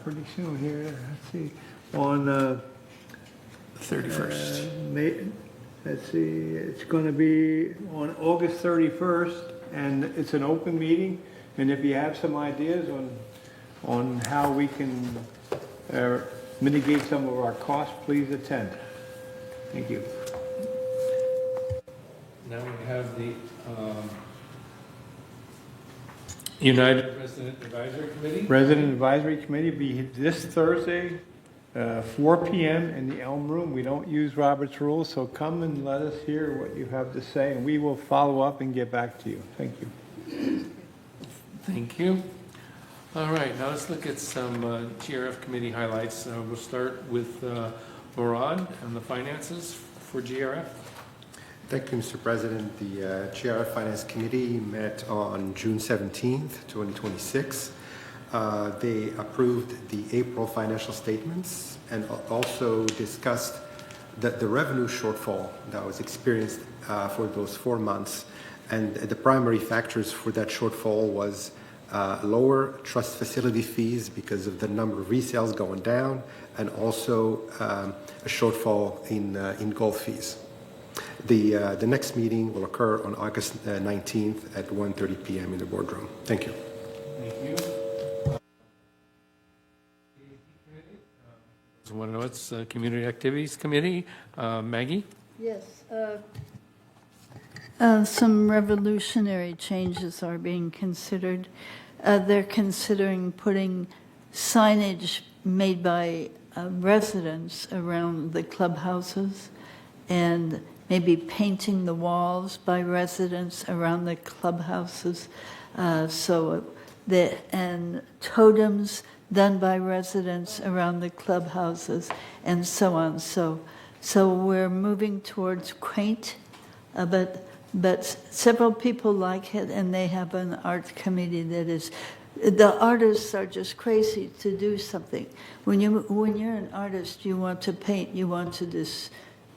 pretty soon here, let's see, on 31st. Let's see, it's going to be on August 31st, and it's an open meeting, and if you have some ideas on how we can mitigate some of our costs, please attend. Thank you. Now we have the United Resident Advisory Committee. Resident Advisory Committee will be this Thursday, 4 p.m. in the Elm Room. We don't use Robert's Rules, so come and let us hear what you have to say, and we will follow up and get back to you. Thank you. Thank you. All right, now let's look at some GRF committee highlights. We'll start with Laurent and the finances for GRF. Thank you, Mr. President. The GRF Finance Committee met on June 17th, 2026. They approved the April financial statements and also discussed the revenue shortfall that was experienced for those 4 months. And the primary factors for that shortfall was lower trust facility fees because of the number of resales going down, and also a shortfall in golf fees. The next meeting will occur on August 19th at 1:30 p.m. in the boardroom. Thank you. Thank you. I want to know it's Community Activities Committee. Maggie? Yes. Some revolutionary changes are being considered. They're considering putting signage made by residents around the clubhouses, and maybe painting the walls by residents around the clubhouses. And totems done by residents around the clubhouses, and so on. So we're moving towards quaint, but several people like it, and they have an art committee that is. The artists are just crazy to do something. When you're an artist, you want to paint, you want to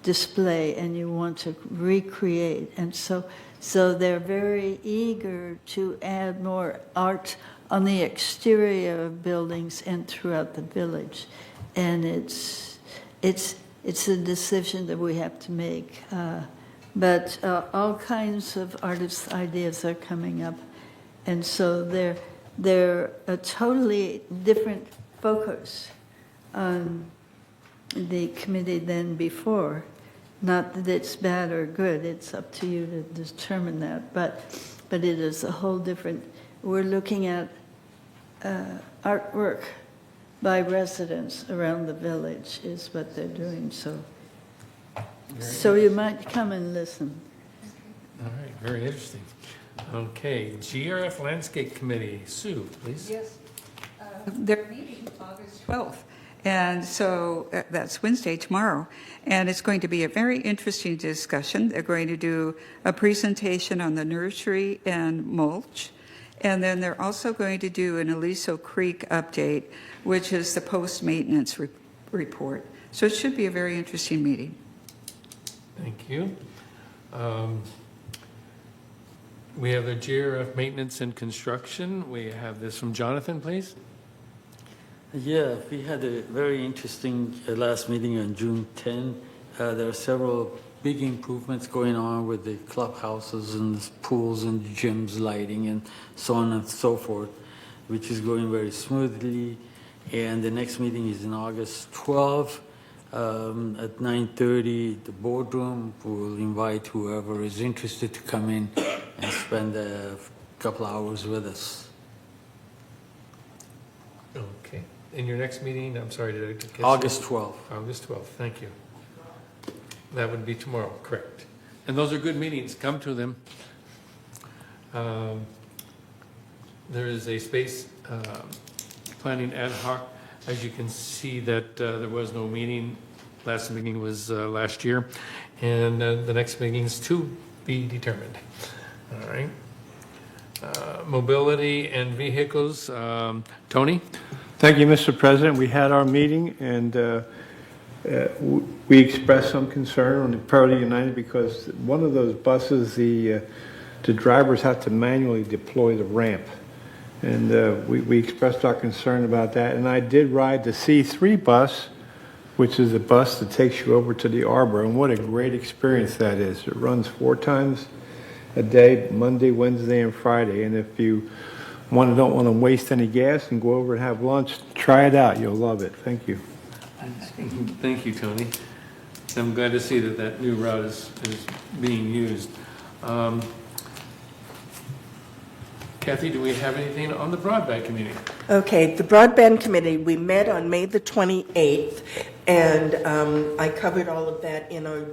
display, and you want to recreate, and so they're very eager to add more art on the exterior of buildings and throughout the village, and it's a decision that we have to make. But all kinds of artists' ideas are coming up, and so they're a totally different focus on the committee than before. Not that it's bad or good, it's up to you to determine that, but it is a whole different, we're looking at artwork by residents around the village is what they're doing, so you might come and listen. All right, very interesting. Okay, GRF Landscape Committee. Sue, please. Yes. They're meeting August 12th. And so that's Wednesday, tomorrow. And it's going to be a very interesting discussion. They're going to do a presentation on the nursery and mulch. And then they're also going to do an Aliso Creek update, which is the post-maintenance report. So it should be a very interesting meeting. Thank you. We have the GRF maintenance and construction. We have this from Jonathan, please. Yeah, we had a very interesting last meeting on June 10. There are several big improvements going on with the clubhouses and the pools and the gyms, lighting and so on and so forth, which is going very smoothly. And the next meeting is in August 12 at 9:30, the boardroom. We'll invite whoever is interested to come in and spend a couple hours with us. Okay. In your next meeting, I'm sorry, did I catch you? August 12th. August 12th, thank you. That would be tomorrow, correct. And those are good meetings, come to them. There is a space planning ad hoc. As you can see that there was no meeting. Last meeting was last year. And the next meeting is to be determined. All right. Mobility and vehicles, Tony? Thank you, Mr. President. We had our meeting, and we expressed some concern on the Priority United because one of those buses, the drivers have to manually deploy the ramp. And we expressed our concern about that. And I did ride the C3 bus, which is a bus that takes you over to the Arbor. And what a great experience that is. It runs 4 times a day, Monday, Wednesday, and Friday. And if you don't want to waste any gas and go over and have lunch, try it out. You'll love it. Thank you. Thank you, Tony. I'm glad to see that that new route is being used. Kathy, do we have anything on the broadband committee? Okay, the broadband committee, we met on May the 28th, and I covered all of that in our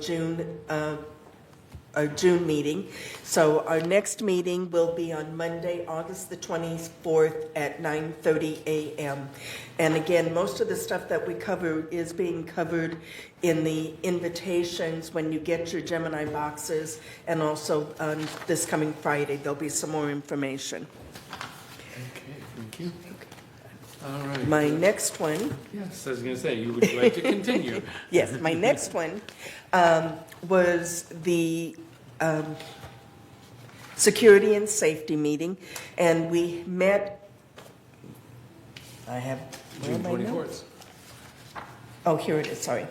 June meeting. So our next meeting will be on Monday, August the 24th at 9:30 a.m. And again, most of the stuff that we cover is being covered in the invitations when you get your Gemini boxes, and also on this coming Friday, there'll be some more information. Okay, thank you. All right. My next one. Yes, I was going to say, you would like to continue. Yes, my next one was the security and safety meeting, and we met. I have. June 24th. Oh, here it is. Sorry.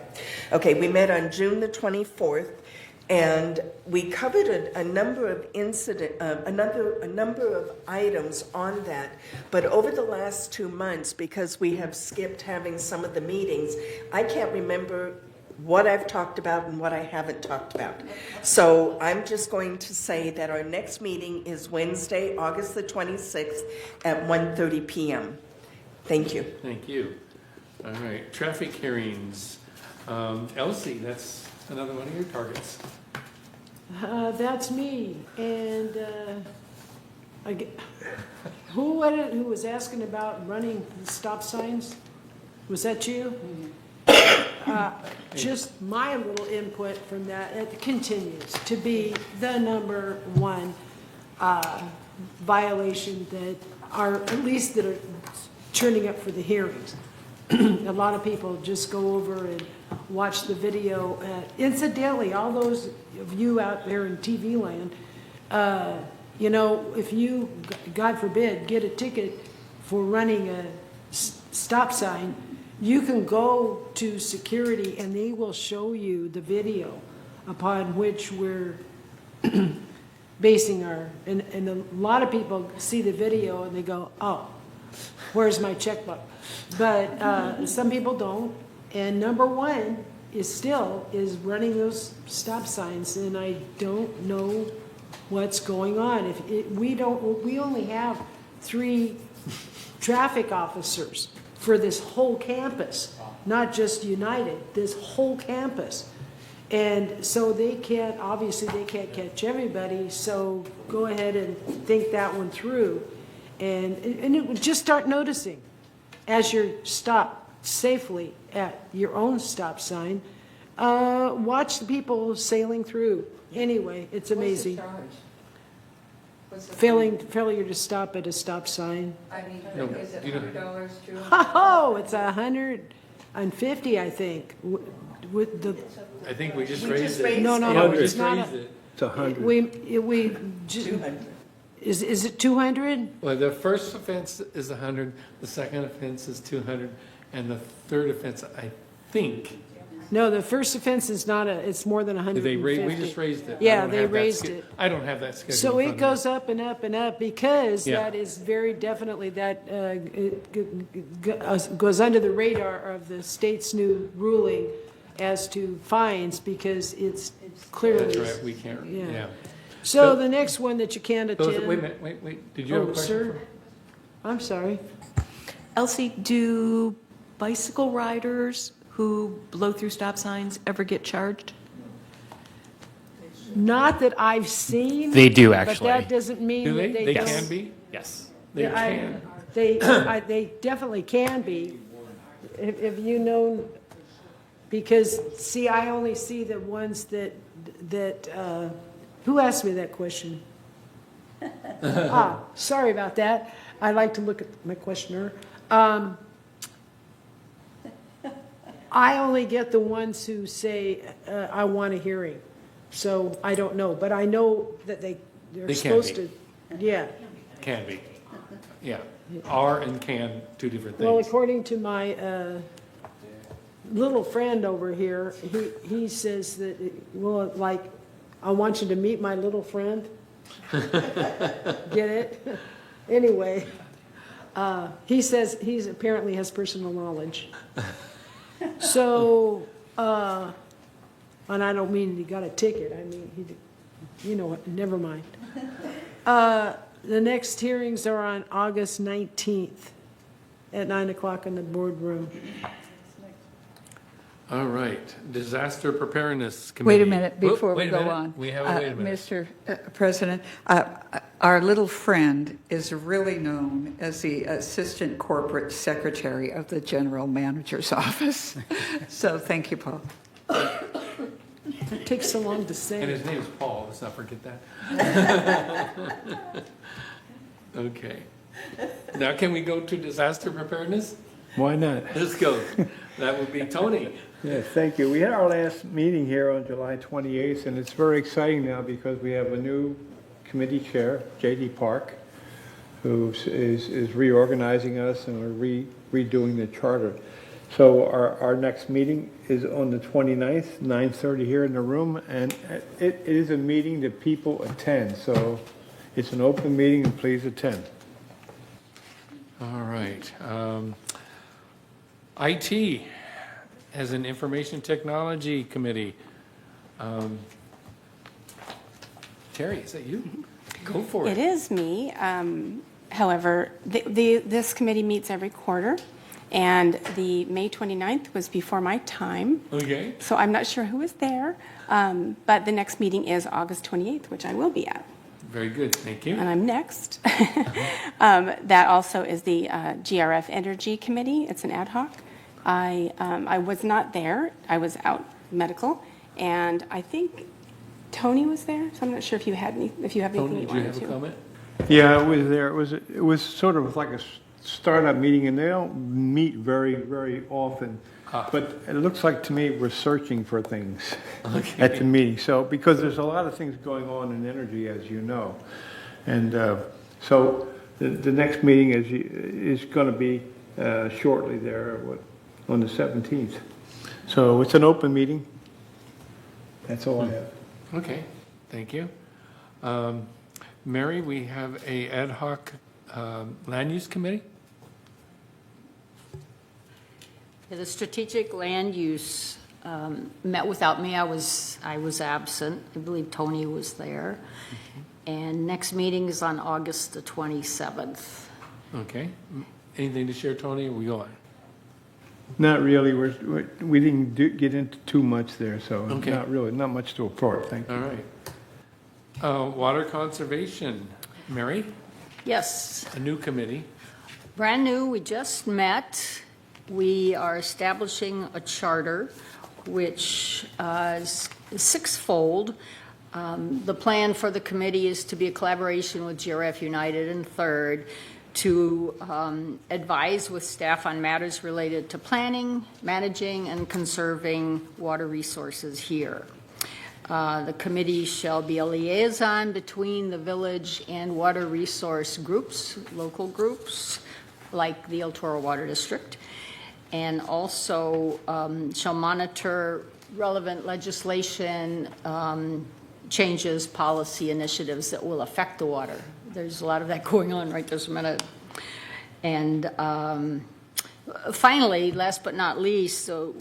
Okay, we met on June the 24th, and we covered a number of a number of items on that. But over the last 2 months, because we have skipped having some of the meetings, I can't remember what I've talked about and what I haven't talked about. So I'm just going to say that our next meeting is Wednesday, August the 26th at 1:30 p.m. Thank you. Thank you. All right, traffic hearings. Elsie, that's another one of your targets. That's me. And who was asking about running stop signs? Was that you? Just my little input from that, it continues to be the number one violation that are, at least that are turning up for the hearings. A lot of people just go over and watch the video. Incidentally, all those of you out there in TV land, if you, God forbid, get a ticket for running a stop sign, you can go to security and they will show you the video upon which we're basing our, and a lot of people see the video and they go, oh, where's my checkbook? But some people don't. And number one is running those stop signs, and I don't know what's going on. We only have 3 traffic officers for this whole campus, not just United, this whole campus. And so they can't catch everybody, so go ahead and think that one through. And it would just start noticing as you're stopped safely at your own stop sign, watch the people sailing through. Anyway, it's amazing. Failure to stop at a stop sign. I mean, No, is it you don't- $100 too? Oh, it's 150, I think. With the, I think we just We raised just it. raised no, it. no, We it's just not. raised it. It's 100. We just, 200. is it 200? Well, the first offense is 100, the second offense is 200, and the third offense, I think, No, the first offense is not it's more than 150. we just raised it. I Yeah, don't they have that raised sch- it. I don't have that schedule. So in it front of goes up and up and up because Yeah. that is very definitely, that goes under the radar of the state's new ruling as to fines because it's me. clearly. That's right, we can't, Yeah. yeah. So the next one that you can't Those- attend. Wait a minute, wait, did you have a Oh, question? sir? I'm sorry. Elsie, do bicycle riders who blow through stop signs ever get charged? Not that I've seen. They do, But actually. that doesn't mean Do that they? they They don't. can be? Yes. They Yeah, can. They definitely can be. If you know, because, see, I only see the ones that, who asked me that question? Sorry about that. I like to look at my questioner. I only get the ones who say, I want a hearing. So I don't know, but I know that they're They can supposed be. to, yeah. Can be, yeah. Are and can, two different Well, things. according to my little friend over here, he says that, well, like, I want you to meet my little friend. Get it? Anyway, he says he's apparently has personal knowledge. So, and I don't mean he got a ticket, I mean, you know what, never mind. The next hearings are on August 19th at 9 o'clock in the boardroom. All right, Disaster Preparedness Committee. Wait a minute before we Wait a go minute. on. We have a wait a minute. Mr. President, our little friend is really known as the Assistant Corporate Secretary of the General Manager's Office. So thank you, Paul. It takes so long to say. And his name is Paul, let's not forget that. Okay. Now can we go to disaster preparedness? Why not? Let's go. That would be Tony. Yes, thank you. We had our last meeting here on July 28th, and it's very exciting now because we have a new committee chair, J.D. Park, who is reorganizing us, and we're redoing the charter. So our next meeting is on the 29th, 9:30 here in the room, and it is a meeting that people attend. So it's an open meeting, and please attend. All right. IT as an Information Technology Committee. Terry, is that you? Go for it. It is me. However, this committee meets every quarter, and the May 29th was before my time. Okay. So I'm not sure who was there, but the next meeting is August 28th, which I will be at, Very good, thank you. and I'm next. That also is the GRF Energy Committee. It's an ad hoc. I was not there. I was out medical, and I think Tony was there, so I'm not sure if you have anything Tony, you did you wanted have a to. comment? Yeah, I was there. It was sort of like a startup meeting, and they don't meet very, very often. But it looks like to me we're searching for things at the meeting. So, because there's a lot of things going on in energy, as you know. And so the next meeting is going to be shortly there, on the 17th. So it's an open meeting. That's all I have. Okay, thank you. Mary, we have a ad hoc land use committee? The strategic land use met without me. I was absent. I believe Tony was there. And next meeting is on August the 27th. Okay. Anything to share, Tony, or we go on? Not really. We didn't get into too much there, so Okay. not really, not much to report. Thank you. All right. Water conservation, Mary, Yes, a new committee. brand new. We just met. We are establishing a charter which is sixfold. The plan for the committee is to be a collaboration with GRF United and Third to advise with staff on matters related to planning, managing, and conserving water resources here. The committee shall be a liaison between the village and water resource groups, local groups, like the El Toro Water District, and also shall monitor relevant legislation, changes, policy initiatives that will affect the water. There's a lot of that going on right this minute. And finally, last but not least, so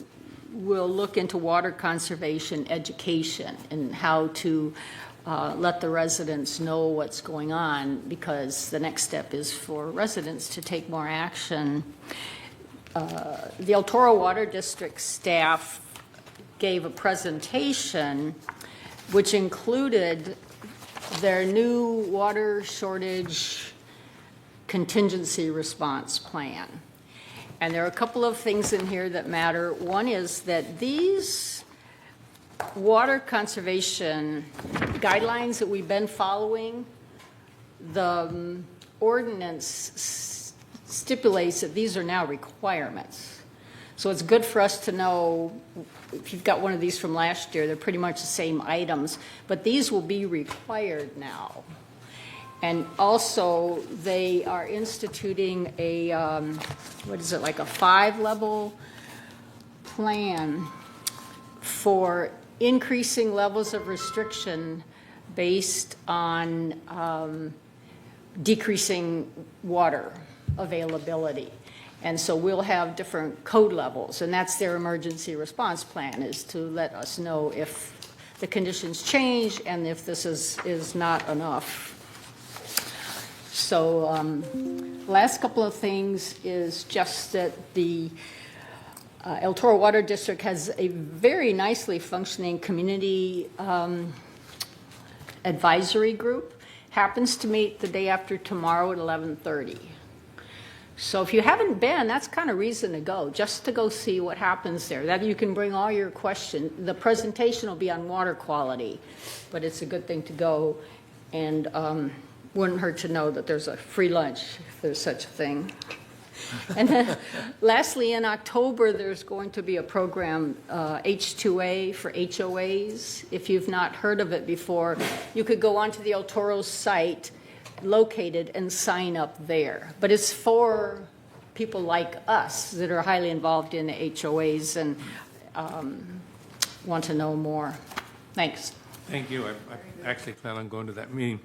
we'll look into water conservation education and how to let the residents know what's going on, because the next step is for residents to take more action. The El Toro Water District staff gave a presentation which included their new water shortage contingency response plan. And there are a couple of things in here that matter. One is that these water conservation guidelines that we've been following, the ordinance stipulates that these are now requirements. So it's good for us to know, if you've got one of these from last year, they're pretty much the same items, but these will be required now. And also, they are instituting a, what is it, like a 5-level plan for increasing levels of restriction based on decreasing water availability. And so we'll have different code levels, and that's their emergency response plan, is to let us know if the conditions change and if this is not enough. So last couple of things is just that the El Toro Water District has a very nicely functioning community advisory group. Happens to meet the day after tomorrow at 11:30. So if you haven't been, that's kind of reason to go, just to go see what happens there. That you can bring all your questions. The presentation will be on water quality, but it's a good thing to go. And wouldn't hurt to know that there's a free lunch, if there's such a thing. And then lastly, in October, there's going to be a program, H2A for HOAs. If you've not heard of it before, you could go onto the El Toro site located and sign up there. But it's for people like us that are highly involved in the HOAs and want to know more. Thanks. Thank you. I actually plan on going to that meeting.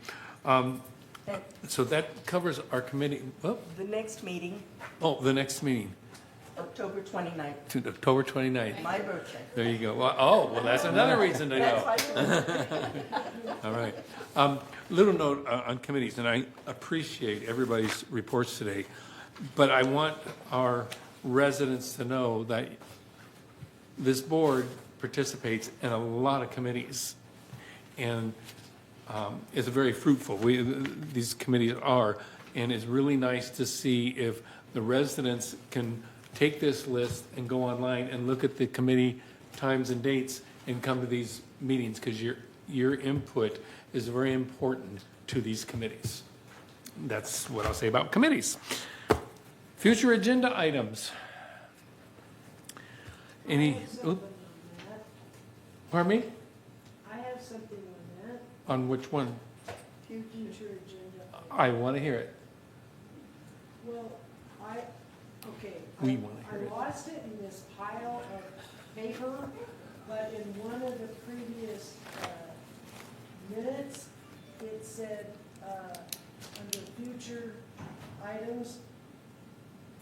So that covers our committee. Oh, The next meeting, the next meeting, October 29th, to October 29th. my birthday. There you go. Well, that's another reason to go. All right. Little note on committees, and I appreciate everybody's reports today, but I want our residents to know that this board participates in a lot of committees, and is very fruitful. These committees are, and it's really nice to see if the residents can take this list and go online and look at the committee times and dates and come to these meetings, because your input is very important to these committees. That's what I'll say about committees. Future agenda items. Any? Pardon me? I have something on that, On which one? future agenda. I want to hear it. Well, We want to hear I it. lost it in this pile of paper, but in one of the previous minutes, it said, under future items,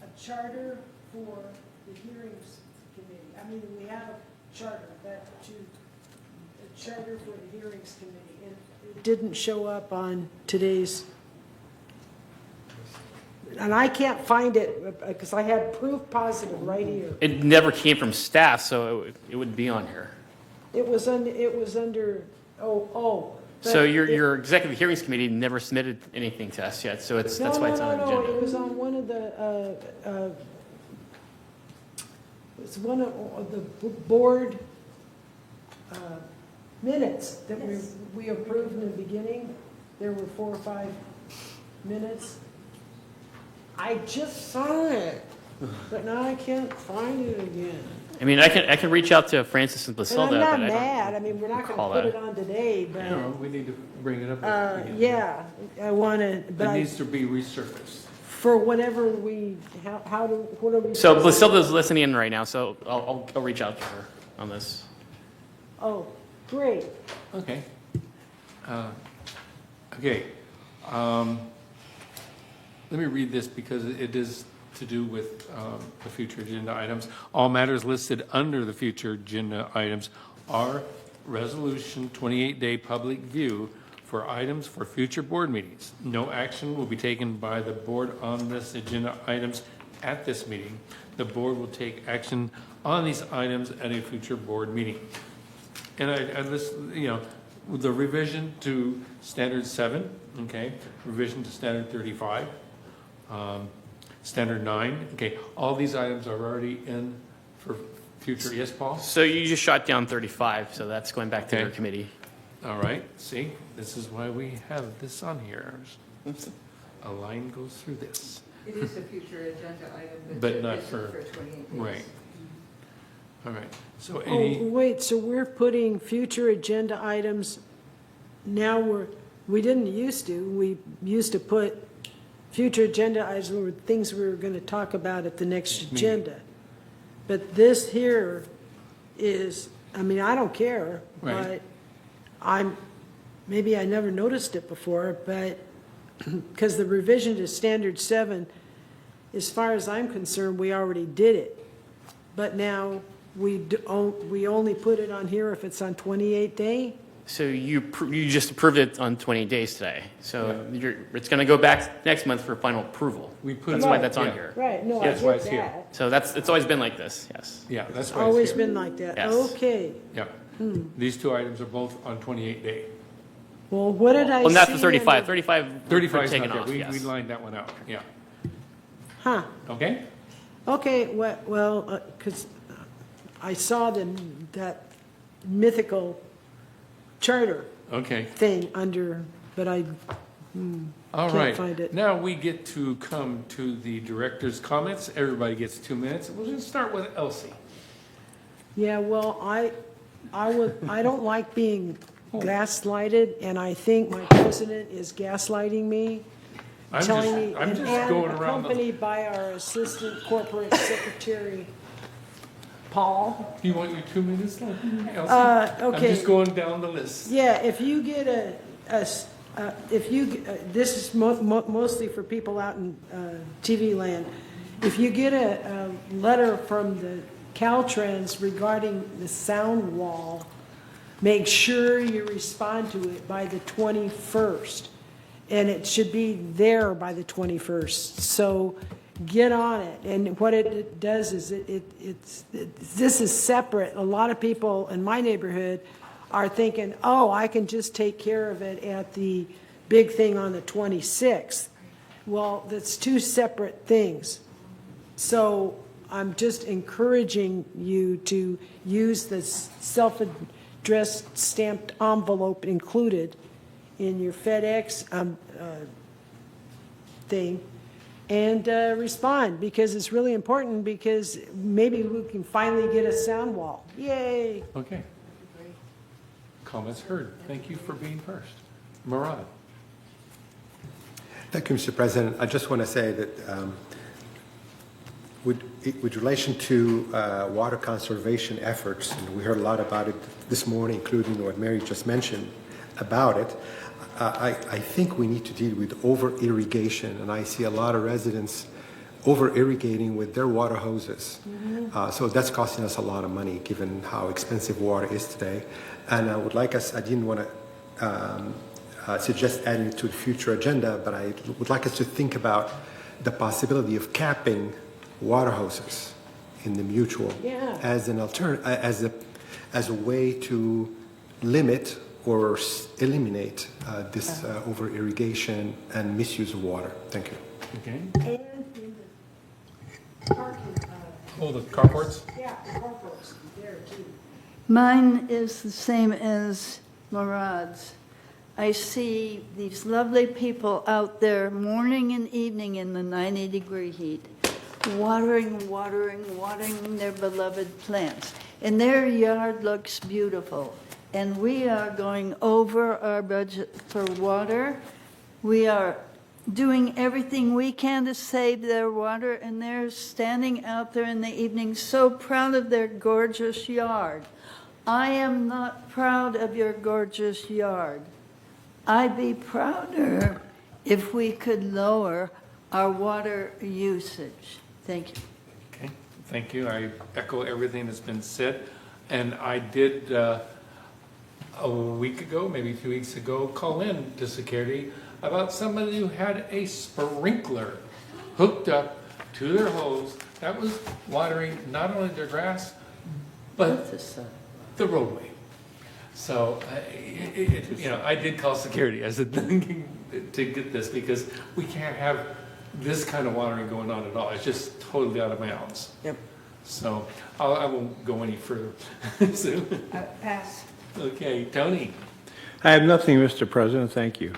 a charter for the hearings committee. I mean, we have a charter, a charter for the hearings committee. And it didn't show up on today's, and I can't find it because I had proof positive right here. It never came from staff, so it would be on here. It was under, So your executive hearings committee never submitted anything to us yet, so that's why it's on the No, agenda. it was on one of the, it's one of the board minutes that we approved in the beginning, there were 4 or 5 minutes. I just saw it, but now I can't find it again. I mean, I can reach out to Francis and And Basilda, I'm but not I don't mad, I mean, we're not recall gonna put that. it on today, but, No, we need to bring it up again. yeah, I wanna, but It I, needs to be resurfaced. for whatever we, what are we? So Basilda's listening in right now, so I'll reach out to her on this. Oh, great. Okay. Okay. Let me read this because it is to do with the future agenda items. All matters listed under the future agenda items are resolution 28-day public view for items for future board meetings. No action will be taken by the board on this agenda items at this meeting. The board will take action on these items at a future board meeting. And I list, the revision to standard 7, okay, revision to standard 35, standard 9, okay, all these items are already in for future, yes, Paul? So you just shot down 35, so that's going back to Okay. your committee. All right, see, this is why we have this on here. A line goes through this. It is a future agenda item, But not it's for, 28 days. right. All right, so Oh, any, wait, so we're putting future agenda items, now we didn't used to, we used to put future agenda items were things we were going to talk about at the next Meeting. agenda. But this here is, I mean, I don't care, Right. but maybe I never noticed it before, but, because the revision to standard 7, as far as I'm concerned, we already did it. But now, we only put it on here if it's on 28 day? So you just approved it on 28 days today. So it's going to go back next month for final approval. That's why that's on Right, here. Right, no, I Yeah, get why it's here. that. So it's always been like this, yes. yeah, that's It's why it's always here. been like that, Yes. okay. Yeah, these two items are both on 28-day. Well, what did I see? Well, not the in 35. 35 35 we're is taking not there, off, we yes. lined that one out, yeah. Huh, Okay? okay, well, because I saw that mythical charter Okay. thing under, but I All can't right, find it. now we get to come to the director's comments. Everybody gets 2 minutes. We'll just start with Elsie. Yeah, well, I don't like being gaslighted, and I think my president is gaslighting me, I'm telling just- me, I'm and just going around the- accompanied by our assistant corporate secretary, Paul. You want your 2 minutes, Elsie? Okay. I'm just going down the list. Yeah, if you get this is mostly for people out in TV land. If you get a letter from the Caltrans regarding the sound wall, make sure you respond to it by the 21st. And it should be there by the 21st. So get on it. And what it does is this is separate. A lot of people in my neighborhood are thinking, oh, I can just take care of it at the big thing on the 26th. Well, that's two separate things. So I'm just encouraging you to use the self-addressed stamped envelope included in your FedEx thing and respond, because it's really important, because maybe we can finally get a sound wall. Yay! Okay. Comments heard. Thank you for being first. Murad. Thank you, Mr. President. I just want to say that with relation to water conservation efforts, and we heard a lot about it this morning, including what Mary just mentioned about it, I think we need to deal with over-irrigation, and I see a lot of residents over-irrigating with their water hoses. So that's costing us a lot of money, given how expensive water is today. And I didn't want to suggest adding it to the future agenda, but I would like us to think about the possibility of capping water hoses in the mutual as an alternative, as a way to limit or eliminate this over-irrigation and misuse of water. Thank you. Okay. And in the parking, Oh, the carports? yeah, carports, there too. Mine is the same as Murad's. I see these lovely people out there morning and evening in the 90-degree heat, watering their beloved plants. And their yard looks beautiful. And we are going over our budget for water. We are doing everything we can to save their water, and they're standing out there in the evening so proud of their gorgeous yard. I am not proud of your gorgeous yard. I'd be prouder if we could lower our water usage. Thank you. Okay, thank you. I echo everything that's been said. And I did, a week ago, maybe 2 weeks ago, call in to security about somebody who had a sprinkler hooked up to their hose that was watering not only their grass, but the roadway. So, I did call security. I said, to get this, because we can't have this kind of watering going on at all. It's just totally out of bounds. Yep. So, I won't go any further. So, Pass. okay, Tony. I have nothing, Mr. President. Thank you.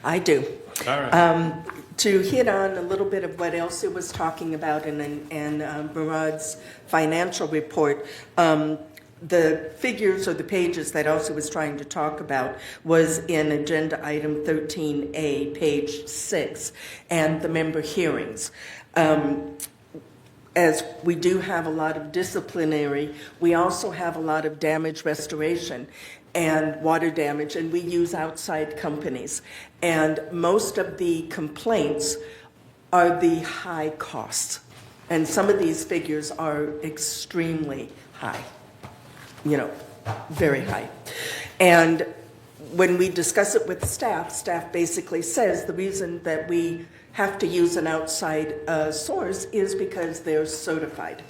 I do. All right. To hit on a little bit of what Elsie was talking about and Murad's financial report, the figures or the pages that Elsie was trying to talk about was in Agenda Item 13A, page 6, and the member hearings. As we do have a lot of disciplinary, we also have a lot of damage restoration and water damage, and we use outside companies. And most of the complaints are the high costs. And some of these figures are extremely high, very high. And when we discuss it with staff basically says the reason that we have to use an outside source is because they're certified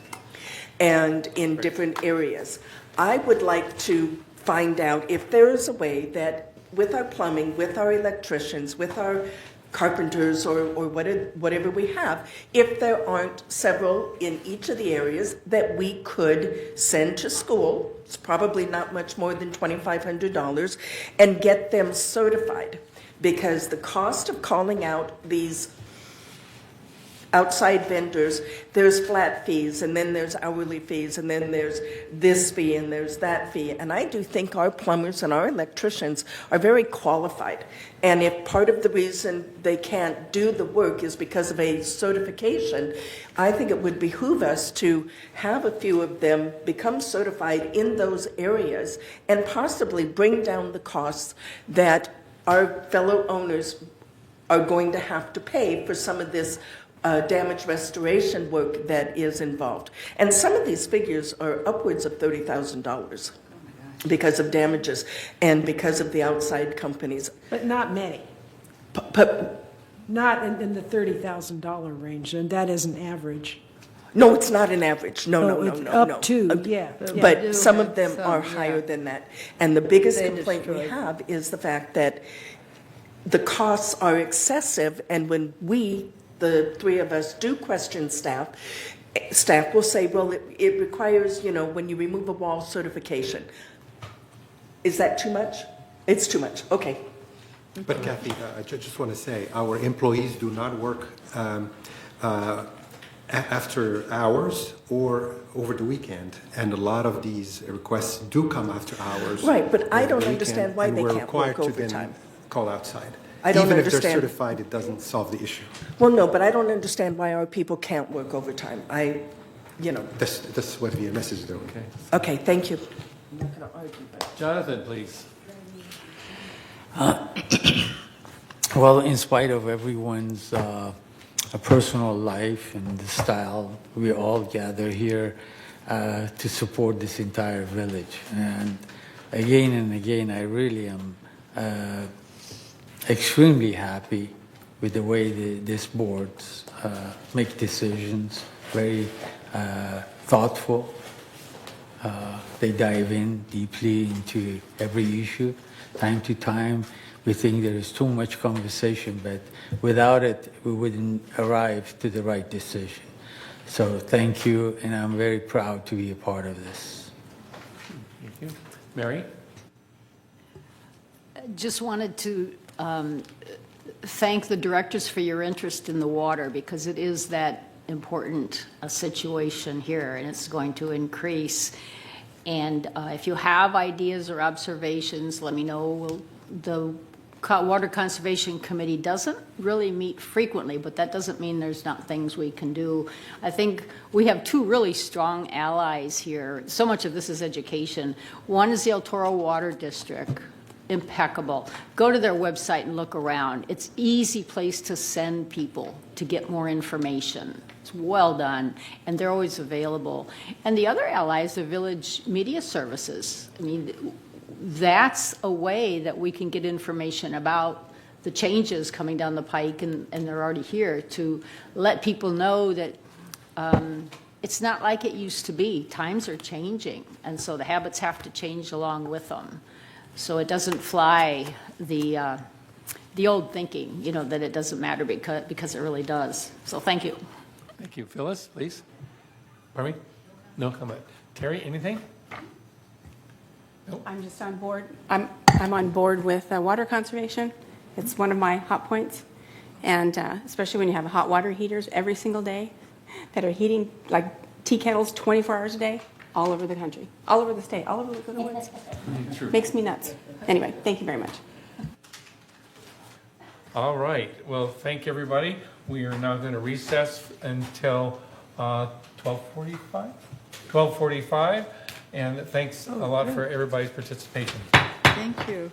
and in different areas. I would like to find out if there is a way that with our plumbing, with our electricians, with our carpenters or whatever we have, if there aren't several in each of the areas that we could send to school, it's probably not much more than $2,500, and get them certified. Because the cost of calling out these outside vendors, there's flat fees, and then there's hourly fees, and then there's this fee, and there's that fee. And I do think our plumbers and our electricians are very qualified. And if part of the reason they can't do the work is because of a certification, I think it would behoove us to have a few of them become certified in those areas and possibly bring down the costs that our fellow owners are going to have to pay for some of this damage restoration work that is involved. And some of these figures are upwards of $30,000 because of damages and because of the outside companies. But not many. Not in the $30,000 range, and that isn't average. No, it's not an average. No. Up to, yeah. But some of them are higher than that. And the biggest complaint we have is the fact that the costs are excessive, and when we, the three of us, do question staff will say, well, it requires, when you remove a wall, certification. Is that too much? It's too much. Okay. But Kathy, I just want to say, our employees do not work after hours or over the weekend, and a lot of these requests do come after hours. Right, but I don't understand why they can't work overtime. Call outside. I don't Even understand. if they're certified, it doesn't solve the issue. Well, no, but I don't understand why our people can't work overtime. That's what the message, though. Okay. Okay, thank you. I'm not going to argue, but. Jonathan, please. Well, in spite of everyone's personal life and the style, we all gather here to support this entire village. And again, I really am extremely happy with the way this boards make decisions, very thoughtful. They dive in deeply into every issue. Time to time, we think there is too much conversation, but without it, we wouldn't arrive to the right decision. So thank you, and I'm very proud to be a part of this. Thank you. Mary? Just wanted to thank the directors for your interest in the water, because it is that important a situation here, and it's going to increase. And if you have ideas or observations, let me know. The Water Conservation Committee doesn't really meet frequently, but that doesn't mean there's not things we can do. I think we have two really strong allies here. So much of this is education. One is the El Toro Water District. Impeccable. Go to their website and look around. It's an easy place to send people to get more information. It's well done, and they're always available. And the other ally is the Village Media Services. I mean, that's a way that we can get information about the changes coming down the pike, and they're already here, to let people know that it's not like it used to be. Times are changing, and so the habits have to change along with them. So it doesn't fly the old thinking, you know, that it doesn't matter, because it really does. So thank you. Thank you. Phyllis, please. Pardon me? No comment. Terry, anything? Nope. I'm just on board. I'm on board with water conservation. It's one of my hot points, and especially when you have hot water heaters every single day that are heating like tea kettles 24 hours a day, all over the country, all over the state, all over the woods. True. Makes me nuts. Anyway, thank you very much. All right. Well, thank everybody. We are now going to recess until 12:45. 12:45, and thanks a lot for everybody's participation. Thank you.